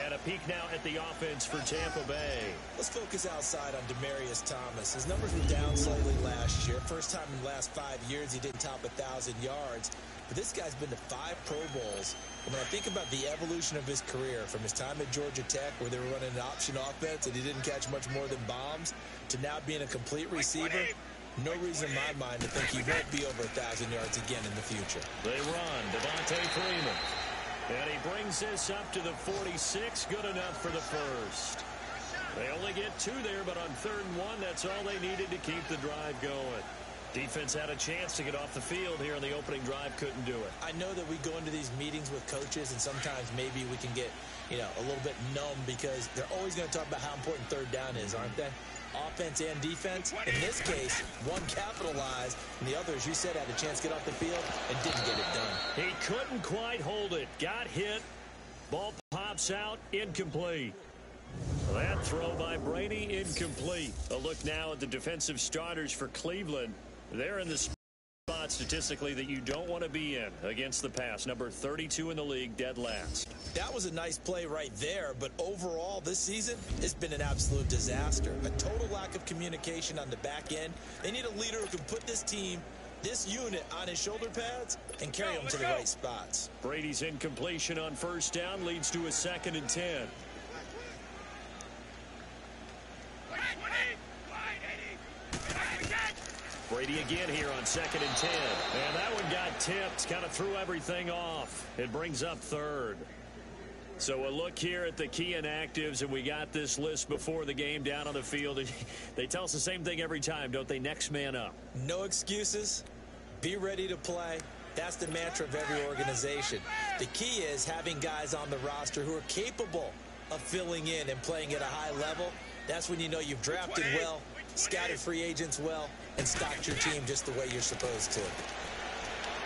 And a peek now at the offense for Tampa Bay. Let's focus outside on Demaryius Thomas. His numbers were down slightly last year. First time in the last 5 years he didn't top 1,000 yards. But this guy's been to 5 Pro Bowls. And when I think about the evolution of his career, from his time at Georgia Tech, where they were running an option offense and he didn't catch much more than bombs, to now being a complete receiver, no reason in my mind to think he won't be over 1,000 yards again in the future. They run. Devontae Freeman. And he brings this up to the 46. Good enough for the first. They only get 2 there, but on 3rd and 1, that's all they needed to keep the drive going. Defense had a chance to get off the field here on the opening drive, couldn't do it. I know that we go into these meetings with coaches, and sometimes maybe we can get, a little bit numb because they're always going to talk about how important 3rd down is, aren't they? Offense and defense. In this case, one capitalized, and the other, as you said, had a chance to get off the field and didn't get it done. He couldn't quite hold it. Got hit. Ball pops out. Incomplete. That throw by Brady, incomplete. A look now at the defensive starters for Cleveland. They're in the spot statistically that you don't want to be in against the pass. Number 32 in the league, dead last. That was a nice play right there, but overall this season, it's been an absolute disaster. A total lack of communication on the back end. They need a leader who can put this team, this unit, on his shoulder pads and carry them to the right spots. Brady's incompletion on 1st down leads to a 2nd and 10. Brady again here on 2nd and 10. And that one got tipped. Kind of threw everything off. It brings up 3rd. So a look here at the key inactives, and we got this list before the game down on the field. They tell us the same thing every time, don't they? Next man up. No excuses. Be ready to play. That's the mantra of every organization. The key is having guys on the roster who are capable of filling in and playing at a high level. That's when you know you've drafted well, scouted free agents well, and stocked your team just the way you're supposed to.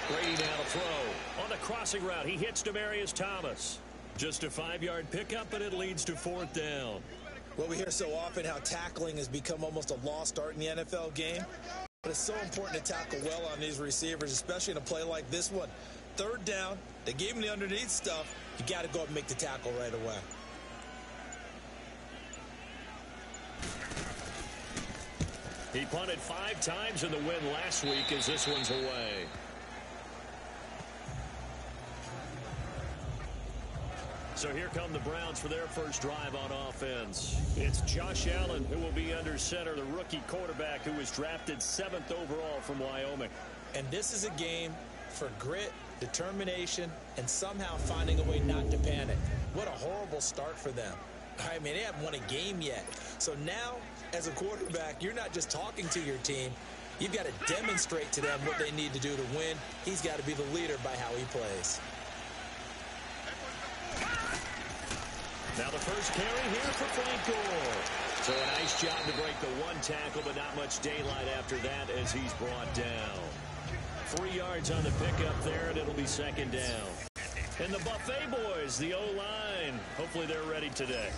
Brady now to throw. On the crossing route, he hits Demaryius Thomas. Just a 5-yard pickup, and it leads to 4th down. Well, we hear so often how tackling has become almost a lost art in the NFL game. But it's so important to tackle well on these receivers, especially in a play like this one. 3rd down, they gave him the underneath stuff. You got to go up and make the tackle right away. He punted 5 times in the win last week as this one's away. So here come the Browns for their first drive on offense. It's Josh Allen who will be under center, the rookie quarterback who was drafted 7th overall from Wyoming. And this is a game for grit, determination, and somehow finding a way not to panic. What a horrible start for them. I mean, they haven't won a game yet. So now, as a quarterback, you're not just talking to your team. You've got to demonstrate to them what they need to do to win. He's got to be the leader by how he plays. Now the first carry here for Frank Gore. So a nice job to break the 1 tackle, but not much daylight after that as he's brought down. 3 yards on the pickup there, and it'll be 2nd down. And the Buffet boys, the O-line, hopefully they're ready today.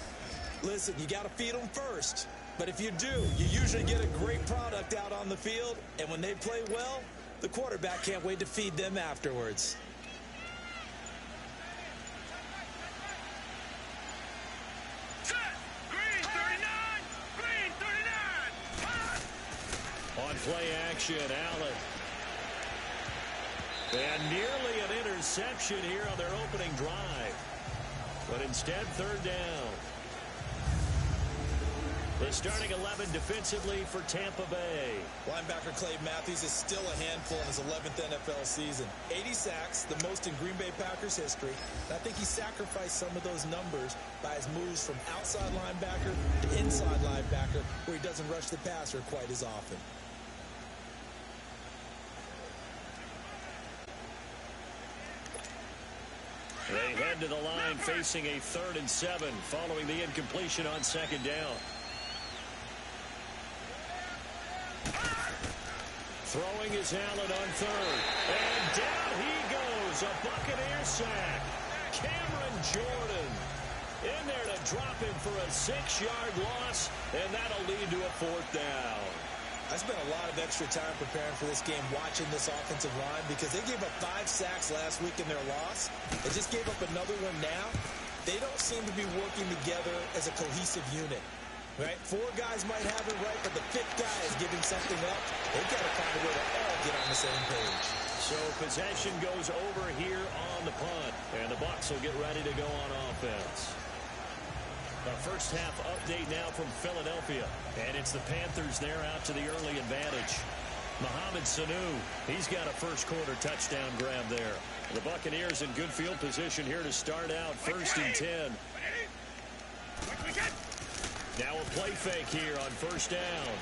Listen, you got to feed them first. But if you do, you usually get a great product out on the field. And when they play well, the quarterback can't wait to feed them afterwards. On play action, Allen. And nearly an interception here on their opening drive. But instead, 3rd down. The starting 11 defensively for Tampa Bay. Linebacker Clay Matthews is still a handful in his 11th NFL season. 80 sacks, the most in Green Bay Packers history. And I think he sacrificed some of those numbers by his moves from outside linebacker to inside linebacker, where he doesn't rush the passer quite as often. They head to the line facing a 3rd and 7 following the incompletion on 2nd down. Throwing is Allen on 3rd. And down he goes. A Buccaneer sack. Cameron Jordan. in there to drop him for a 6-yard loss, and that'll lead to a 4th down. I spent a lot of extra time preparing for this game, watching this offensive line, because they gave up 5 sacks last week in their loss. They just gave up another one now. They don't seem to be working together as a cohesive unit. Right? 4 guys might have it right, but the 5th guy is giving something up. They've got to find a way to all get on the same page. So possession goes over here on the punt, and the Bucs will get ready to go on offense. Our first half update now from Philadelphia, and it's the Panthers there out to the early advantage. Mohamed Sanu, he's got a first-quarter touchdown grab there. The Buccaneers in good field position here to start out 1st and 10. Now a play fake here on 1st down.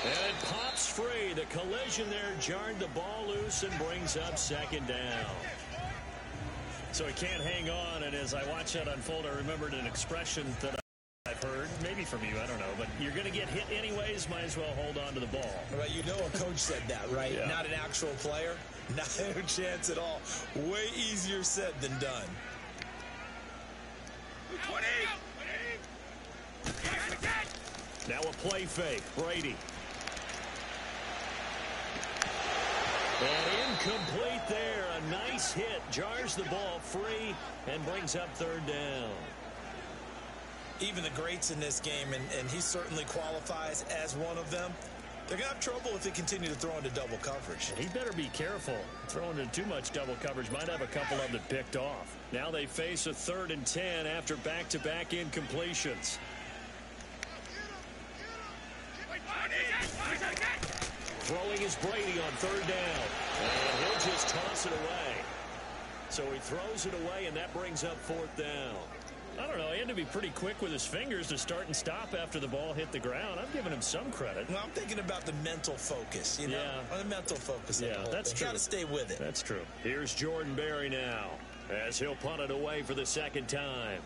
And it pops free. The collision there jarred the ball loose and brings up 2nd down. So he can't hang on, and as I watch that unfold, I remembered an expression that I've heard, maybe from you, I don't know, but you're going to get hit anyways, might as well hold on to the ball. Right, you know a coach said that, right? Yeah. Not an actual player. Not a chance at all. Way easier said than done. Now a play fake. Brady. And incomplete there. A nice hit. Jars the ball free and brings up 3rd down. Even the greats in this game, and he certainly qualifies as one of them, they're going to have trouble if they continue to throw into double coverage. He better be careful. Throwing into too much double coverage might have a couple of them picked off. Now they face a 3rd and 10 after back-to-back incompletions. Throwing is Brady on 3rd down. And he'll just toss it away. So he throws it away, and that brings up 4th down. I don't know. He had to be pretty quick with his fingers to start and stop after the ball hit the ground. I'm giving him some credit. Well, I'm thinking about the mental focus, you know? Yeah. The mental focus. Yeah, that's true. Got to stay with it. That's true. Here's Jordan Berry now as he'll punt it away for the 2nd time.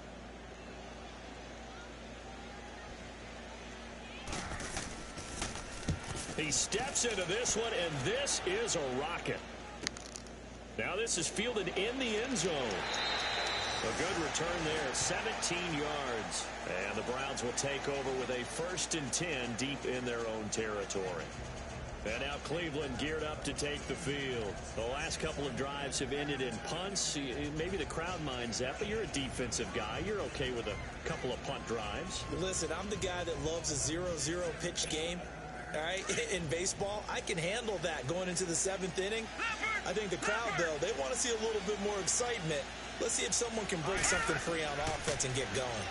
He steps into this one, and this is a rocket. Now this is fielded in the end zone. A good return there, 17 yards. And the Browns will take over with a 1st and 10 deep in their own territory. And now Cleveland geared up to take the field. The last couple of drives have ended in punts. Maybe the crowd minds that, but you're a defensive guy. You're okay with a couple of punt drives. Listen, I'm the guy that loves a 0-0 pitch game. All right, in baseball, I can handle that going into the 7th inning. I think the crowd, though, they want to see a little bit more excitement. Let's see if someone can bring something free on offense and get going.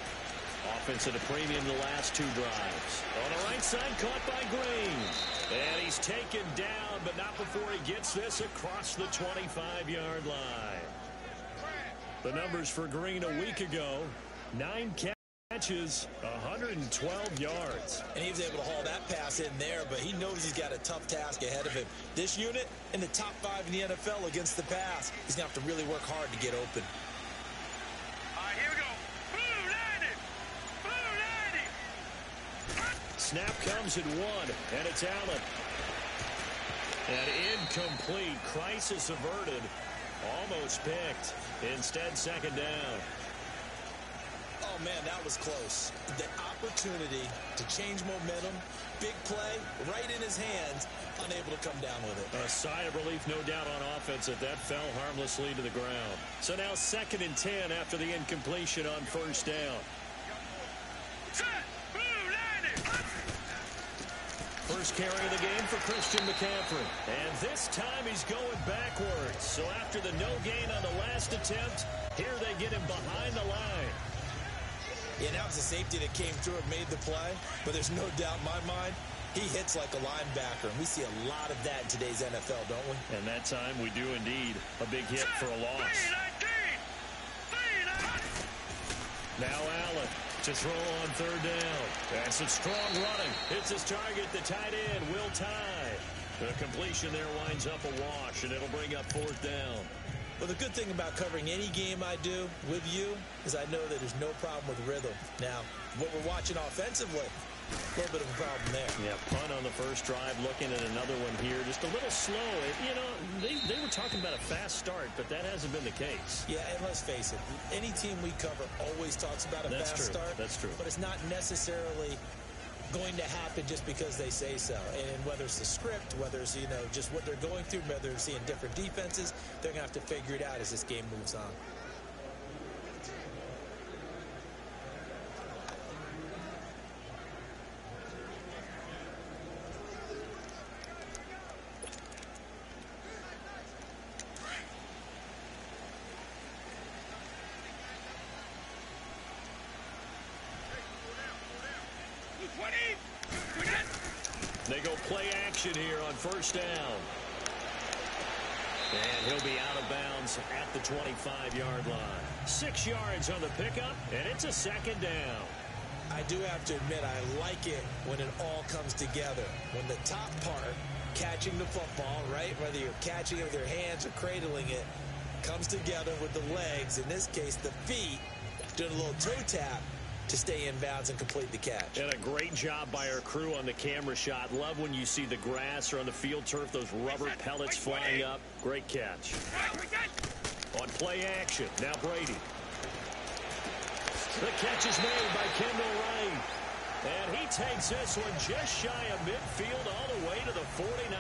Offense at a premium the last 2 drives. On the right side, caught by Green. And he's taken down, but not before he gets this across the 25-yard line. The numbers for Green a week ago, 9 catches, 112 yards. And he was able to haul that pass in there, but he knows he's got a tough task ahead of him. This unit in the top 5 in the NFL against the pass. He's going to have to really work hard to get open. All right, here we go. Blue 90. Snap comes at 1, and it's Allen. And incomplete. Crisis averted. Almost picked. Instead, 2nd down. Oh, man, that was close. The opportunity to change momentum, big play, right in his hands, unable to come down with it. A sigh of relief, no doubt, on offense that fell harmlessly to the ground. So now 2nd and 10 after the incompletion on 1st down. First carry of the game for Christian McCaffrey. And this time he's going backwards. So after the no gain on the last attempt, here they get him behind the line. Yeah, that was a safety that came through and made the play. But there's no doubt in my mind, he hits like a linebacker. And we see a lot of that in today's NFL, don't we? And that time we do indeed. A big hit for a loss. Now Allen to throw on 3rd down. That's a strong running. Hits his target, the tight end, Will Tye. The completion there winds up a wash, and it'll bring up 4th down. Well, the good thing about covering any game I do with you is I know that there's no problem with rhythm. Now, what we're watching offensively, A little bit of a problem there. Yeah, punt on the first drive, looking at another one here. Just a little slow. You know, they were talking about a fast start, but that hasn't been the case. Yeah, and let's face it, any team we cover always talks about a fast start. That's true. But it's not necessarily going to happen just because they say so. And whether it's the script, whether it's, you know, just what they're going through, whether they're seeing different defenses, they're going to have to figure it out as this game moves on. They go play action here on first down. And he'll be out of bounds at the 25-yard line. 6 yards on the pickup, and it's a second down. I do have to admit, I like it when it all comes together. When the top part, catching the football, right, whether you're catching it with your hands or cradling it, comes together with the legs, in this case the feet, doing a little toe tap to stay in bounds and complete the catch. And a great job by our crew on the camera shot. Love when you see the grass or on the field turf, those rubber pellets flying up. Great catch. On play action, now Brady. The catch is made by Kendall Wright. And he takes this one just shy of midfield all the way to the 49.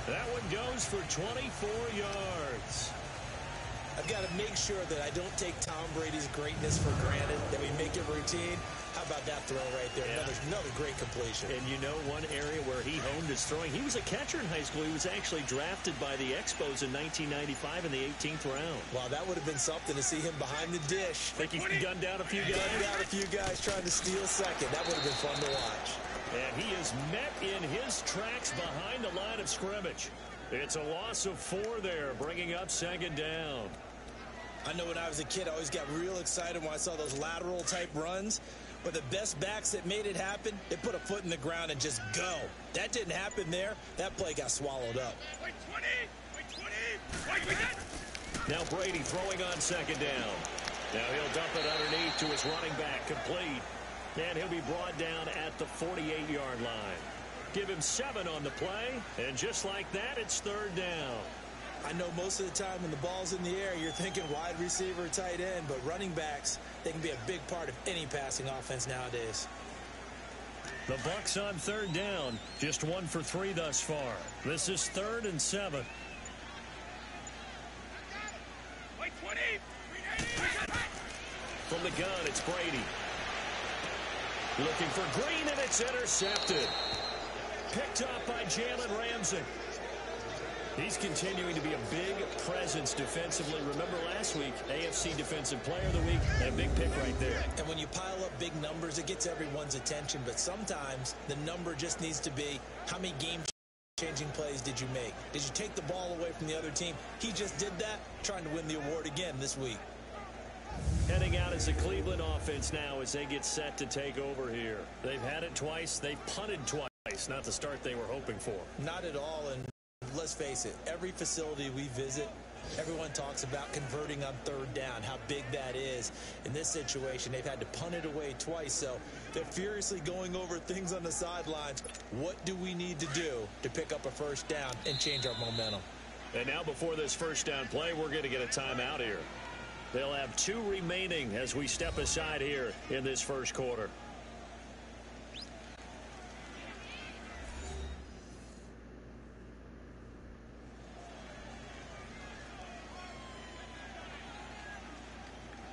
That one goes for 24 yards. I've got to make sure that I don't take Tom Brady's greatness for granted, that we make it routine. How about that throw right there? Yeah. Another great completion. And you know one area where he honed his throwing? He was a catcher in high school. He was actually drafted by the Expos in 1995 in the 18th round. Wow, that would have been something to see him behind the dish. Think he gunned down a few guys? Gunned down a few guys trying to steal second. That would have been fun to watch. And he is met in his tracks behind the line of scrimmage. It's a loss of 4 there, bringing up second down. I know when I was a kid, I always got real excited when I saw those lateral type runs. But the best backs that made it happen, they put a foot in the ground and just go. That didn't happen there. That play got swallowed up. Now Brady throwing on second down. Now he'll dump it underneath to his running back, complete. And he'll be brought down at the 48-yard line. Give him 7 on the play, and just like that, it's third down. I know most of the time when the ball's in the air, you're thinking wide receiver, tight end, but running backs, they can be a big part of any passing offense nowadays. The Bucs on third down, just 1 for 3 thus far. This is 3rd and 7. From the gun, it's Brady. Looking for Green, and it's intercepted. Picked up by Jalen Ramsey. He's continuing to be a big presence defensively. Remember last week, AFC Defensive Player of the Week, and a big pick right there. And when you pile up big numbers, it gets everyone's attention. But sometimes the number just needs to be, how many game-changing plays did you make? Did you take the ball away from the other team? He just did that, trying to win the award again this week. Heading out as the Cleveland offense now as they get set to take over here. They've had it twice. They've punted twice. Not the start they were hoping for. Not at all. And let's face it, every facility we visit, everyone talks about converting on third down, how big that is. In this situation, they've had to punt it away twice, so they're furiously going over things on the sidelines. What do we need to do to pick up a first down and change our momentum? And now before this first down play, we're going to get a timeout here. They'll have 2 remaining as we step aside here in this first quarter.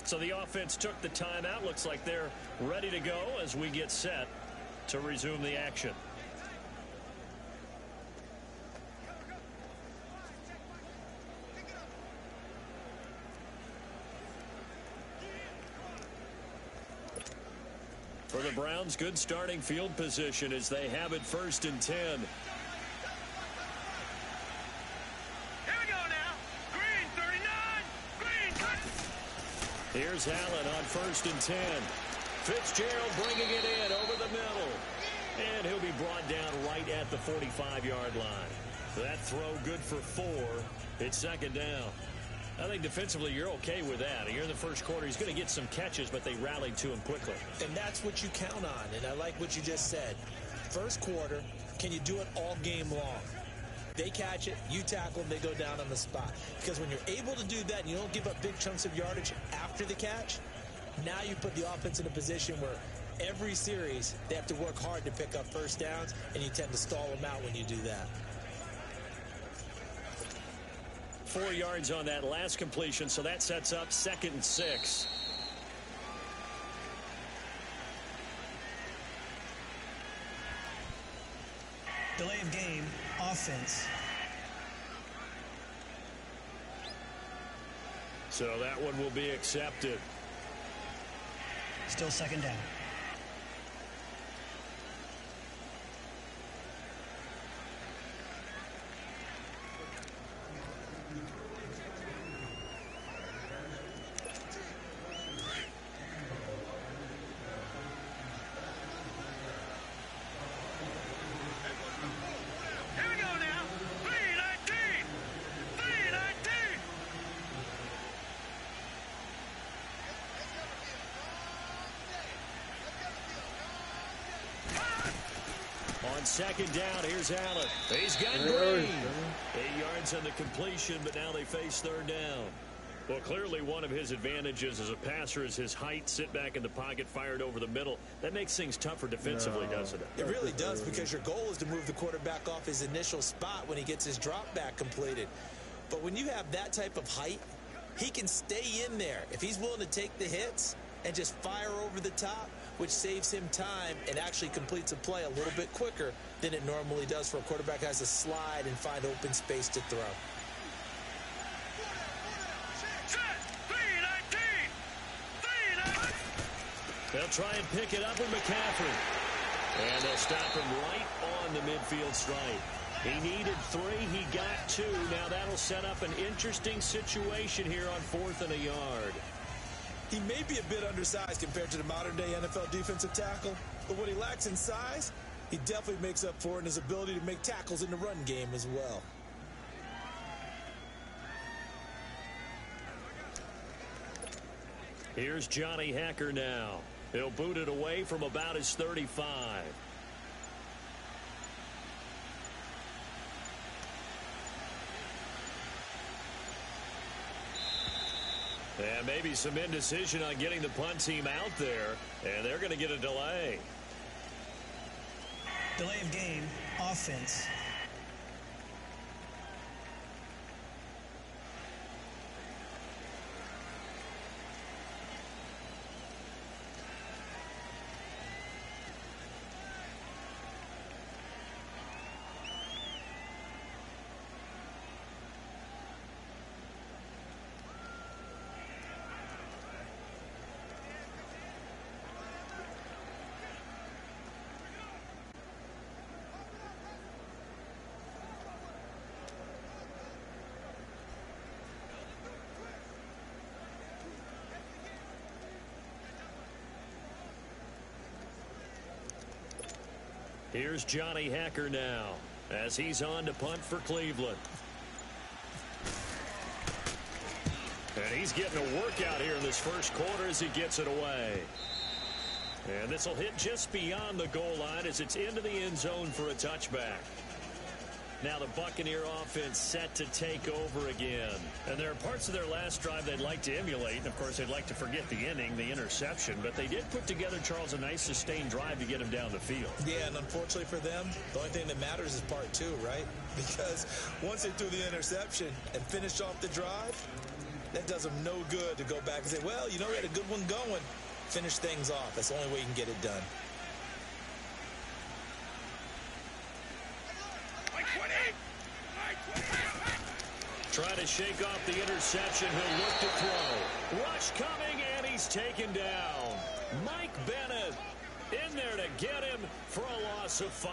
So the offense took the timeout. Looks like they're ready to go as we get set to resume the action. For the Browns, good starting field position as they have it 1st and 10. Here we go now. Green, 39. Green, cut. Here's Allen on 1st and 10. Fitzgerald bringing it in over the middle. And he'll be brought down right at the 45-yard line. That throw good for 4. It's second down. I think defensively you're okay with that. Here in the first quarter, he's going to get some catches, but they rallied to him quickly. And that's what you count on, and I like what you just said. First quarter, can you do it all game long? They catch it, you tackle them, they go down on the spot. Because when you're able to do that and you don't give up big chunks of yardage after the catch, now you put the offense in a position where every series they have to work hard to pick up first downs, and you tend to stall them out when you do that. 4 yards on that last completion, so that sets up 2nd and 6. Delay of game, offense. So that one will be accepted. Still 2nd down. Here we go now. 319. 319. On 2nd down, here's Allen. He's got Green. 8 yards on the completion, but now they face 3rd down. Well, clearly one of his advantages as a passer is his height. Sit back in the pocket, fired over the middle. That makes things tougher defensively, doesn't it? It really does, because your goal is to move the quarterback off his initial spot when he gets his drop back completed. But when you have that type of height, he can stay in there if he's willing to take the hits and just fire over the top, which saves him time and actually completes a play a little bit quicker than it normally does for a quarterback who has to slide and find open space to throw. Set. 319. 319. They'll try and pick it up with McCaffrey. And they'll stop him right on the midfield stripe. He needed 3. He got 2. Now that'll set up an interesting situation here on 4th and a yard. He may be a bit undersized compared to the modern-day NFL defensive tackle, but what he lacks in size, he definitely makes up for it in his ability to make tackles in the run game as well. Here's Johnny Hacker now. He'll boot it away from about his 35. And maybe some indecision on getting the punt team out there, and they're going to get a delay. Delay of game, offense. Here's Johnny Hacker now as he's on to punt for Cleveland. And he's getting a workout here in this first quarter as he gets it away. And this will hit just beyond the goal line as it's into the end zone for a touchback. Now the Buccaneer offense set to take over again. And there are parts of their last drive they'd like to emulate. And, of course, they'd like to forget the inning, the interception. But they did put together, Charles, a nice sustained drive to get him down the field. Yeah, and unfortunately for them, the only thing that matters is part 2, right? Because once they threw the interception and finished off the drive, that does them no good to go back and say, well, you know, we had a good one going. Finish things off. That's the only way you can get it done. Trying to shake off the interception. He'll look to throw. Rush coming, and he's taken down. Mike Bennett in there to get him for a loss of 5.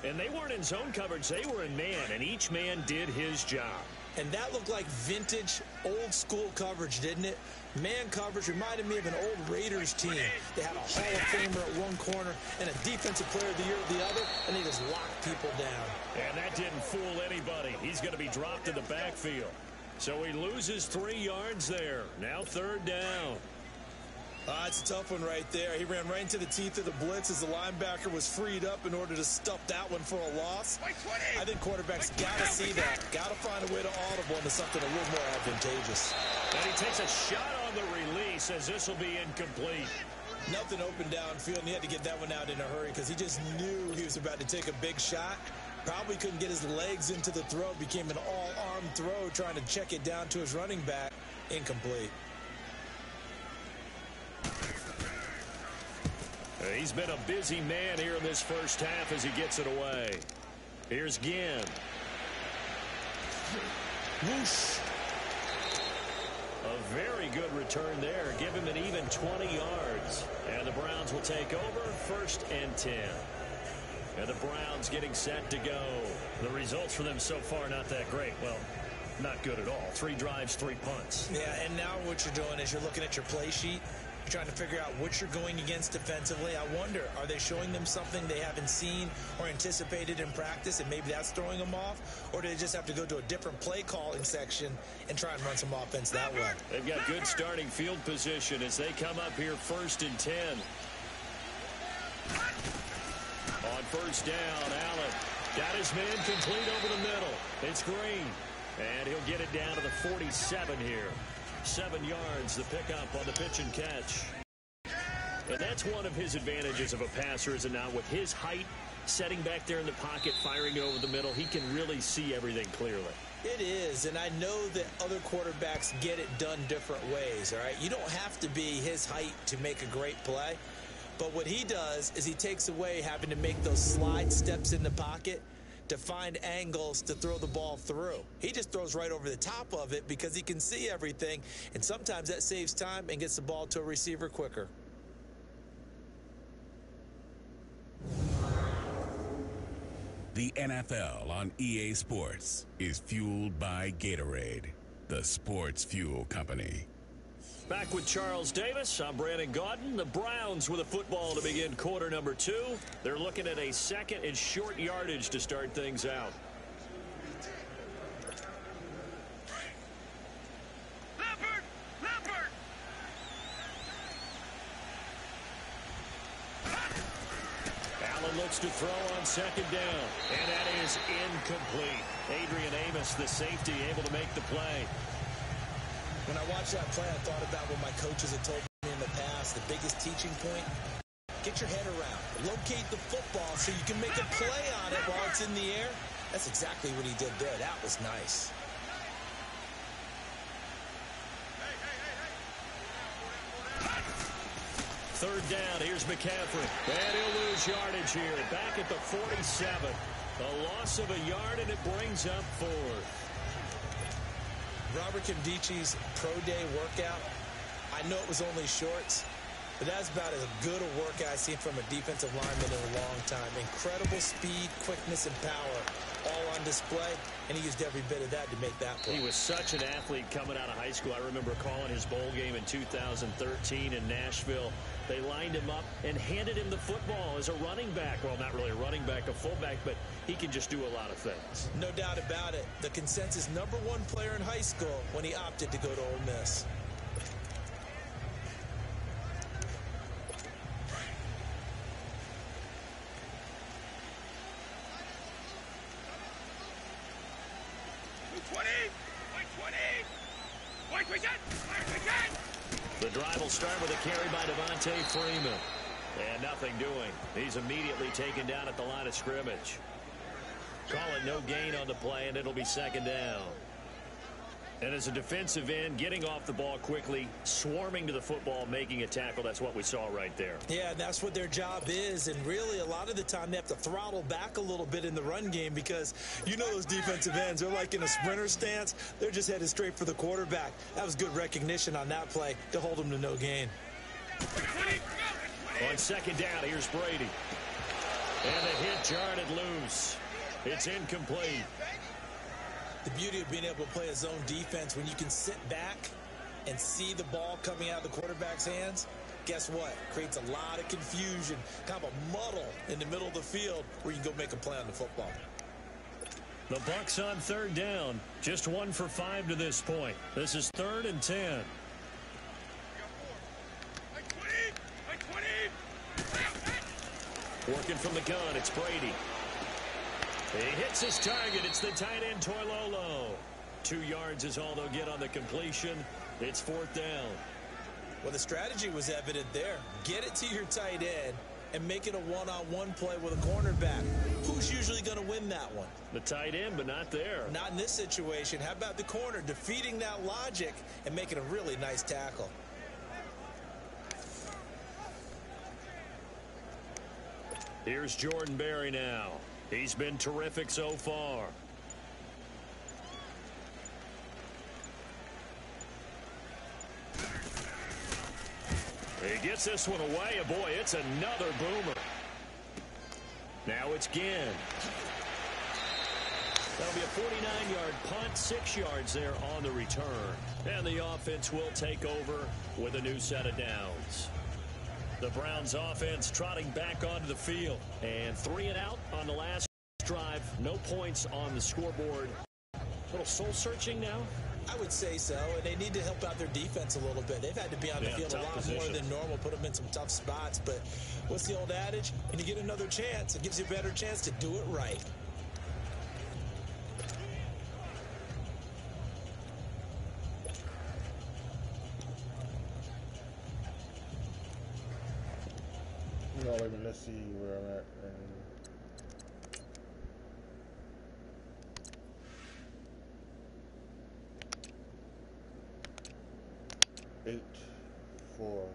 And they weren't in zone coverage. They were in man, and each man did his job. And that looked like vintage, old-school coverage, didn't it? Man coverage reminded me of an old Raiders team. They had a Hall of Famer at one corner and a Defensive Player of the Year at the other, and they just locked people down. And that didn't fool anybody. He's going to be dropped in the backfield. So he loses 3 yards there. Now 3rd down. It's a tough one right there. He ran right into the teeth of the blitz as the linebacker was freed up in order to stuff that one for a loss. I think quarterbacks got to see that. Got to find a way to audible into something a little more advantageous. And he takes a shot on the release as this will be incomplete. Nothing open downfield, and he had to get that one out in a hurry because he just knew he was about to take a big shot. Probably couldn't get his legs into the throw. Became an all-arm throw trying to check it down to his running back. Incomplete. He's been a busy man here in this first half as he gets it away. Here's Ginn. Whoosh. A very good return there. Give him an even 20 yards. And the Browns will take over 1st and 10. And the Browns getting set to go. The results for them so far not that great. Well, not good at all. 3 drives, 3 punts. Yeah, and now what you're doing is you're looking at your play sheet. You're trying to figure out what you're going against defensively. I wonder, are they showing them something they haven't seen or anticipated in practice, and maybe that's throwing them off? Or do they just have to go to a different play calling section and try and run some offense that way? They've got good starting field position as they come up here 1st and 10. On 1st down, Allen got his man complete over the middle. It's Green, and he'll get it down to the 47 here. 7 yards, the pickup on the pitch and catch. And that's one of his advantages of a passer, is it not? With his height, setting back there in the pocket, firing it over the middle, he can really see everything clearly. It is, and I know that other quarterbacks get it done different ways, all right? You don't have to be his height to make a great play. But what he does is he takes away having to make those slide steps in the pocket to find angles to throw the ball through. He just throws right over the top of it because he can see everything, and sometimes that saves time and gets the ball to a receiver quicker. The NFL on EA Sports is fueled by Gatorade, the sports fuel company. Back with Charles Davis, I'm Brandon Gaudin. The Browns with a football to begin quarter number 2. They're looking at a 2nd and short yardage to start things out. Allen looks to throw on 2nd down, and that is incomplete. Adrian Amos, the safety, able to make the play. When I watched that play, I thought about what my coaches had told me in the past. The biggest teaching point, get your head around. Locate the football so you can make a play on it while it's in the air. That's exactly what he did there. That was nice. Third down, here's McCaffrey. And he'll lose yardage here. Back at the 47. A loss of a yard, and it brings up 4th. Robert Kimdichi's pro day workout, I know it was only shorts, but that's about as good a workout I've seen from a defensive lineman in a long time. Incredible speed, quickness, and power all on display, and he used every bit of that to make that play. He was such an athlete coming out of high school. I remember calling his bowl game in 2013 in Nashville. They lined him up and handed him the football as a running back. Well, not really a running back, a fullback, but he can just do a lot of things. No doubt about it. The consensus #1 player in high school when he opted to go to Ole Miss. The drive will start with a carry by Devontae Freeman. And nothing doing. He's immediately taken down at the line of scrimmage. Call it no gain on the play, and it'll be 2nd down. And as a defensive end, getting off the ball quickly, swarming to the football, making a tackle, that's what we saw right there. Yeah, that's what their job is, and really a lot of the time they have to throttle back a little bit in the run game because you know those defensive ends, they're like in a sprinter stance. They're just headed straight for the quarterback. That was good recognition on that play to hold them to no gain. On 2nd down, here's Brady. And the hit jarred it loose. It's incomplete. The beauty of being able to play a zone defense when you can sit back and see the ball coming out of the quarterback's hands, guess what? Creates a lot of confusion, kind of a muddle in the middle of the field where you can go make a play on the football. The Bucs on third down. Just 1 for 5 to this point. This is 3rd and 10. Working from the gun, it's Brady. He hits his target. It's the tight end, Toilolo. 2 yards is all they'll get on the completion. It's 4th down. Well, the strategy was evident there. Get it to your tight end and make it a one-on-one play with a cornerback. Who's usually going to win that one? The tight end, but not there. Not in this situation. How about the corner defeating that logic and making a really nice tackle? Here's Jordan Berry now. He's been terrific so far. He gets this one away. Boy, it's another boomer. Now it's Ginn. That'll be a 49-yard punt, 6 yards there on the return. And the offense will take over with a new set of downs. The Browns offense trotting back onto the field. And 3 and out on the last drive. No points on the scoreboard. A little soul-searching now? I would say so, and they need to help out their defense a little bit. They've had to be on the field a lot more than normal, put them in some tough spots. But what's the old adage? When you get another chance, it gives you a better chance to do it right. Let's see where I'm at. 8, 4.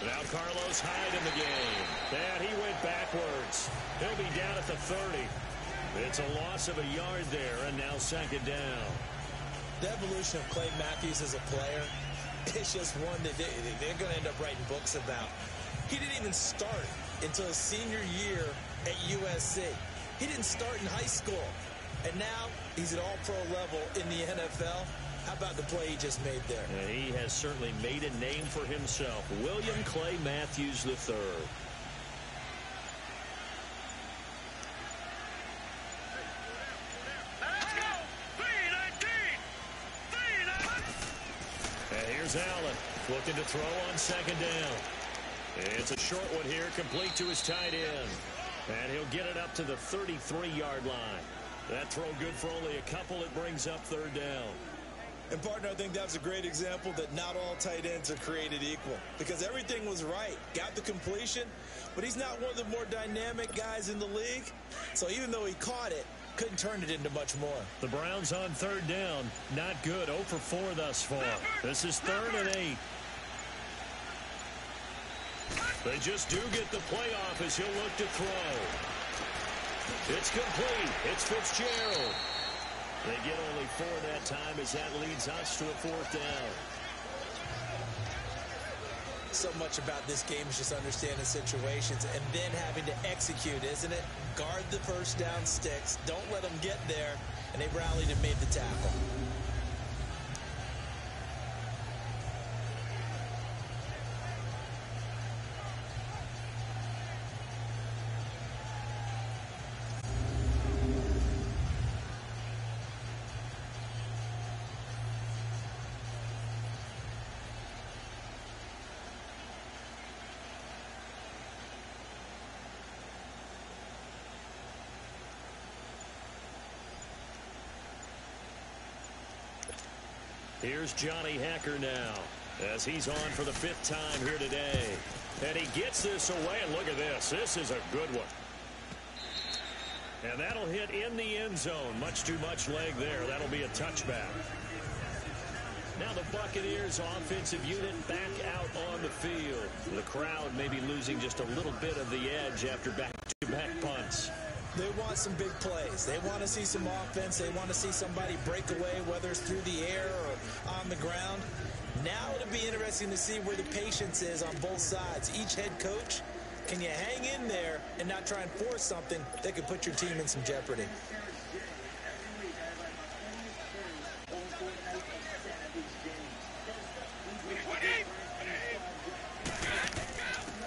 Now Carlos Hyde in the game. And he went backwards. He'll be down at the 30. It's a loss of a yard there, and now 2nd down. The evolution of Clay Matthews as a player, it's just one that they're going to end up writing books about. He didn't even start until his senior year at USC. He didn't start in high school. And now he's at all-pro level in the NFL. How about the play he just made there? And he has certainly made a name for himself. William Clay Matthews III. Let's go! 3-19! 3-19! And here's Allen looking to throw on 2nd down. It's a short one here, complete to his tight end. And he'll get it up to the 33-yard line. That throw good for only a couple. It brings up 3rd down. And, partner, I think that's a great example that not all tight ends are created equal. Because everything was right. Got the completion, but he's not one of the more dynamic guys in the league. So even though he caught it, couldn't turn it into much more. The Browns on 3rd down. Not good. 0 for 4 thus far. This is 3rd and 8. They just do get the playoff as he'll look to throw. It's complete. It's Fitzgerald. They get only 4 that time as that leads us to a 4th down. So much about this game is just understanding situations and then having to execute, isn't it? Guard the first down sticks. Don't let them get there. And they rallied and made the tackle. Here's Johnny Hacker now as he's on for the 5th time here today. And he gets this away, and look at this. This is a good one. And that'll hit in the end zone. Much too much leg there. That'll be a touchback. Now the Buccaneers offensive unit back out on the field. The crowd may be losing just a little bit of the edge after back-to-back punts. They want some big plays. They want to see some offense. They want to see somebody break away, whether it's through the air or on the ground. Now it'll be interesting to see where the patience is on both sides. Each head coach, can you hang in there and not try and force something that could put your team in some jeopardy?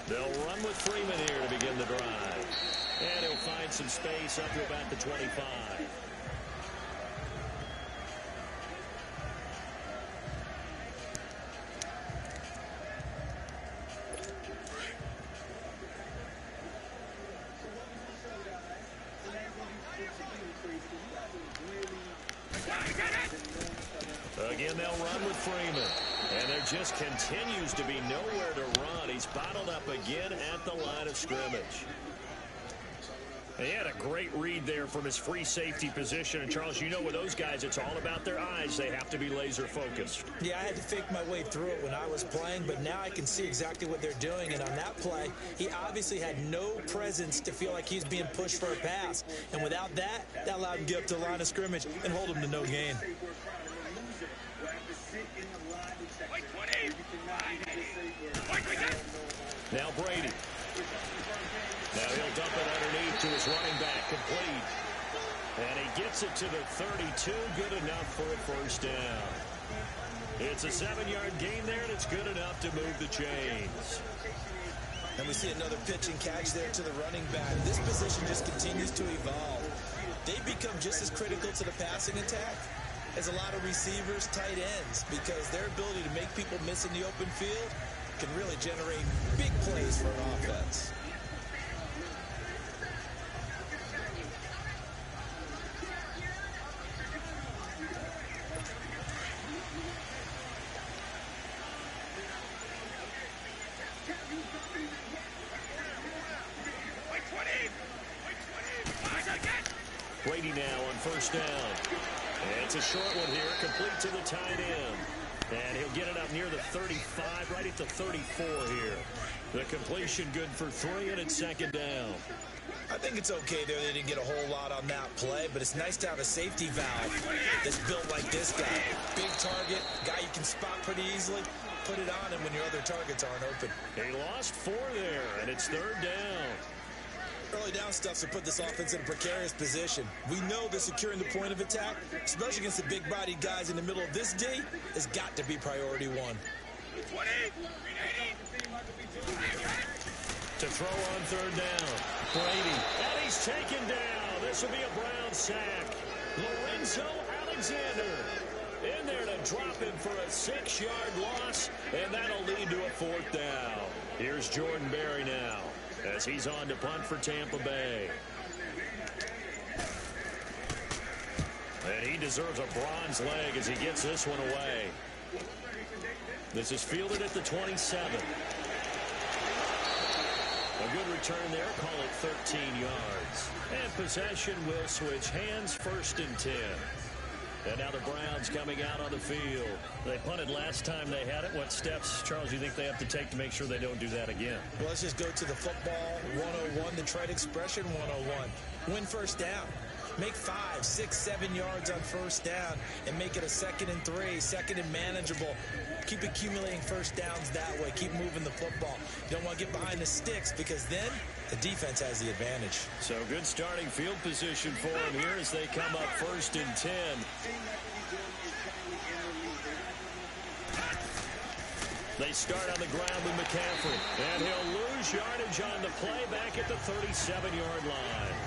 They'll run with Freeman here to begin the drive. And he'll find some space up to about the 25. Again, they'll run with Freeman. And there just continues to be nowhere to run. He's bottled up again at the line of scrimmage. He had a great read there from his free safety position. And, Charles, you know with those guys, it's all about their eyes. They have to be laser focused. Yeah, I had to fake my way through it when I was playing, but now I can see exactly what they're doing. And on that play, he obviously had no presence to feel like he's being pushed for a pass. And without that, that allowed him to get up to the line of scrimmage and hold him to no gain. Now Brady. Now he'll dump it underneath to his running back, complete. And he gets it to the 32, good enough for a first down. It's a 7-yard gain there, and it's good enough to move the chains. And we see another pitch and catch there to the running back. This position just continues to evolve. They become just as critical to the passing attack as a lot of receivers, tight ends, because their ability to make people miss in the open field can really generate big plays for an offense. Brady now on first down. And it's a short one here, complete to the tight end. And he'll get it up near the 35, right at the 34 here. The completion good for 3, and it's second down. I think it's okay there. They didn't get a whole lot on that play, but it's nice to have a safety valve that's built like this guy. Big target, guy you can spot pretty easily. Put it on him when your other targets aren't open. He lost 4 there, and it's third down. Early down stuff to put this offense in a precarious position. We know that securing the point of attack, especially against the big-bodied guys in the middle of this D, has got to be priority one. To throw on third down. Brady. And he's taken down. This will be a Brown sack. Lorenzo Alexander in there to drop him for a 6-yard loss, and that'll lead to a 4th down. Here's Jordan Berry now, as he's on to punt for Tampa Bay. And he deserves a bronze leg as he gets this one away. This is fielded at the 27. A good return there, call it 13 yards. And possession will switch hands, 1st and 10. And now the Browns coming out on the field. They punted last time they had it. What steps, Charles, do you think they have to take to make sure they don't do that again? Well, let's just go to the football 101, the trade expression 101. Win first down. Make 5, 6, 7 yards on first down and make it a 2nd and 3, 2nd and manageable. Keep accumulating first downs that way. Keep moving the football. You don't want to get behind the sticks because then the defense has the advantage. So good starting field position for them here as they come up 1st and 10. They start on the ground with McCaffrey. And he'll lose yardage on the play back at the 37-yard line.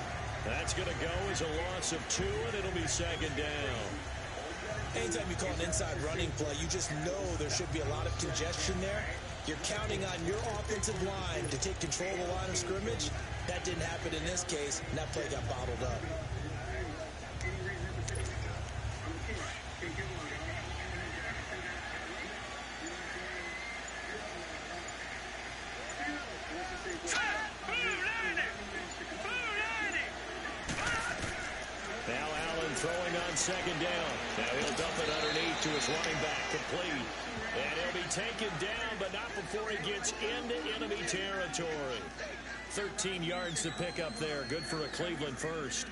That's going to go as a loss of 2, and it'll be 2nd down. Anytime you call an inside running play, you just know there should be a lot of congestion there. You're counting on your offensive line to take control of the line of scrimmage. That didn't happen in this case, and that play got bottled up. Throwing on 2nd down. Now he'll dump it underneath to his running back, complete. And he'll be taken down, but not before he gets into enemy territory. 13 yards to pick up there. Good for a Cleveland first.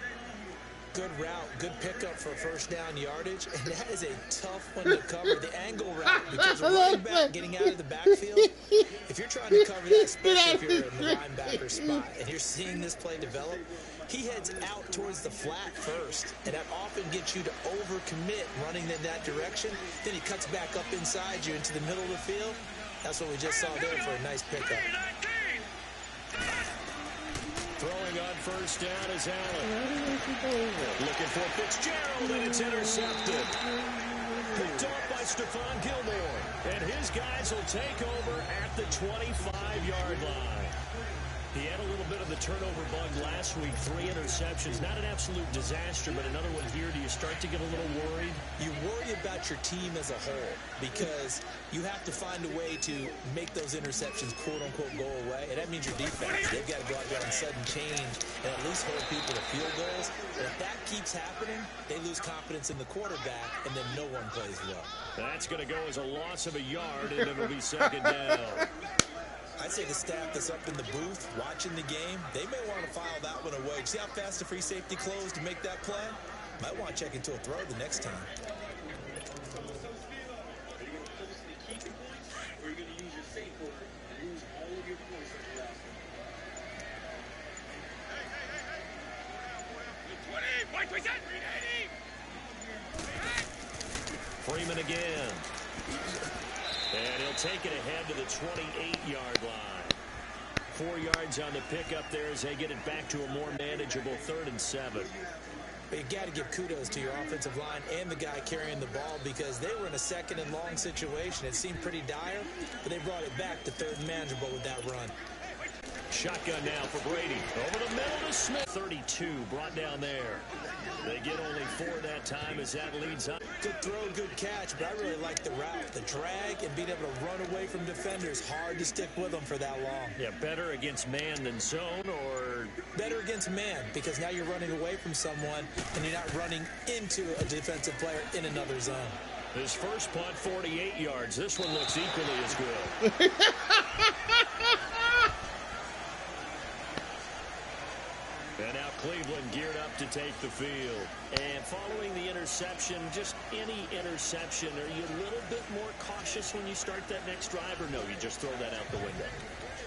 good route, good pickup for first down yardage, and that is a tough one to cover, the angle route, because a running back getting out of the backfield, if you're trying to cover that, especially if you're in the linebacker spot, and you're seeing this play develop, he heads out towards the flat first, and that often gets you to overcommit running in that direction. Then he cuts back up inside you into the middle of the field. That's what we just saw there for a nice pickup. Throwing on first down is Allen. Looking for Fitzgerald, and it's intercepted. Picked off by Stephon Gilmore. And his guys will take over at the 25-yard line. He had a little bit of the turnover bug last week. 3 interceptions. Not an absolute disaster, but another one here. Do you start to get a little worried? You worry about your team as a whole because you have to find a way to make those interceptions, quote-unquote, go away. And that means your defense. They've got to go out there on sudden change and at least hold people to field goals. And if that keeps happening, they lose confidence in the quarterback, and then no one plays well. That's going to go as a loss of a yard, and it'll be second down. I'd say the staff that's up in the booth watching the game, they may want to file that one away. See how fast the free safety closed to make that play? Might want to check into a throw the next time. Or you're going to use your safe word and lose all of your points at the last one. Freeman again. And he'll take it ahead to the 28-yard line. 4 yards on the pickup there as they get it back to a more manageable 3rd and 7. But you got to give kudos to your offensive line and the guy carrying the ball because they were in a 2nd and long situation. It seemed pretty dire, but they brought it back to 3rd and manageable with that run. Shotgun now for Brady. Over the middle to Smith. 32 brought down there. They get only 4 that time as that leads up. Good throw, good catch, but I really like the route. The drag and being able to run away from defenders. Hard to stick with them for that long. Yeah, better against man than zone, or? Better against man because now you're running away from someone and you're not running into a defensive player in another zone. His first punt, 48 yards. This one looks equally as good. And now Cleveland geared up to take the field. And following the interception, just any interception, are you a little bit more cautious when you start that next drive, or no, you just throw that out the window?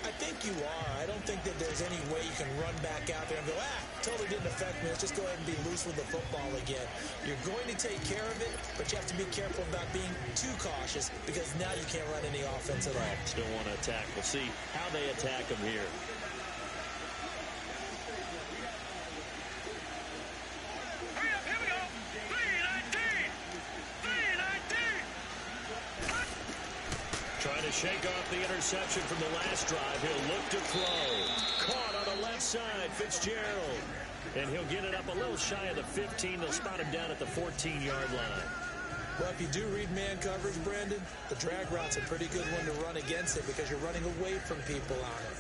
I think you are. I don't think that there's any way you can run back out there and go, totally didn't affect me. Let's just go ahead and be loose with the football again. You're going to take care of it, but you have to be careful about being too cautious because now you can't run any offense at all. Still want to attack. We'll see how they attack them here. Trying to shake off the interception from the last drive. He'll look to throw. Caught on the left side, Fitzgerald. And he'll get it up a little shy of the 15. They'll spot him down at the 14-yard line. Well, if you do read man coverage, Brandon, the drag route's a pretty good one to run against it because you're running away from people on it.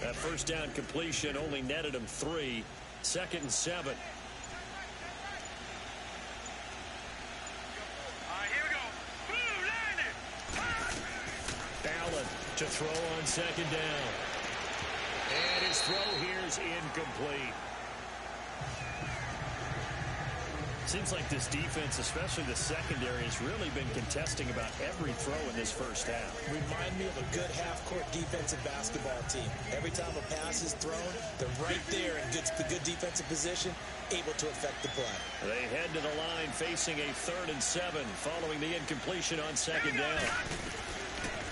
That first down completion only netted him 3. 2nd and 7. Here we go. Blue line it. Allen to throw on 2nd down. And his throw here is incomplete. Seems like this defense, especially the secondary, has really been contesting about every throw in this first half. Remind me of a good half-court defensive basketball team. Every time a pass is thrown, they're right there in good defensive position, able to affect the play. They head to the line facing a 3rd and 7 following the incompletion on 2nd down.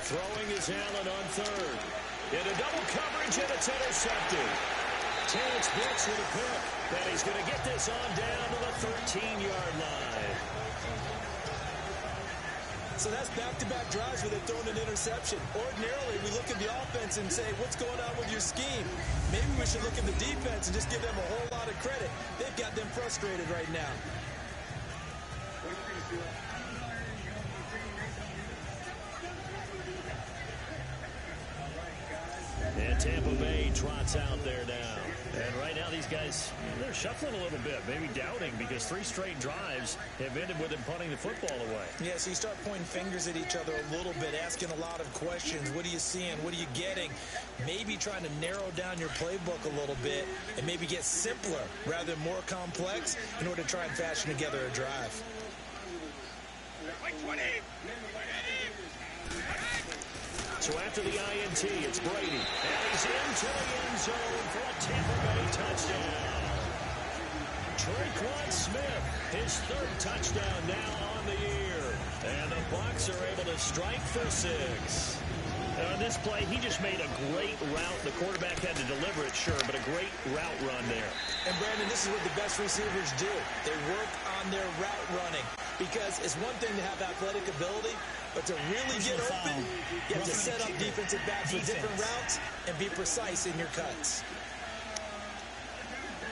Throwing is Allen on 3rd. Into double coverage, and it's intercepted. Terrence Brooks with a pick. And he's going to get this on down to the 13-yard line. So that's back-to-back drives where they're throwing an interception. Ordinarily, we look at the offense and say, what's going on with your scheme? Maybe we should look at the defense and just give them a whole lot of credit. They've got them frustrated right now. And Tampa Bay trots out there now. And right now these guys, they're shuffling a little bit, maybe doubting, because 3 straight drives have ended with them punting the football away. Yeah, so you start pointing fingers at each other a little bit, asking a lot of questions. What are you seeing? What are you getting? Maybe trying to narrow down your playbook a little bit and maybe get simpler rather than more complex in order to try and fashion together a drive. So after the INT, it's Brady. And he's into the end zone for a Tampa Bay touchdown. Tre'Quan Smith, his 3rd touchdown now on the year. And the Bucs are able to strike for 6. On this play, he just made a great route. The quarterback had to deliver it, sure, but a great route run there. And, Brandon, this is what the best receivers do. They work on their route running, because it's one thing to have athletic ability, but to really get open, you have to set up defensive backs with different routes and be precise in your cuts.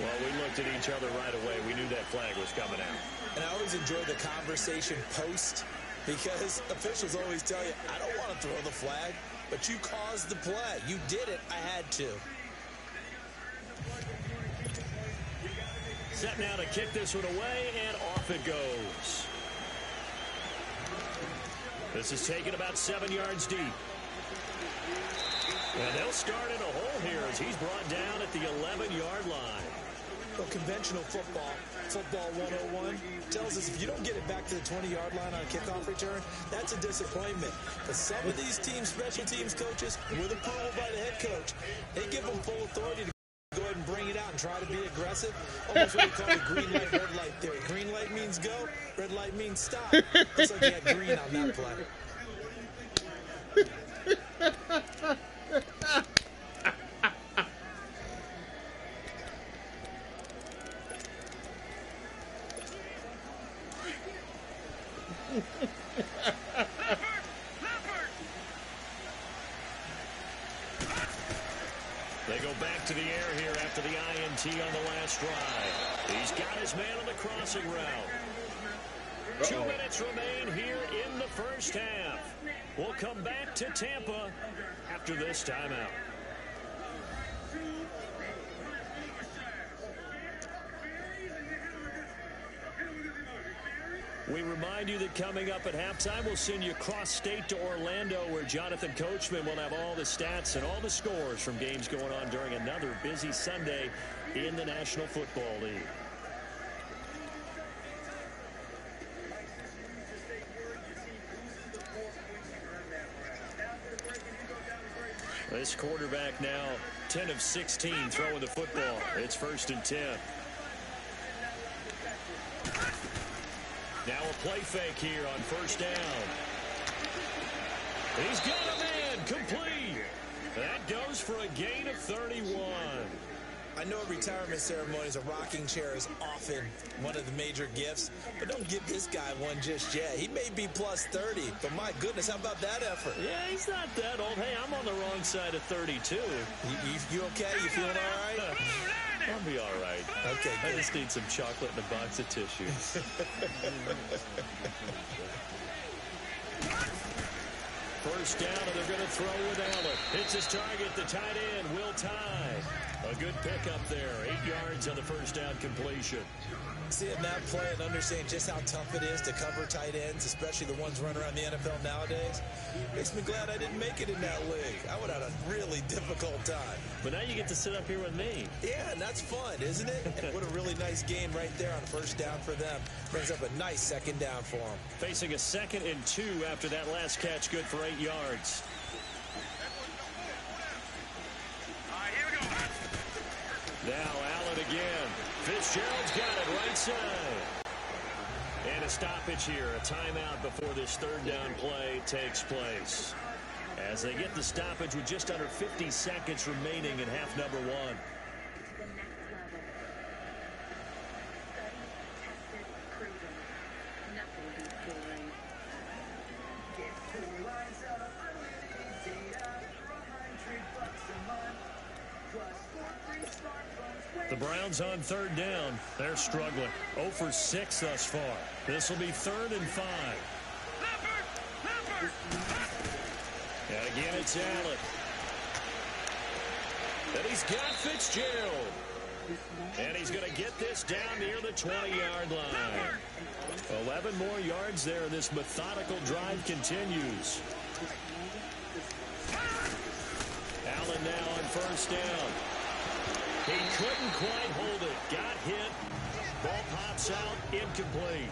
Well, we looked at each other right away. We knew that flag was coming out. And I always enjoy the conversation post, because officials always tell you, I don't want to throw the flag, but you caused the play. You did it. I had to. Set now to kick this one away, and off it goes. This is taken about 7 yards deep. And they'll start in a hole here as he's brought down at the 11-yard line. Well, conventional football 101, tells us if you don't get it back to the 20-yard line on a kickoff return, that's a disappointment. But some of these teams, special teams coaches, with approval by the head coach, they give them full authority to go ahead and bring it out and try to be aggressive. Almost what we call the green light, red light theory. Green light means go, red light means stop. Looks like you had green on that play. They go back to the air here after the INT on the last drive. He's got his man on the crossing route. 2 minutes remain here in the first half. We'll come back to Tampa after this timeout. We remind you that coming up at halftime, we'll send you cross-state to Orlando, where Jonathan Coachman will have all the stats and all the scores from games going on during another busy Sunday in the National Football League. This quarterback now 10 of 16 throwing the football. It's 1st and 10. Now a play fake here on 1st down. He's got a man, complete. That goes for a gain of 31. I know at retirement ceremonies, a rocking chair is often one of the major gifts, but don't give this guy one just yet. He may be plus 30, but my goodness, how about that effort? Yeah, he's not that old. Hey, I'm on the wrong side of 32. You okay? You feeling all right? I'll be all right. Okay, good. I just need some chocolate and a box of tissues. First down, and they're going to throw with Allen. Hits his target, the tight end, Will Tye. A good pickup there. 8 yards on the first down completion. Seeing that play and understand just how tough it is to cover tight ends, especially the ones running around the NFL nowadays, makes me glad I didn't make it in that league. I would have had a really difficult time. But now you get to sit up here with me. Yeah, and that's fun, isn't it? And what a really nice game right there on 1st down for them. Brings up a nice 2nd down for them. Facing a 2nd and 2 after that last catch, good for 8 yards. Now Allen again. Fitzgerald's got it right side. And a stoppage here, a timeout before this 3rd down play takes place. As they get the stoppage with just under 50 seconds remaining in half number 1. The Browns on 3rd down. They're struggling. 0 for 6 thus far. This will be 3rd and 5. And again, it's Allen. And he's got Fitzgerald. And he's going to get this down near the 20-yard line. 11 more yards there. This methodical drive continues. Allen now on first down. He couldn't quite hold it. Got hit. Ball pops out. Incomplete.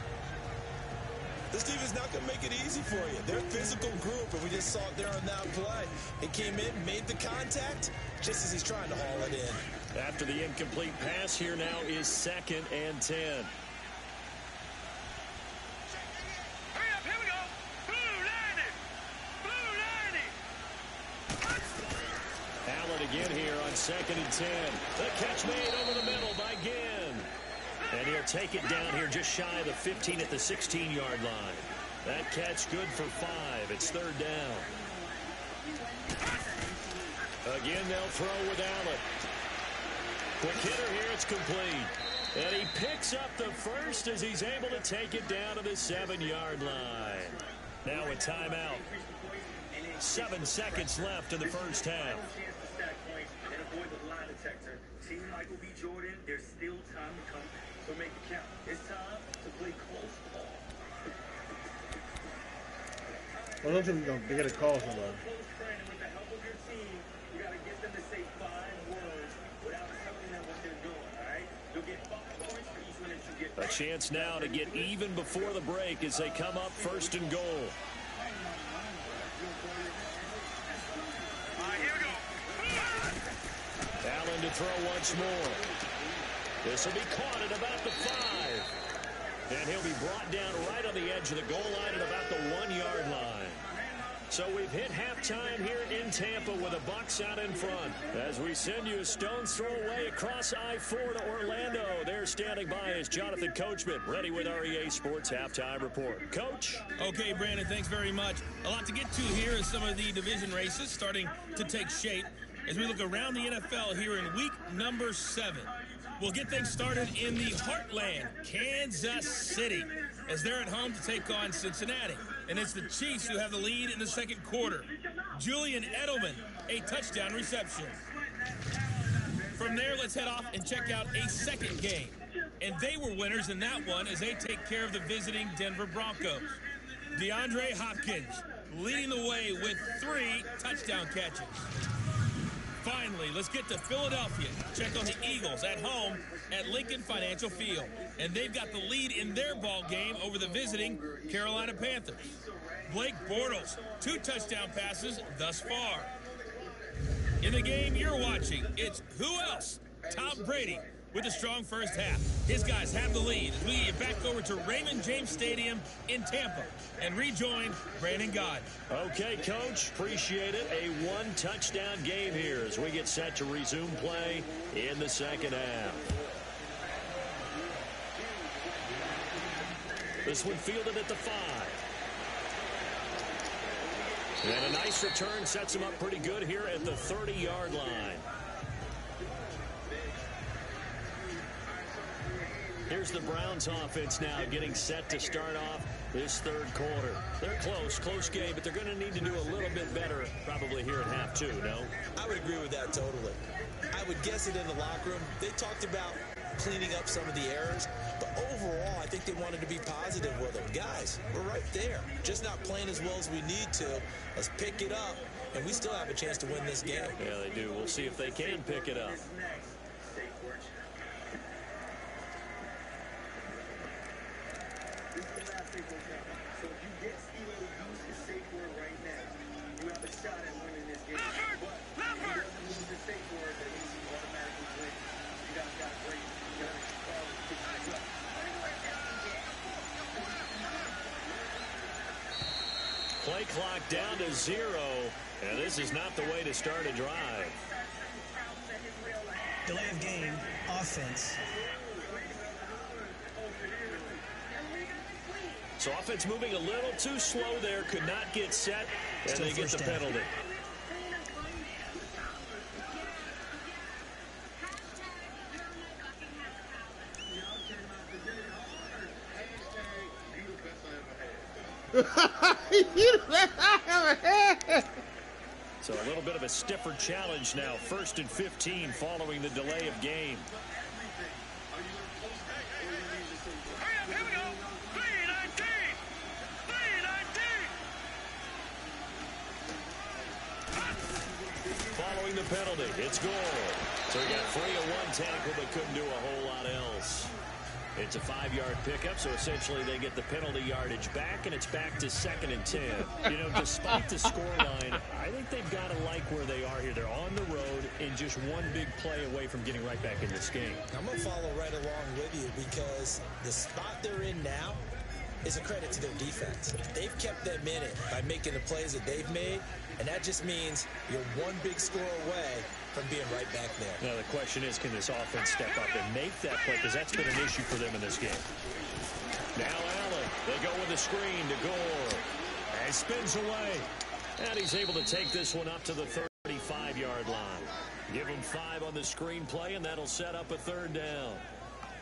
This defense is not going to make it easy for you. They're a physical group, and we just saw it there on that play. It came in, made the contact, just as he's trying to haul it in. After the incomplete pass, here now is 2nd and 10. Hurry up, here we go. Blue lining. Blue lining. Allen again here on 2nd and 10. The catch made over the middle by Ginn. And he'll take it down here just shy of the 15 at the 16-yard line. That catch good for 5. It's 3rd down. Again, they'll throw with Allen. Quick hitter here, it's complete. And he picks up the first as he's able to take it down to the 7-yard line. Now a timeout. 7 seconds left in the first half. Team Michael B. Jordan, there's still time to come. So make it count. It's time to play close ball. Well, don't think they got to call somebody. Close friend, and with the help of your team, you got to get them to say 5 words without telling them what they're doing, all right? You'll get 5 points for each one that you get. A chance now to get even before the break as they come up 1st and goal. All right, here we go. Allen to throw once more. This will be caught at about the 5. And he'll be brought down right on the edge of the goal line at about the 1-yard line. So we've hit halftime here in Tampa with the Bucs out in front. As we send you a stone's throw away across I-4 to Orlando. There standing by is Jonathan Coachman, ready with our EA Sports Halftime Report. Coach? Okay, Brandon, thanks very much. A lot to get to here as some of the division races starting to take shape as we look around the NFL here in week number 7. We'll get things started in the heartland, Kansas City, as they're at home to take on Cincinnati. And it's the Chiefs who have the lead in the second quarter. Julian Edelman, a touchdown reception. From there, let's head off and check out a second game. And they were winners in that one as they take care of the visiting Denver Broncos. DeAndre Hopkins leading the way with 3 touchdown catches. Finally, let's get to Philadelphia. Check on the Eagles at home at Lincoln Financial Field. And they've got the lead in their ball game over the visiting Carolina Panthers. Blake Bortles, 2 touchdown passes thus far. In the game you're watching, it's who else? Tom Brady with a strong first half. His guys have the lead as we get back over to Raymond James Stadium in Tampa and rejoin Brandon Gaudin. Okay, Coach, appreciate it. A 1-touchdown game here as we get set to resume play in the second half. This one fielded at the 5. And a nice return sets him up pretty good here at the 30-yard line. Here's the Browns offense now getting set to start off this third quarter. They're close game, but they're going to need to do a little bit better probably here at half 2, no? I would agree with that totally. I would guess it in the locker room. They talked about cleaning up some of the errors, but overall, I think they wanted to be positive with them. Guys, we're right there. Just not playing as well as we need to. Let's pick it up, and we still have a chance to win this game. Yeah, they do. We'll see if they can pick it up. Play clock down to 0, and this is not the way to start a drive. Delay of game, offense. So offense moving a little too slow there, could not get set, and Still they get the first down. penalty. So a little bit of a stiffer challenge now. 1st and 15 following the delay of game. Here we go. 3-19. 3-19. Following the penalty, it's goal. So he got free of one tackle but couldn't do a whole lot else. It's a 5-yard pickup, so essentially they get the penalty yardage back, and it's back to 2nd and 10. You know, despite the scoreline, I think they've got to like where they are here. They're on the road and just one big play away from getting right back in this game. I'm going to follow right along with you because the spot they're in now is a credit to their defense. They've kept them in it by making the plays that they've made, and that just means you're one big score away from being right back there. Now the question is, can this offense step up and make that play? Because that's been an issue for them in this game. Now Allen, they go with the screen to Gore. And spins away. And he's able to take this one up to the 35-yard line. Give him 5 on the screen play, and that'll set up a 3rd down.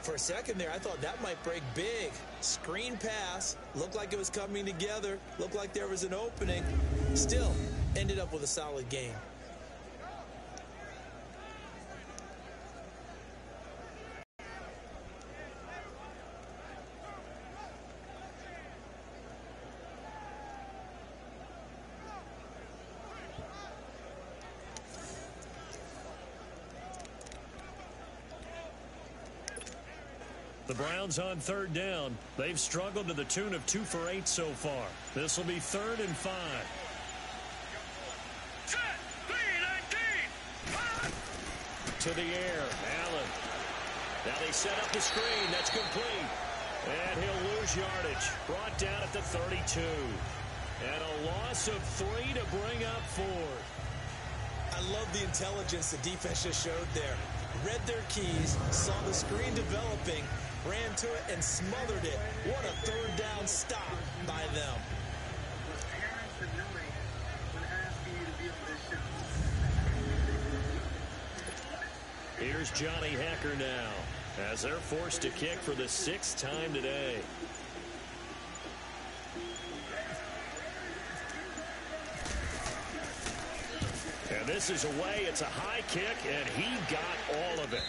For a second there, I thought that might break big. Screen pass, looked like it was coming together, looked like there was an opening. Still, ended up with a solid game. The Browns on 3rd down. They've struggled to the tune of 2 for 8 so far. This will be 3rd and 5. Set. 3-19. To the air. Allen. Now they set up the screen. That's complete. And he'll lose yardage. Brought down at the 32. And a loss of 3 to bring up 4. I love the intelligence the defense just showed there. Read their keys, saw the screen developing, ran to it and smothered it. What a 3rd down stop by them. Here's Johnny Hecker now as they're forced to kick for the 6th time today. And this is away. It's a high kick, and he got all of it.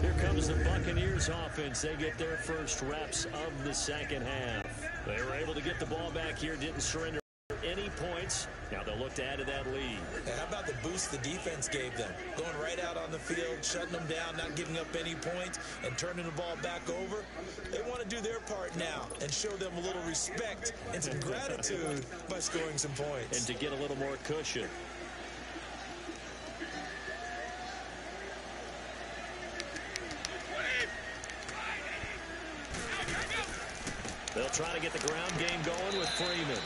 Here comes the Buccaneers offense. They get their first reps of the 2nd half. They were able to get the ball back here, didn't surrender any points. Now they'll look to add to that lead. And how about the boost the defense gave them? Going right out on the field, shutting them down, not giving up any points, and turning the ball back over. They want to do their part now and show them a little respect and some gratitude by scoring some points. And to get a little more cushion. They'll try to get the ground game going with Freeman.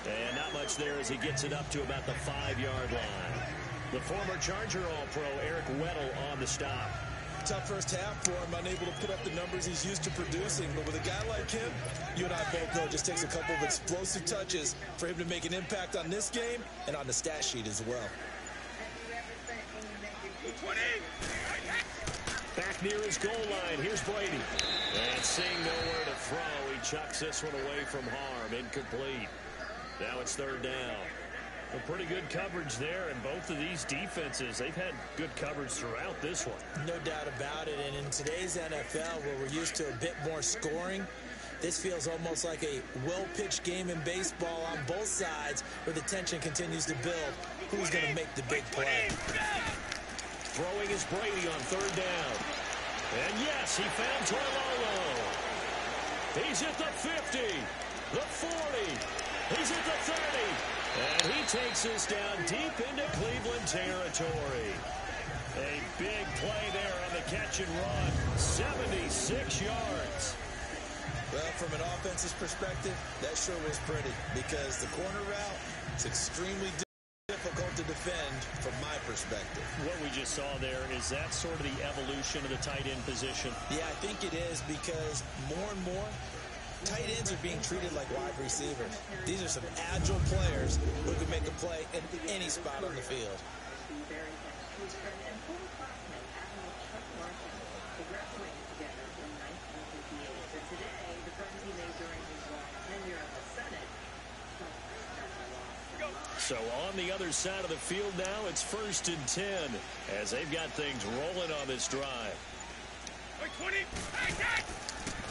And not much there as he gets it up to about the 5-yard line. The former Charger All-Pro Eric Weddle on the stop. Tough first half for him, unable to put up the numbers he's used to producing. But with a guy like him, you and I both know it just takes a couple of explosive touches for him to make an impact on this game and on the stat sheet as well. Back near his goal line. Here's Brady. And seeing nowhere to throw, he chucks this one away from harm. Incomplete. Now it's 3rd down. A pretty good coverage there, and both of these defenses, they've had good coverage throughout this one. No doubt about it, and in today's NFL, where we're used to a bit more scoring, this feels almost like a well-pitched game in baseball on both sides, where the tension continues to build. Who's going to make the big play? Throwing is Brady on 3rd down. And yes, he found Toilolo. He's at the 50, the 40. He's at the 30, and he takes this down deep into Cleveland territory. A big play there on the catch and run, 76 yards. Well, from an offensive perspective, that sure was pretty because the corner route is extremely difficult to defend from my perspective. What we just saw there, is that sort of the evolution of the tight end position? Yeah, I think it is because more and more, tight ends are being treated like wide receivers. These are some agile players who can make a play in any spot on the field. his friend and former classmate, Admiral Chuck Martin. They graduated together in 1958, and today, the friends he made during his long tenure in the Senate So on the other side of the field now, it's 1st and 10 as they've got things rolling on this drive.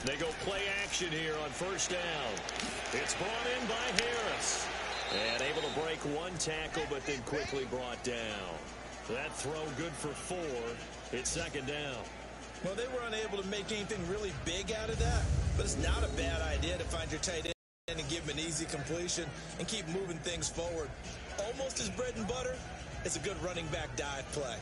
They go play action here on 1st down. It's brought in by Harris. And able to break one tackle, but then quickly brought down. So that throw good for 4. It's 2nd down. Well, they were unable to make anything really big out of that, but it's not a bad idea to find your tight end and give him an easy completion and keep moving things forward. Almost as bread and butter as a good running back dive play.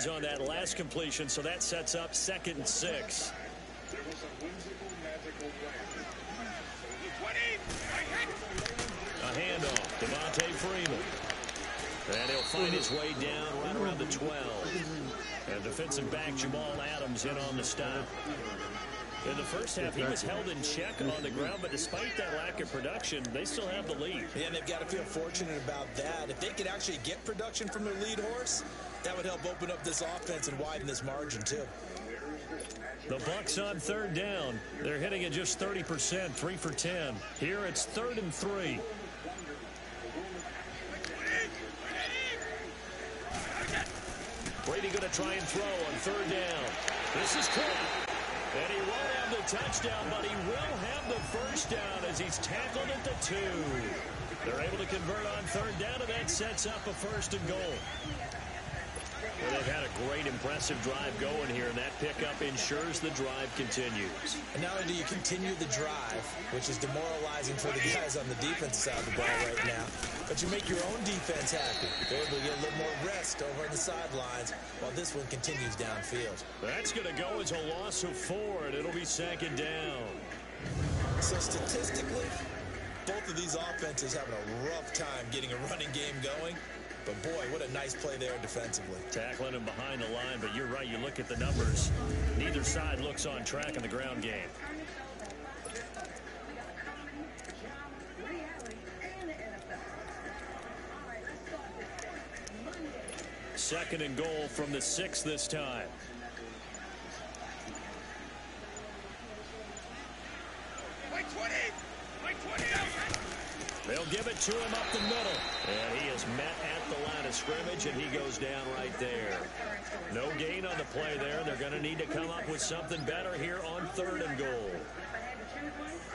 On that last completion, so that sets up 2nd and 6. A handoff, Devontae Freeman. And he'll find his way down right around the 12. And defensive back Jamal Adams in on the stop. In the first half, he was held in check on the ground, but despite that lack of production, they still have the lead. Yeah, and they've got to feel fortunate about that. If they could actually get production from their lead horse, that would help open up this offense and widen this margin, too. The Bucs on 3rd down. They're hitting at just 30%, 3 for 10. Here it's 3rd and 3. Brady going to try and throw on 3rd down. This is caught. And he won't have the touchdown, but he will have the 1st down as he's tackled at the 2. They're able to convert on 3rd down, and that sets up a 1st and goal. Well, they've had a great, impressive drive going here, and that pickup ensures the drive continues. And not only do you continue the drive, which is demoralizing for the guys on the defensive side of the ball right now, but you make your own defense happy. They're able to get a little more rest over on the sidelines while this one continues downfield. That's going to go as a loss of 4, and it'll be 2nd down. So statistically, both of these offenses having a rough time getting a running game going. But, boy, what a nice play there defensively. Tackling him behind the line, but you're right. You look at the numbers. Neither side looks on track in the ground game. Second and goal from the 6 this time. They'll give it to him up the middle. And he is met at the line of scrimmage, and he goes down right there. No gain on the play there. They're going to need to come up with something better here on 3rd and goal.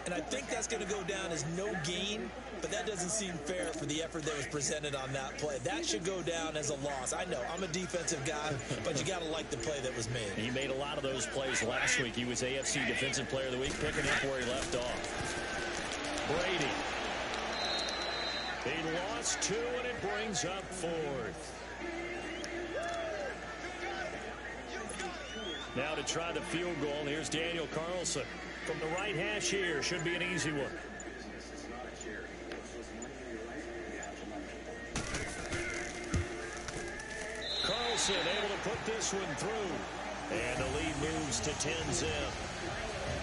And I think that's going to go down as no gain, but that doesn't seem fair for the effort that was presented on that play. That should go down as a loss. I know, I'm a defensive guy, but you got to like the play that was made. He made a lot of those plays last week. He was AFC Defensive Player of the Week, picking up where he left off. Brady. He lost 2, and it brings up 4th. Now to try the field goal, here's Daniel Carlson. From the right hash here, should be an easy one. Carlson able to put this one through. And the lead moves to 10-zip.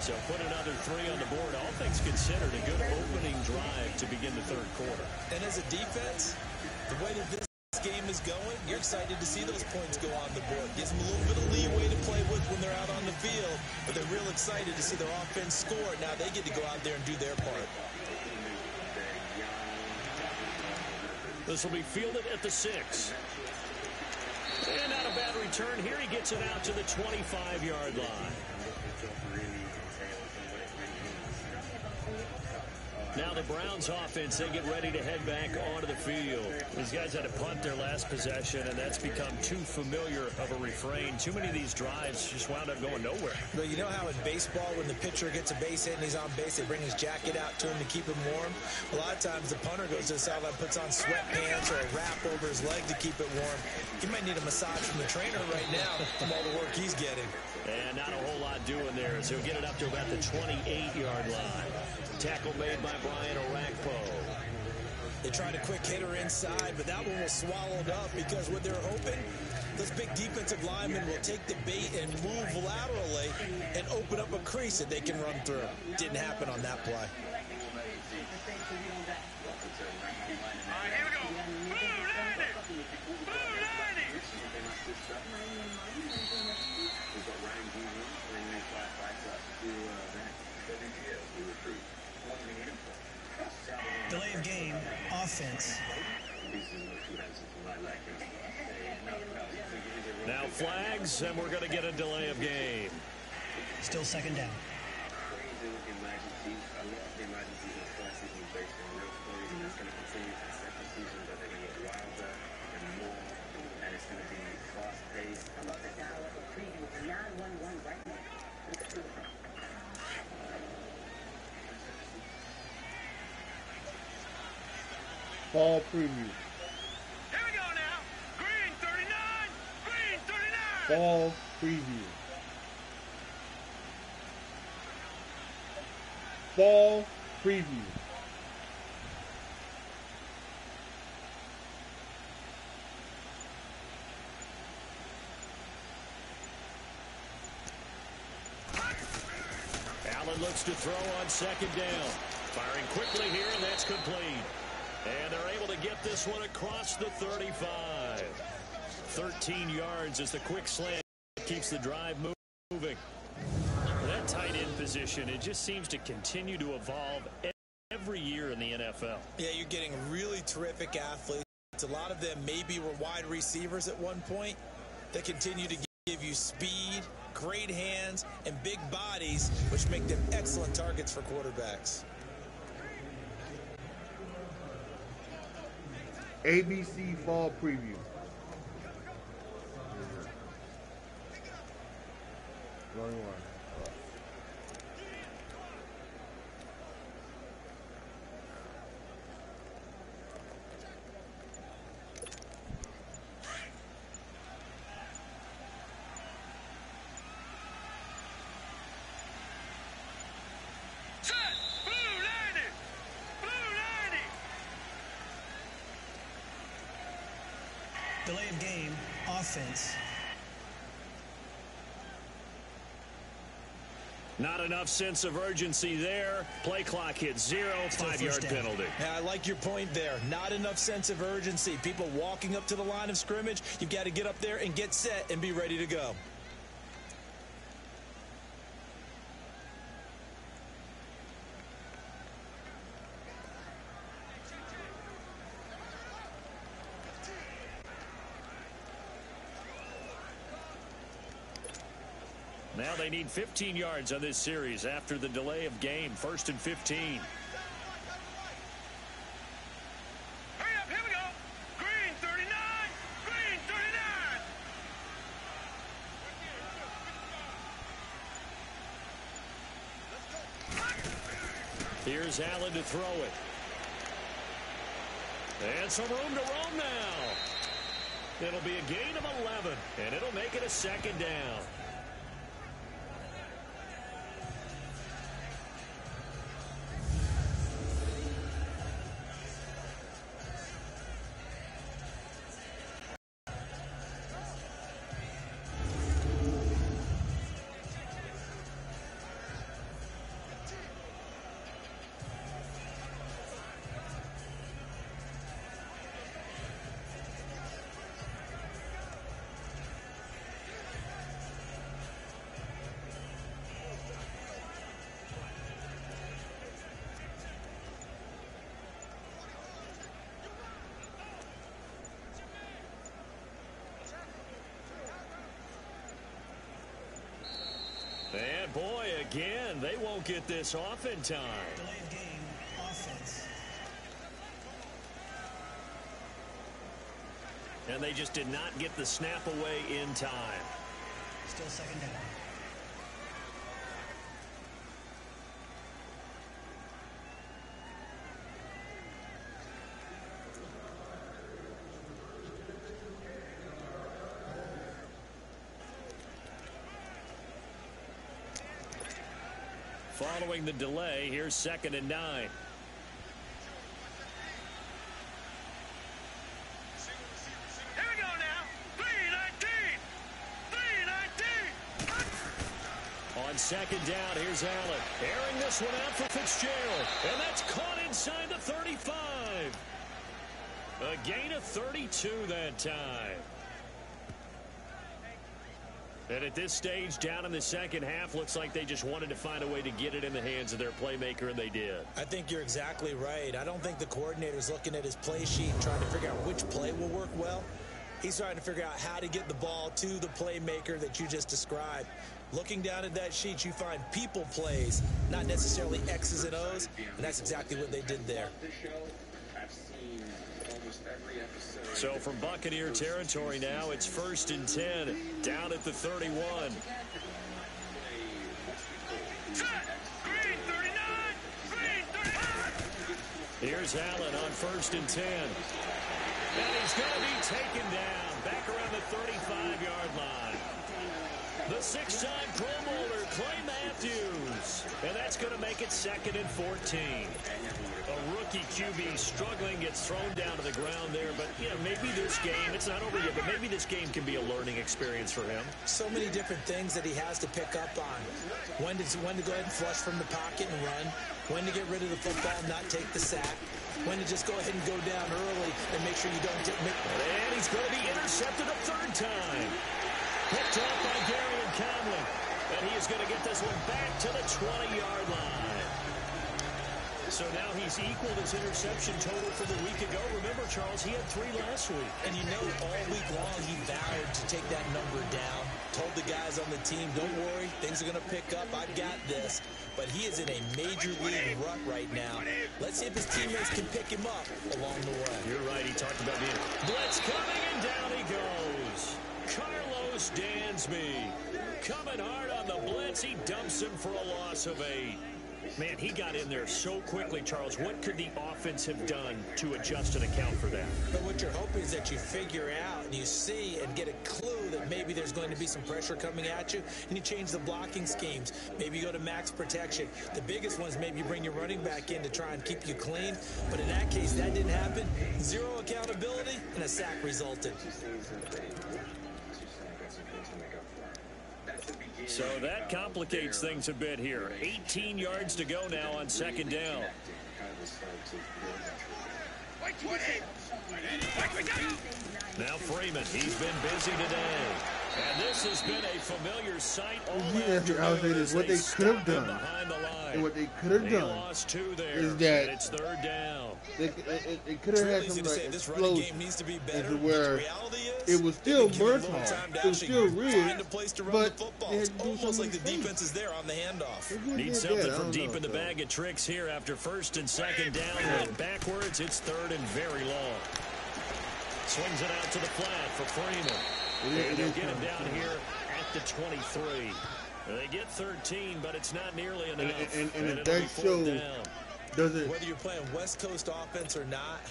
So put another 3 on the board. All things considered, a good opening drive to begin the 3rd quarter. And as a defense, the way that this game is going, you're excited to see those points go on the board. Gives them a little bit of leeway to play with when they're out on the field, but they're real excited to see their offense score. Now they get to go out there and do their part. This will be fielded at the 6. And not a bad return here. He gets it out to the 25-yard line. Now the Browns offense, they get ready to head back onto the field. These guys had to punt their last possession, and that's become too familiar of a refrain. Too many of these drives just wound up going nowhere. Well, you know how in baseball, when the pitcher gets a base hit and he's on base, they bring his jacket out to him to keep him warm? A lot of times the punter goes to the sideline, puts on sweatpants or a wrap over his leg to keep it warm. He might need a massage from the trainer right now from all the work he's getting. And not a whole lot doing there, so he'll get it up to about the 28-yard line. Tackle made by Brian Orakpo. They tried a quick hitter inside, but that one was swallowed up because when they're open, those big defensive linemen will take the bait and move laterally and open up a crease that they can run through. Didn't happen on that play. All right, here we go. Blue 90. Blue 90. Delay of game, offense. Now flags, and we're going to get a delay of game. Still second down. Fall preview. Here we go now. Green 39. Green 39. Fall preview. Fall preview. Allen looks to throw on second down. Firing quickly here, and that's complete. And they're able to get this one across the 35. 13 yards as the quick slant keeps the drive moving. That tight end position, it just seems to continue to evolve every year in the NFL. Yeah, you're getting really terrific athletes. A lot of them maybe were wide receivers at one point. They continue to give you speed, great hands, and big bodies, which make them excellent targets for quarterbacks. ABC fall preview. Only one. Set. Blue 90. Blue 90. Delay of game, offense. Not enough sense of urgency there. Play clock hits 0, Still 5-yard first down. penalty. Yeah, I like your point there. Not enough sense of urgency. People walking up to the line of scrimmage, you've got to get up there and get set and be ready to go. Now they need 15 yards on this series after the delay of game. 1st and 15. Hurry up, here we go. Green 39. Green 39. Here's Allen to throw it. And some room to roam now. It'll be a gain of 11, and it'll make it a second down. And boy, again, they won't get this off in time. Delay of game, offense. And they just did not get the snap away in time. Still second down. Following the delay, here's 2nd and 9. on second down. Here's Allen. Airing this one out for Fitzgerald. And that's caught inside the 35. A gain of 32 that time. And at this stage, down in the second half, looks like they just wanted to find a way to get it in the hands of their playmaker, and they did. I think you're exactly right. I don't think the coordinator's looking at his play sheet and trying to figure out which play will work well. He's trying to figure out how to get the ball to the playmaker that you just described. Looking down at that sheet, you find people plays, not necessarily X's and O's, and that's exactly what they did there. So from Buccaneer territory now, it's 1st and 10, down at the 31. Here's Allen on 1st and 10. And he's going to be taken down back around the 35-yard line. The 6-time Pro Bowler, Clay Matthews. And that's going to make it 2nd and 14. A rookie QB struggling, gets thrown down to the ground there. But, you know, maybe this game, it's not over yet, but maybe this game can be a learning experience for him. So many different things that he has to pick up on. When to go ahead and flush from the pocket and run. When to get rid of the football and not take the sack. When to just go ahead and go down early and make sure you don't get... And he's going to be intercepted a 3rd time. Picked off by Darian Conley. And he is going to get this one back to the 20-yard line. So now he's equaled his interception total from a week ago. Remember, Charles, he had 3 last week. And you know, all week long he vowed to take that number down. Told the guys on the team, don't worry, things are going to pick up. I've got this. But he is in a major league rut right now. Let's see if his teammates can pick him up along the way. You're right. He talked about being blitz coming, and down he goes. Carlos Dansby coming hard on the blitz. He dumps him for a loss of 8. Man, he got in there so quickly, Charles. What could the offense have done to adjust and account for that? But what you're hoping is that you figure out and you see and get a clue that maybe there's going to be some pressure coming at you, and you change the blocking schemes. Maybe you go to max protection. The biggest one is maybe you bring your running back in to try and keep you clean. But in that case, that didn't happen. 0 accountability, and a sack resulted. So that complicates things a bit here. 18 yards to go now on 2nd down. Now Freeman, he's been busy today. And this has been a familiar sight all afternoon. What they could have done, and what they could have done, is that it's 3rd down. They could have had some like this running game explosion needs to be better. where it was still Murtaugh, it was still rigged, but they had to do almost like the something defense is there on the handoff. Need something from deep in the bag of tricks here after 1st and 2nd down. Went backwards. It's 3rd and very long. Swings it out to the flat for Freeman. And they'll get him down here at the 23. They get 13, but it's not nearly enough. And if that shows, doesn't... Whether you're playing West Coast offense or not,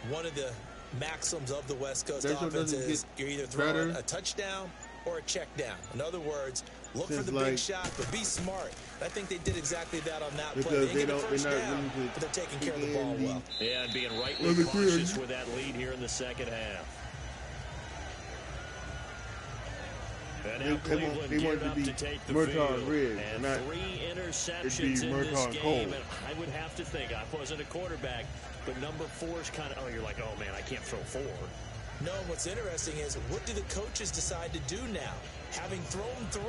one of the maxims of the West Coast offense is you're either throwing a touchdown or a check down. In other words, look for the big shot, but be smart. I think they did exactly that on that play. They get the first down, but they're taking care of the ball well. Yeah, and being rightly cautious with that lead here in the second half. And now Cleveland geared up to take the field. And 3 interceptions in this game. And I would have to think, I wasn't a quarterback, but number 4's kind of, you're like, oh, man, I can't throw 4. No, what's interesting is, what do the coaches decide to do now? Having thrown 3,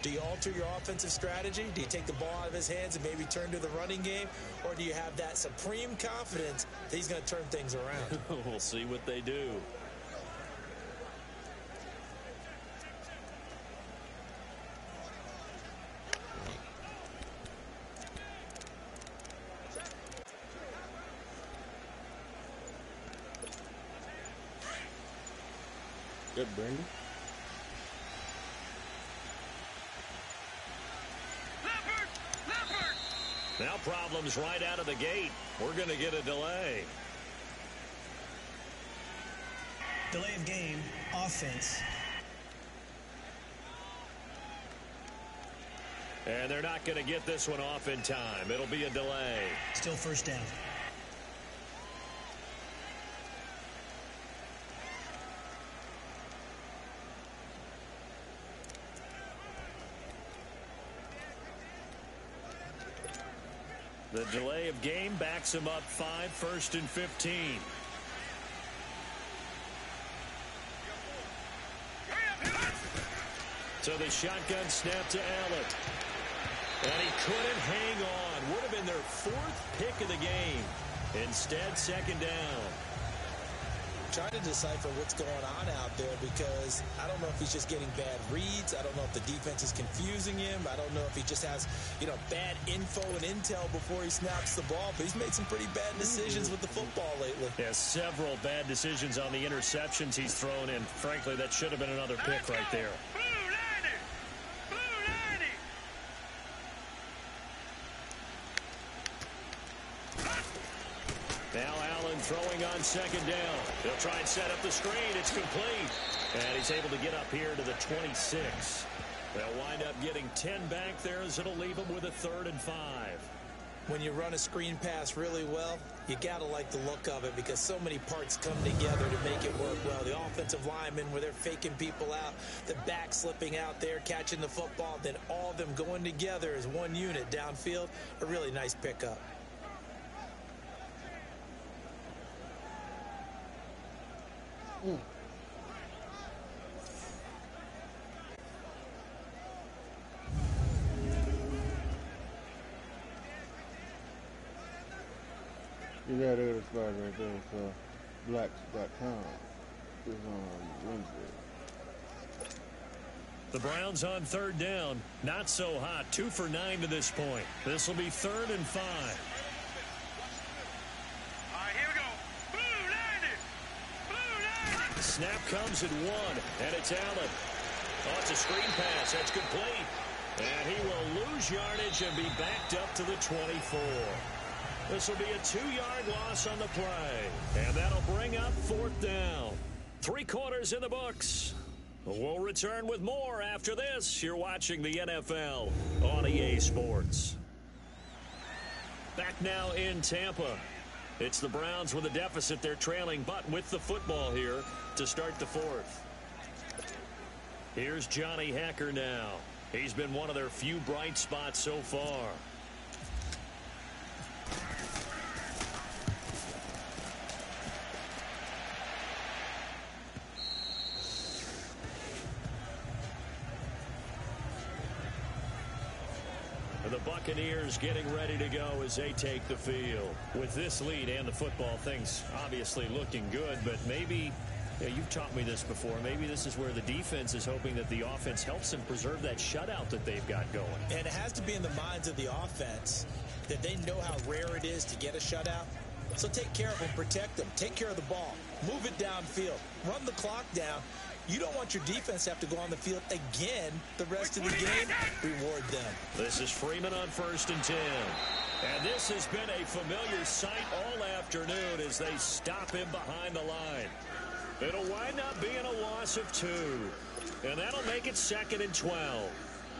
do you alter your offensive strategy? Do you take the ball out of his hands and maybe turn to the running game? Or do you have that supreme confidence that he's going to turn things around? We'll see what they do. Good, Brandon. Now problems right out of the gate. We're going to get a delay. Delay of game, offense. And they're not going to get this one off in time. It'll be a delay. Still 1st down. The delay of game backs him up 5, 1st and 15. So the shotgun snap to Allen. And he couldn't hang on. Would have been their 4th pick of the game. Instead, 2nd down. Trying to decipher what's going on out there because I don't know if he's just getting bad reads. I don't know if the defense is confusing him. I don't know if he just has, bad info and intel before he snaps the ball. But he's made some pretty bad decisions with the football lately. Yeah, several bad decisions on the interceptions he's thrown in. Frankly, that should have been another pick right there. Now Allen throwing on 2nd down. He'll try and set up the screen. It's complete. And he's able to get up here to the 26. They'll wind up getting 10 back there as it'll leave them with a 3rd and 5. When you run a screen pass really well, you got to like the look of it because so many parts come together to make it work well. The offensive linemen where they're faking people out, the back slipping out there, catching the football, then all of them going together as one unit downfield. A really nice pickup. You got other spot right there, so blacks.com is on Wednesday. The Browns on 3rd down. Not so hot. 2 for 9 to this point. This will be 3rd and 5. All right, here we go. Blue 90. Blue 90. Snap comes at 1, and it's Allen. Oh, it's a screen pass. That's complete. And he will lose yardage and be backed up to the 24. This will be a 2-yard loss on the play. And that'll bring up 4th down. 3 quarters in the books. We'll return with more after this. You're watching the NFL on EA Sports. Back now in Tampa. It's the Browns with a deficit. They're trailing, but with the football here to start the 4th. Here's Johnny Hacker now. He's been one of their few bright spots so far. The Buccaneers getting ready to go as they take the field. With this lead and the football, things obviously looking good, but maybe, you've taught me this before, maybe this is where the defense is hoping that the offense helps them preserve that shutout that they've got going. And it has to be in the minds of the offense that they know how rare it is to get a shutout. So take care of them, protect them, take care of the ball, move it downfield, run the clock down. You don't want your defense to have to go on the field again the rest of the game. Reward them. This is Freeman on 1st and 10. And this has been a familiar sight all afternoon as they stop him behind the line. It'll wind up being a loss of 2. And that'll make it 2nd and 12.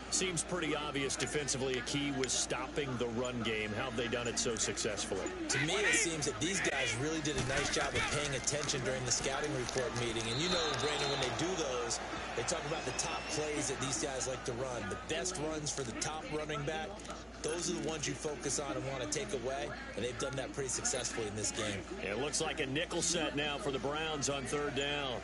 Seems pretty obvious defensively a key was stopping the run game. How have they done it so successfully? To me, it seems that these guys really did a nice job of paying attention during the scouting report meeting. And you know, Brandon, when they do those, they talk about the top plays that these guys like to run. The best runs for the top running back, those are the ones you focus on and want to take away. And they've done that pretty successfully in this game. Yeah, it looks like a nickel set now for the Browns on 3rd down.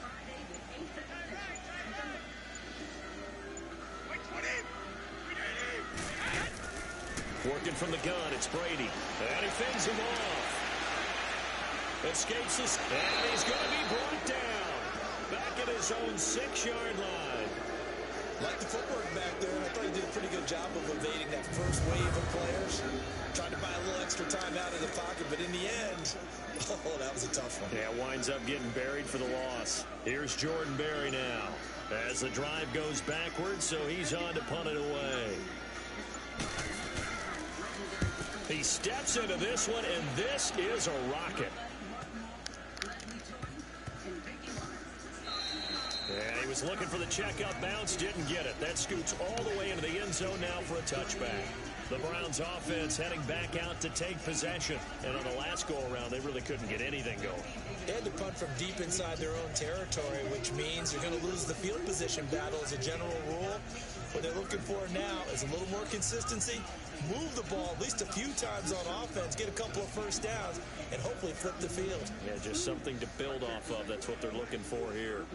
Working from the gun, it's Brady. And he fends him off. Escapes this, and he's going to be brought down. Back at his own 6-yard line. Like the footwork back there, I thought he did a pretty good job of evading that first wave of players. Trying to buy a little extra time out of the pocket, but in the end, oh, that was a tough one. Yeah, winds up getting buried for the loss. Here's Jordan Berry now. As the drive goes backwards, so he's on to punt it away. He steps into this one, and this is a rocket. And he was looking for the checkout bounce, didn't get it. That scoots all the way into the end zone now for a touchback. The Browns offense heading back out to take possession. And on the last go-around, they really couldn't get anything going. They had to punt from deep inside their own territory, which means you're going to lose the field position battle as a general rule. What they're looking for now is a little more consistency, move the ball at least a few times on offense, get a couple of first downs, and hopefully flip the field. Yeah, just something to build off of. That's what they're looking for here.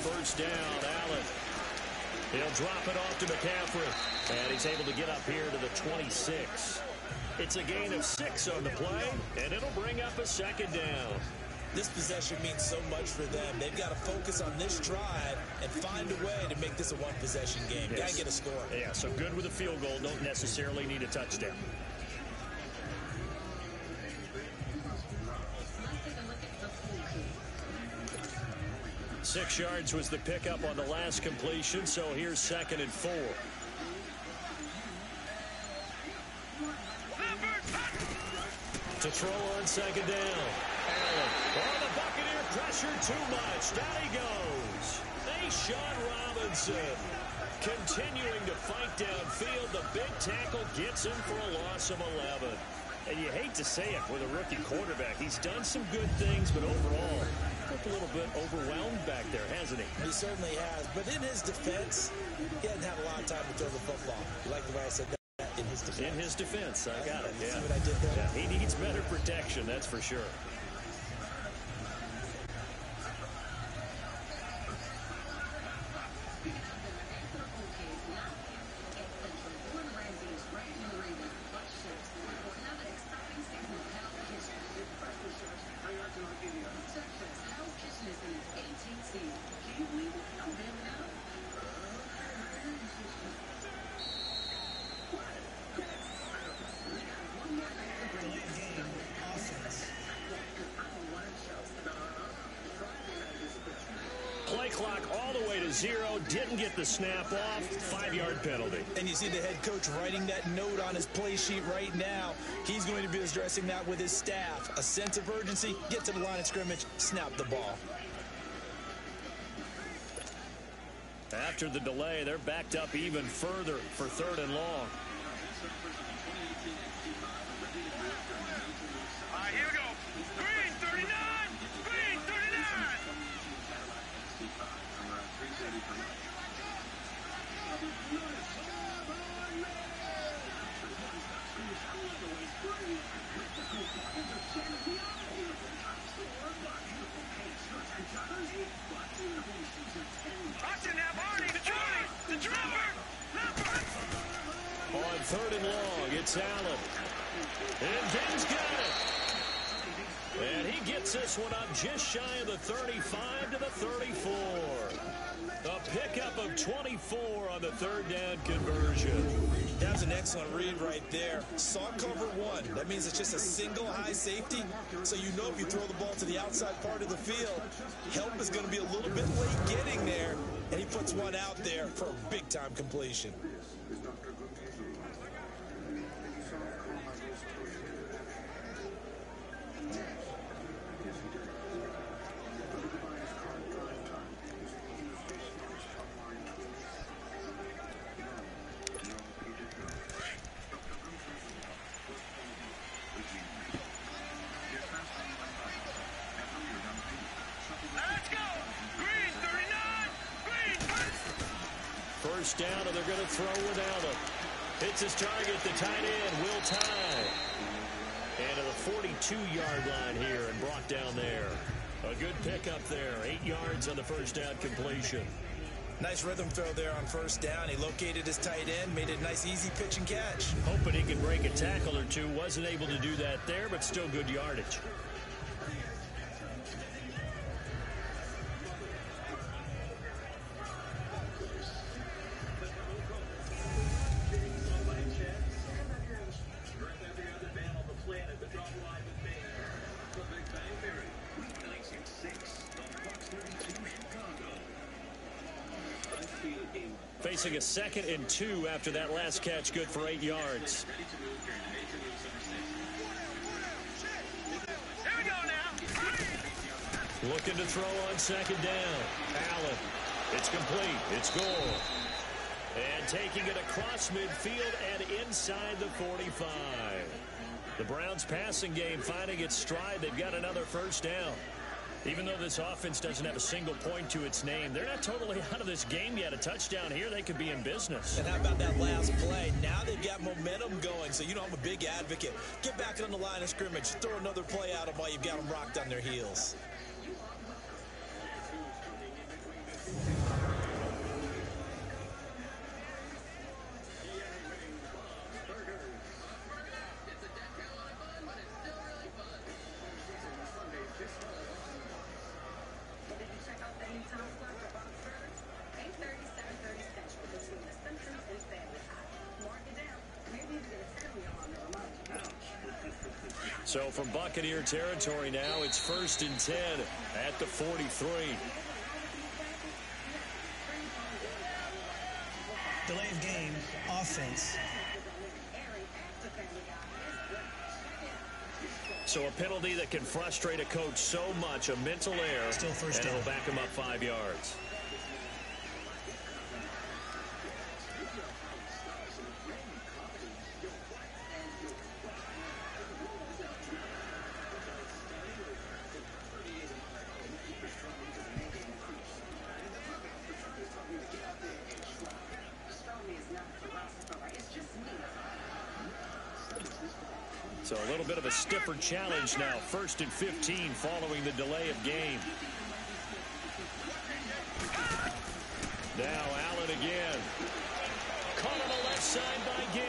First down, Allen. He'll drop it off to McCaffrey. And he's able to get up here to the 26. It's a gain of 6 on the play, and it'll bring up a second down. This possession means so much for them. They've got to focus on this drive and find a way to make this a one-possession game. Got to get a score. Yeah, so good with a field goal. Don't necessarily need a touchdown. Six yards was the pickup on the last completion, so here's 2nd and 4. To throw on 2nd down. Allen. Oh, the Buccaneer pressure too much. Down he goes. Sean Robinson continuing to fight downfield. The big tackle gets him for a loss of 11. And you hate to say it with a rookie quarterback. He's done some good things, but overall, looked a little bit overwhelmed back there, hasn't he? He certainly has. But in his defense, he hasn't had a lot of time to throw the football. You like the way I said that? In his defense. In his defense. I got it. Yeah. See what I did there? Yeah, he needs better protection, that's for sure. Play clock all the way to 0. Didn't get the snap off. 5-yard penalty. And you see the head coach writing that note on his play sheet right now. He's going to be addressing that with his staff. A sense of urgency. Get to the line of scrimmage. Snap the ball. After the delay, they're backed up even further for 3rd and long. All right, here we go. Green 39. Green 39. Austin now, Barney, the 20, the dropper, number. On 3rd and long, it's Allen. And Ben's got it. And he gets this one up just shy of the 35 to the 34. A pickup of 24 on the 3rd down conversion. That's an excellent read right there. Saw cover 1. That means it's just a single high safety. So you know if you throw the ball to the outside part of the field, help is going to be a little bit late getting there. And he puts one out there for a big-time completion. First down, and they're going to throw without him. Hits his target, the tight end, Will Tye. And to the 42-yard line here and brought down there. A good pickup there, 8 yards on the first down completion. Nice rhythm throw there on first down. He located his tight end, made it a nice, easy pitch and catch. Hoping he could break a tackle or two. Wasn't able to do that there, but still good yardage. Facing a 2nd and 2 after that last catch, good for 8 yards. Here we go now. Looking to throw on second down. Allen. It's complete. It's goal. And taking it across midfield and inside the 45. The Browns passing game finding its stride. They've got another first down. Even though this offense doesn't have a single point to its name, they're not totally out of this game yet. A touchdown here, they could be in business. And how about that last play? Now they've got momentum going. So, you know, I'm a big advocate. Get back on the line of scrimmage. Throw another play at them while you've got them rocked on their heels. So from Buccaneer territory now, it's 1st and 10 at the 43. Delay of game, offense. So a penalty that can frustrate a coach so much, a mental error, Still first and down. it'll back him up 5 yards. So a little bit of a stiffer challenge now. 1st and 15 following the delay of game. Now Allen again. Caught on the left side by Ginn.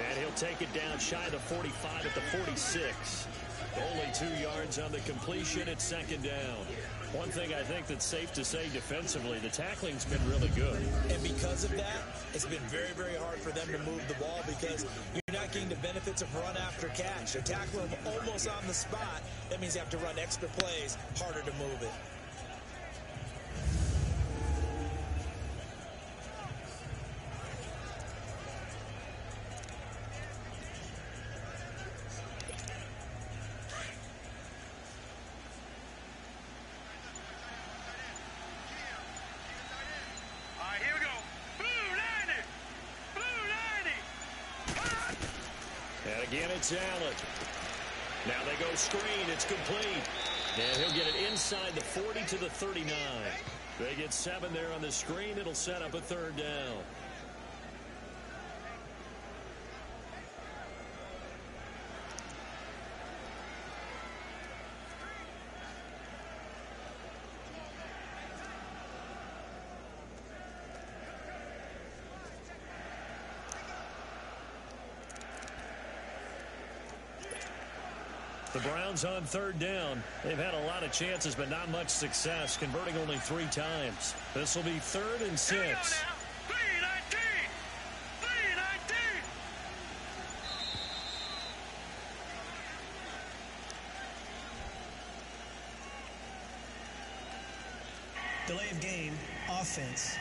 And he'll take it down shy of the 45 at the 46. Only 2 yards on the completion at 2nd down. One thing I think that's safe to say defensively, the tackling's been really good. And because of that, it's been very, very hard for them to move the ball because you're not getting the benefits of run after catch. They're tackling them almost on the spot. That means you have to run extra plays, harder to move it. It's Allen. Now they go screen. It's complete. And he'll get it inside the 40 to the 39. They get 7 there on the screen. It'll set up a 3rd down. The Browns on 3rd down. They've had a lot of chances, but not much success, converting only 3 times. This will be 3rd and 6. 319! 319! Delay of game, offense.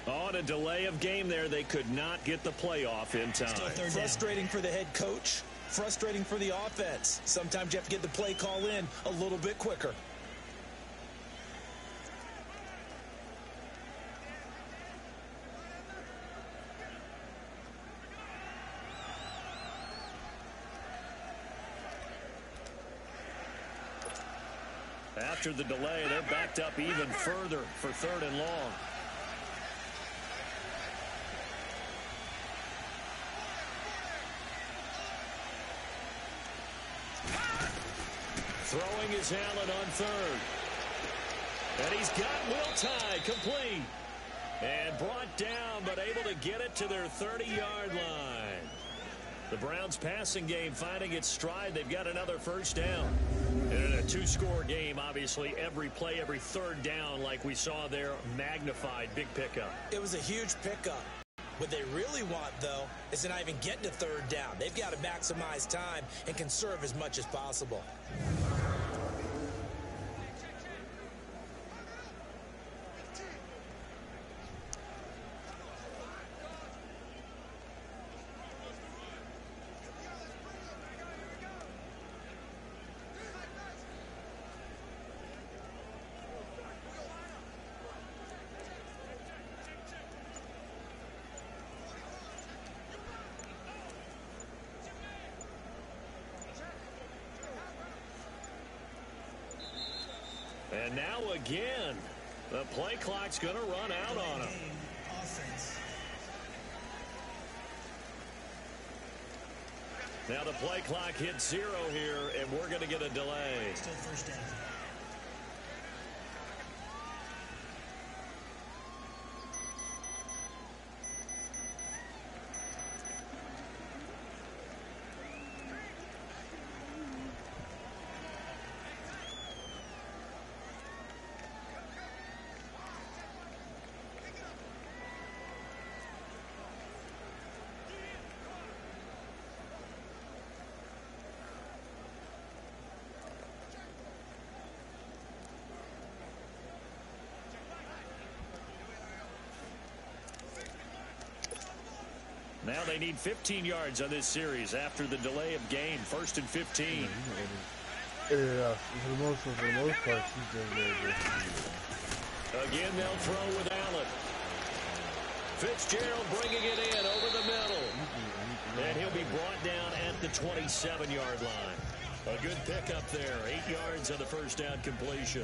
On a delay of game there, they could not get the playoff in time. Still 3rd down. Frustrating for the head coach, frustrating for the offense. Sometimes you have to get the play call in a little bit quicker. After the delay, they're backed up even further for 3rd and long. Throwing is Allen on 3rd. And he's got Will Tye complete. And brought down, but able to get it to their 30-yard line. The Browns passing game finding its stride. They've got another first down. And in a 2-score game, obviously, every play, every 3rd down, like we saw there, magnified. Big pickup. It was a huge pickup. What they really want, though, is to not even get to 3rd down. They've got to maximize time and conserve as much as possible. And now again, the play clock's going to run out on him. Offense. Now the play clock hits 0 here, and we're going to get a delay. Still first down. Now they need 15 yards on this series after the delay of game. 1st and 15. For the most part, she's doing very good. Again, they'll throw with Allen. Fitzgerald bringing it in over the middle. And he'll be brought down at the 27-yard line. A good pickup there. 8 yards on the first down completion.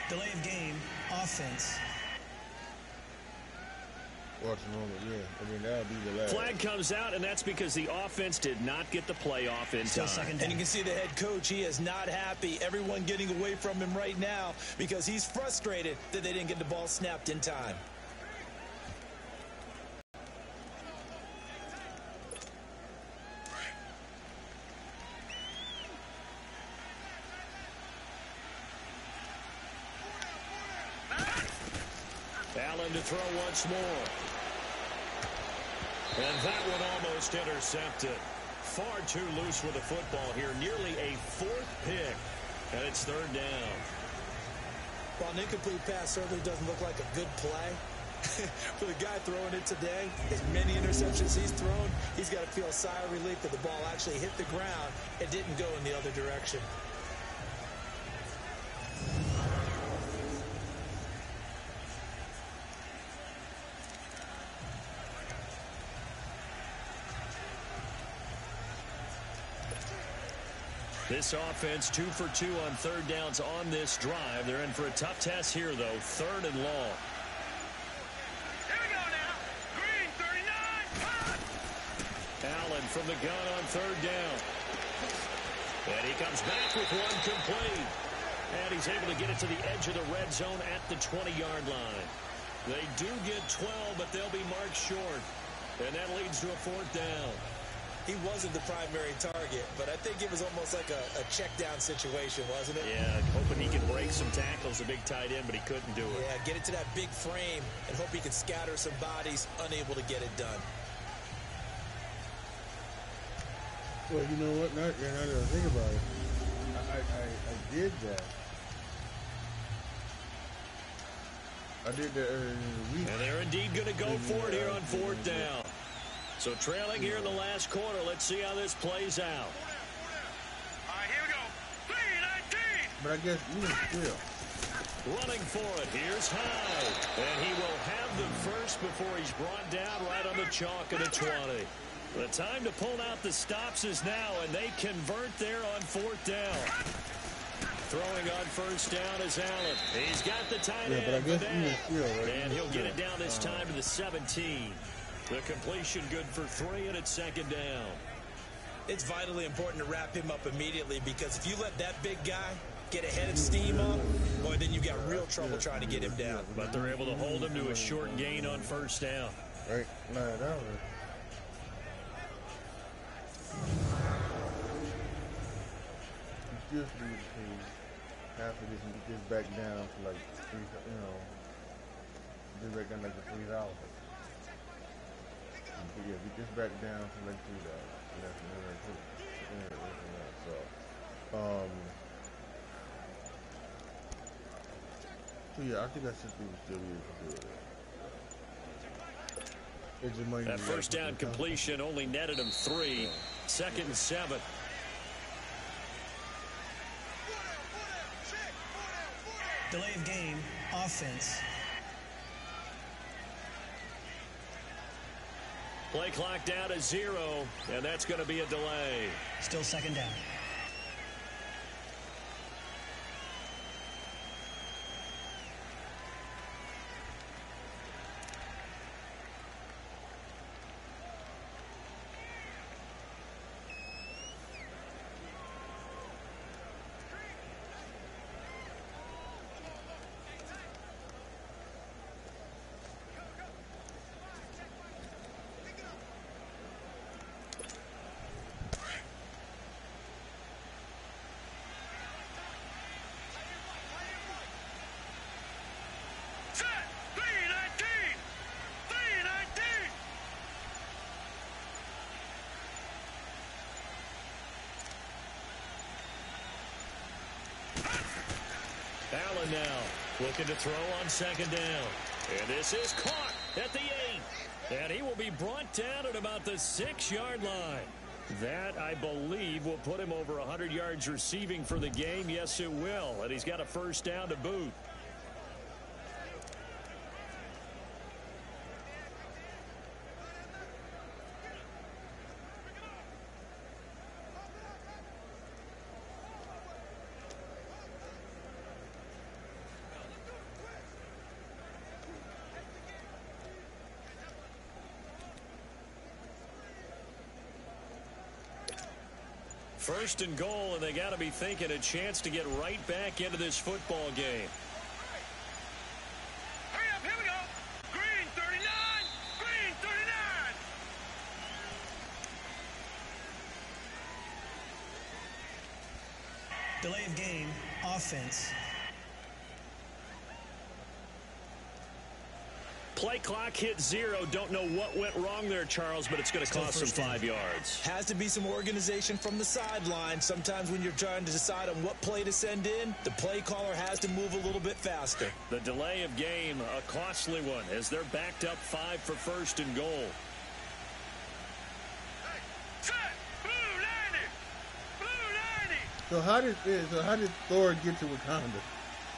Delay of game, offense. Watching on it, yeah. I mean, that'll be the last. Flag comes out, and that's because the offense did not get the play off in time. And you can see the head coach, he is not happy. Everyone getting away from him right now because he's frustrated that they didn't get the ball snapped in time. Allen to throw once more. And that one almost intercepted. Far too loose with the football here. Nearly a 4th pick. And it's 3rd down. While an incomplete pass certainly doesn't look like a good play, for the guy throwing it today, as many interceptions he's thrown, he's got to feel a sigh of relief that the ball actually hit the ground and didn't go in the other direction. This offense 2 for 2 on 3rd downs on this drive. They're in for a tough test here, though. 3rd and long. Here we go now. Green 39. Hot. Allen from the gun on 3rd down. And he comes back with one complete. And he's able to get it to the edge of the red zone at the 20-yard line. They do get 12, but they'll be marked short. And that leads to a 4th down. He wasn't the primary target, but I think it was almost like a check-down situation, wasn't it? Yeah, hoping he could break some tackles, a big tight end, but he couldn't do it. Yeah, get it to that big frame and hope he could scatter some bodies, unable to get it done. Well, you know what? Now that I think about it, I did that. I did that earlier in the week. And they're indeed going to go for it here on 4th down. So trailing here in the last quarter. Let's see how this plays out. All right, here we go. 3-19. But I guess even still. Running for it. Here's Hyde. And he will have the first before he's brought down right on the chalk at a 20. The time to pull out the stops is now, and they convert there on 4th down. Throwing on 1st down is Allen. He's got the tight end. But I guess even still, right? And he'll get it down this time to the 17. The completion good for 3, and it's 2nd down. It's vitally important to wrap him up immediately because if you let that big guy get a head of steam up, boy, then you've got real trouble trying to get him down. But they're able to hold him to a short gain on 1st down. Right? No, that was. You just need to half of this and get this back down to like $3, get back down like to $3. Yeah, get this back down to like $3. And that's another thing. So yeah, I think I should still be able to do it. That first down completion only netted him 3. Second and 7. Delay of game, offense. Play clock down to 0, and that's going to be a delay. Still second down. Allen now looking to throw on second down. And this is caught at the 8. And he will be brought down at about the 6-yard line. That, I believe, will put him over 100 yards receiving for the game. Yes, it will. And he's got a first down to boot. First and goal, and they got to be thinking a chance to get right back into this football game. Hurry up, here we go. Green 39, green 39. Delay of game, offense. Play clock hit 0. Don't know what went wrong there, Charles, but it's going to cost them 5 yards. Has to be some organization from the sideline. Sometimes when you're trying to decide on what play to send in, the play caller has to move a little bit faster. The delay of game, a costly one, as they're backed up 5 for first and goal. Set, blue 90, blue 90. So how did Thor get to Wakanda?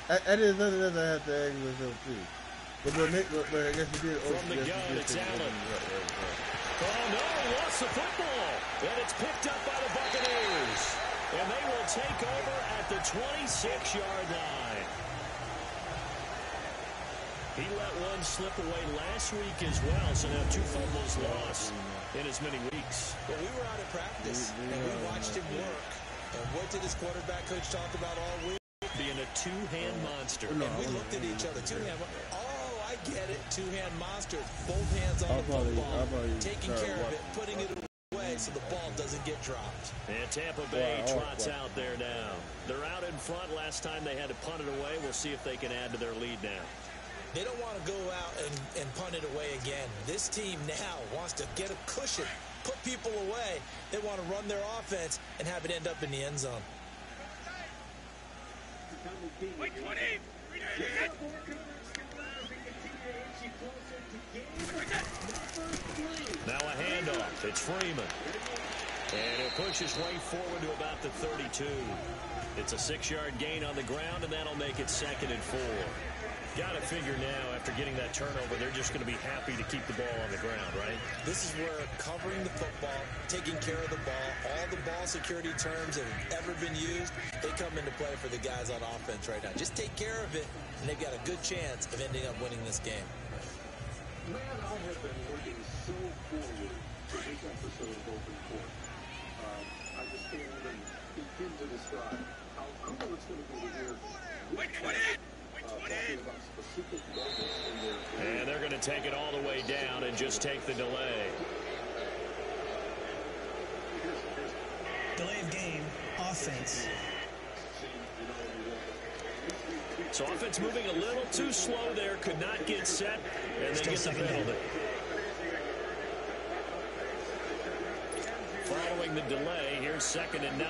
That is nothing else I have to ask myself too. But I guess he did. From the gun, it's Allen. Oh, no, lost the football. And it's picked up by the Buccaneers. And they will take over at the 26-yard line. He let one slip away last week as well, so now 2 fumbles lost in as many weeks. Well, we were out at practice, and we watched him work. And what did his quarterback coach talk about all week? Being a two-hand monster. And we looked at each other. Two-hand. I get it. Two-hand monster. Both hands on the football. Taking care of it. Putting it away so the ball doesn't get dropped. And Tampa Bay trots out there now. They're out in front. Last time they had to punt it away. We'll see if they can add to their lead now. They don't want to go out and punt it away again. This team now wants to get a cushion. Put people away. They want to run their offense and have it end up in the end zone. Wait, 20. Now a handoff. It's Freeman. And it pushes right forward to about the 32. It's a 6-yard gain on the ground, and that'll make it 2nd and 4. Got to figure now, after getting that turnover, they're just going to be happy to keep the ball on the ground, right? This is where covering the football, taking care of the ball, all the ball security terms that have ever been used, they come into play for the guys on offense right now. Just take care of it, and they've got a good chance of ending up winning this game. Man, I have been working so forward to this episode of Open Court. I just can't even begin to describe how cool it's going to be to hear. Wait, 20. And they're going to to take it all the way down and just take the delay. Delay of game, offense. So offense moving a little too slow there, could not get set, and then gets a penalty. Following the delay, here's 2nd and 9.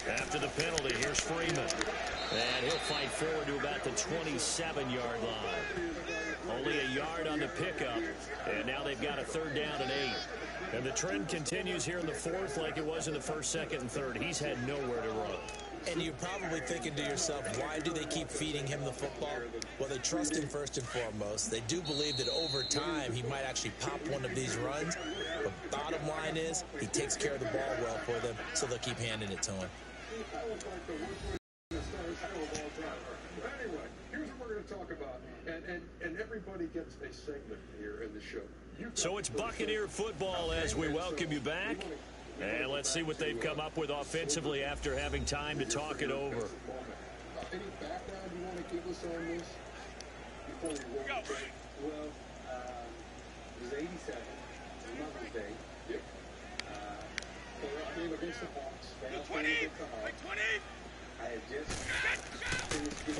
After the penalty, here's Freeman. And he'll fight forward to about the 27-yard line. Only a yard on the pickup, and now they've got a 3rd down and 8. And the trend continues here in the 4th like it was in the 1st, 2nd, and 3rd. He's had nowhere to run. And you're probably thinking to yourself, why do they keep feeding him the football? Well, they trust him first and foremost. They do believe that over time he might actually pop one of these runs. But bottom line is he takes care of the ball well for them, so they'll keep handing it to him. Anyway, here's what we're going to talk about. And everybody gets a segment here in the show. So it's Buccaneer football as we welcome you back. And let's see what they've come up with offensively after having time to talk it over. Any background you want to give us on this before we roll? Well, it was 87, Mother's Day. Yep. Playoff game against the Hawks. Playoff game against the Hawks. I had just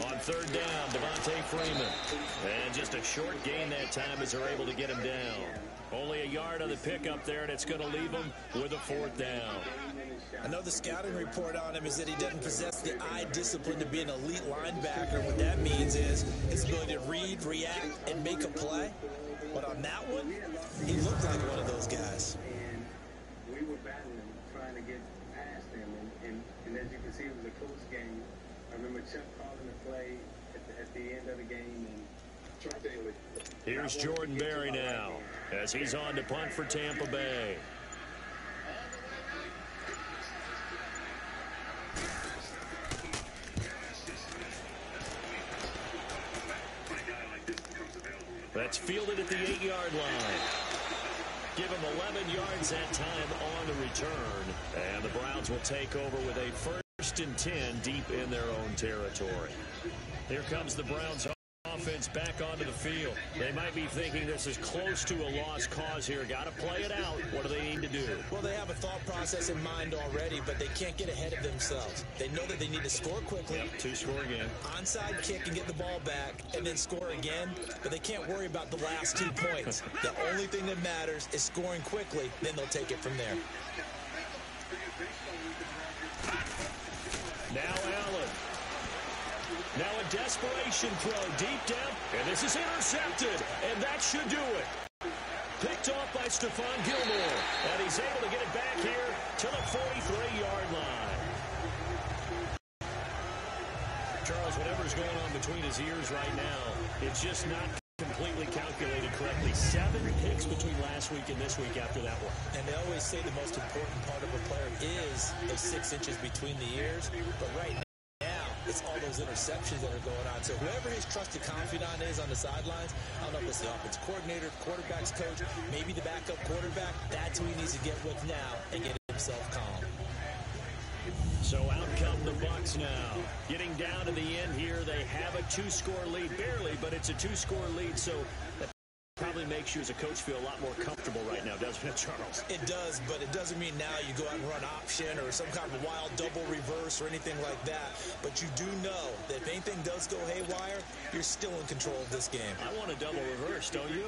On 3rd down, Devontae Freeman. And just a short gain that time as they're able to get him down. Only a yard on the pickup there, and it's going to leave him with a 4th down. I know the scouting report on him is that he doesn't possess the eye discipline to be an elite linebacker. What that means is his ability to read, react, and make a play. But on that one, he looked like one of those guys. And we were battling, trying to get past him. And as you can see, it was a close game. I remember Chuck calling the play at the end of the game. And Chuck Daly. Here's Jordan Berry now as he's on to punt for Tampa Bay. That's fielded at the 8-yard line. Give him 11 yards that time on the return. And the Browns will take over with a 1st and 10 deep in their own territory. Here comes the Browns offense back onto the field. They might be thinking this is close to a lost cause here. Got to play it out. What do they need to do? Well, they have a thought process in mind already, but they can't get ahead of themselves. They know that they need to score quickly. Yep, 2-score game. Onside kick and get the ball back and then score again, but they can't worry about the last 2 points. The only thing that matters is scoring quickly, then they'll take it from there. Now Allen. Now a desperation throw deep down, and this is intercepted, and that should do it. Picked off by Stephon Gilmore, and he's able to get it back here to the 43-yard line. Charles, whatever's going on between his ears right now, it's just not completely calculated correctly. 7 picks between last week and this week after that one. And they always say the most important part of a player is those 6 inches between the ears, but right now, it's all those interceptions that are going on. So whoever his trusted confidant is on the sidelines, I don't know if it's the offense coordinator, quarterback's coach, maybe the backup quarterback, that's who he needs to get with now and get himself calm. So out come the Bucs now. Getting down to the end here, they have a 2-score lead, barely, but it's a 2-score lead, so that probably makes you as a coach feel a lot more comfortable right now, doesn't it, Charles? It does, but it doesn't mean now you go out and run option or some kind of wild double reverse or anything like that. But you do know that if anything does go haywire, you're still in control of this game. I want a double reverse, don't you?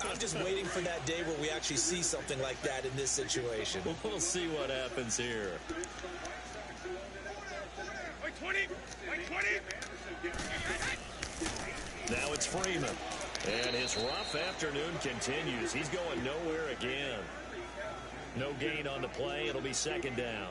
I'm just waiting for that day where we actually see something like that in this situation. We'll see what happens here. Wait 20! Wait 20! Now it's Freeman. And his rough afternoon continues. He's going nowhere again. No gain on the play. It'll be 2nd down.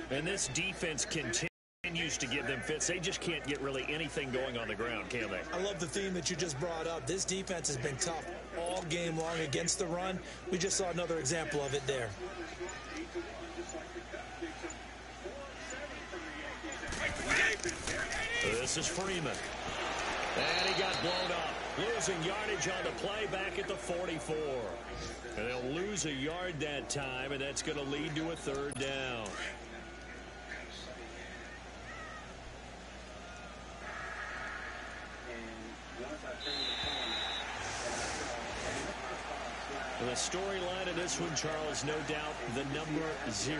And this defense continues to give them fits. They just can't get really anything going on the ground, can they? I love the theme that you just brought up. This defense has been tough all game long against the run. We just saw another example of it there. This is Freeman. And he got blown up. Losing yardage on the play back at the 44. And they'll lose a yard that time, and that's going to lead to a third down. The storyline of this one, Charles, no doubt the number 0,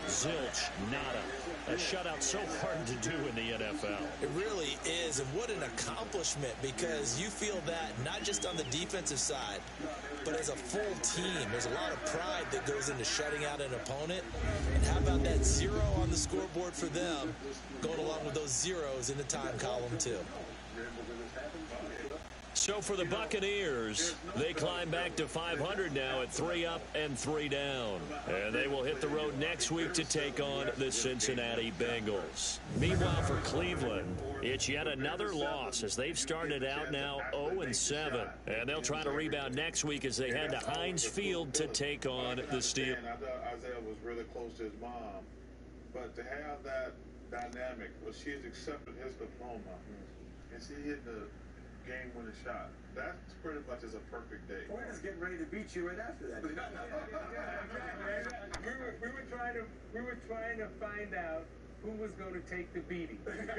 zilch, nada. A shutout so hard to do in the NFL. It really is, and what an accomplishment, because you feel that not just on the defensive side, but as a full team. There's a lot of pride that goes into shutting out an opponent. And how about that 0 on the scoreboard for them, going along with those zeros in the time column, too. So for the Buccaneers, they climb back to 500 now at 3 up and 3 down. And they will hit the road next week to take on the Cincinnati Bengals. Meanwhile, for Cleveland, it's yet another loss as they've started out now 0-7. And they'll try to rebound next week as they head to Heinz Field to take on the Steelers. I thought Isaiah was really close to his mom. But to have that dynamic, well, she's accepted his diploma. And she hit the game-winning shot. That pretty much is a perfect day. We're just getting ready to beat you right after that. We were trying to find out who was going to take the beating. It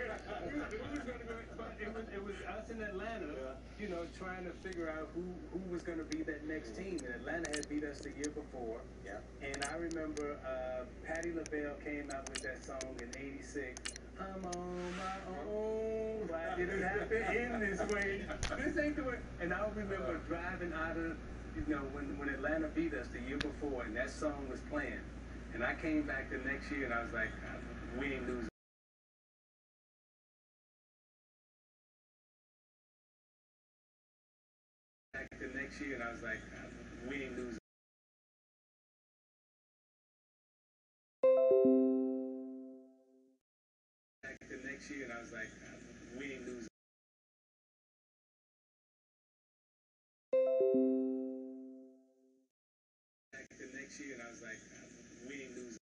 was us in Atlanta, you know, trying to figure out who was going to be that next team. And Atlanta had beat us the year before. Yeah. And I remember Patti LaBelle came out with that song in '86. I'm on my own. Why did it have to end this way? This ain't the way. And I remember driving out of, you know, when Atlanta beat us the year before, and that song was playing. And I came back the next year, and I was like, we ain't losing. Back the next year, and I was like, we ain't losing. The next year, and I was like, we ain't losing. The next year, and I was like, we ain't losing.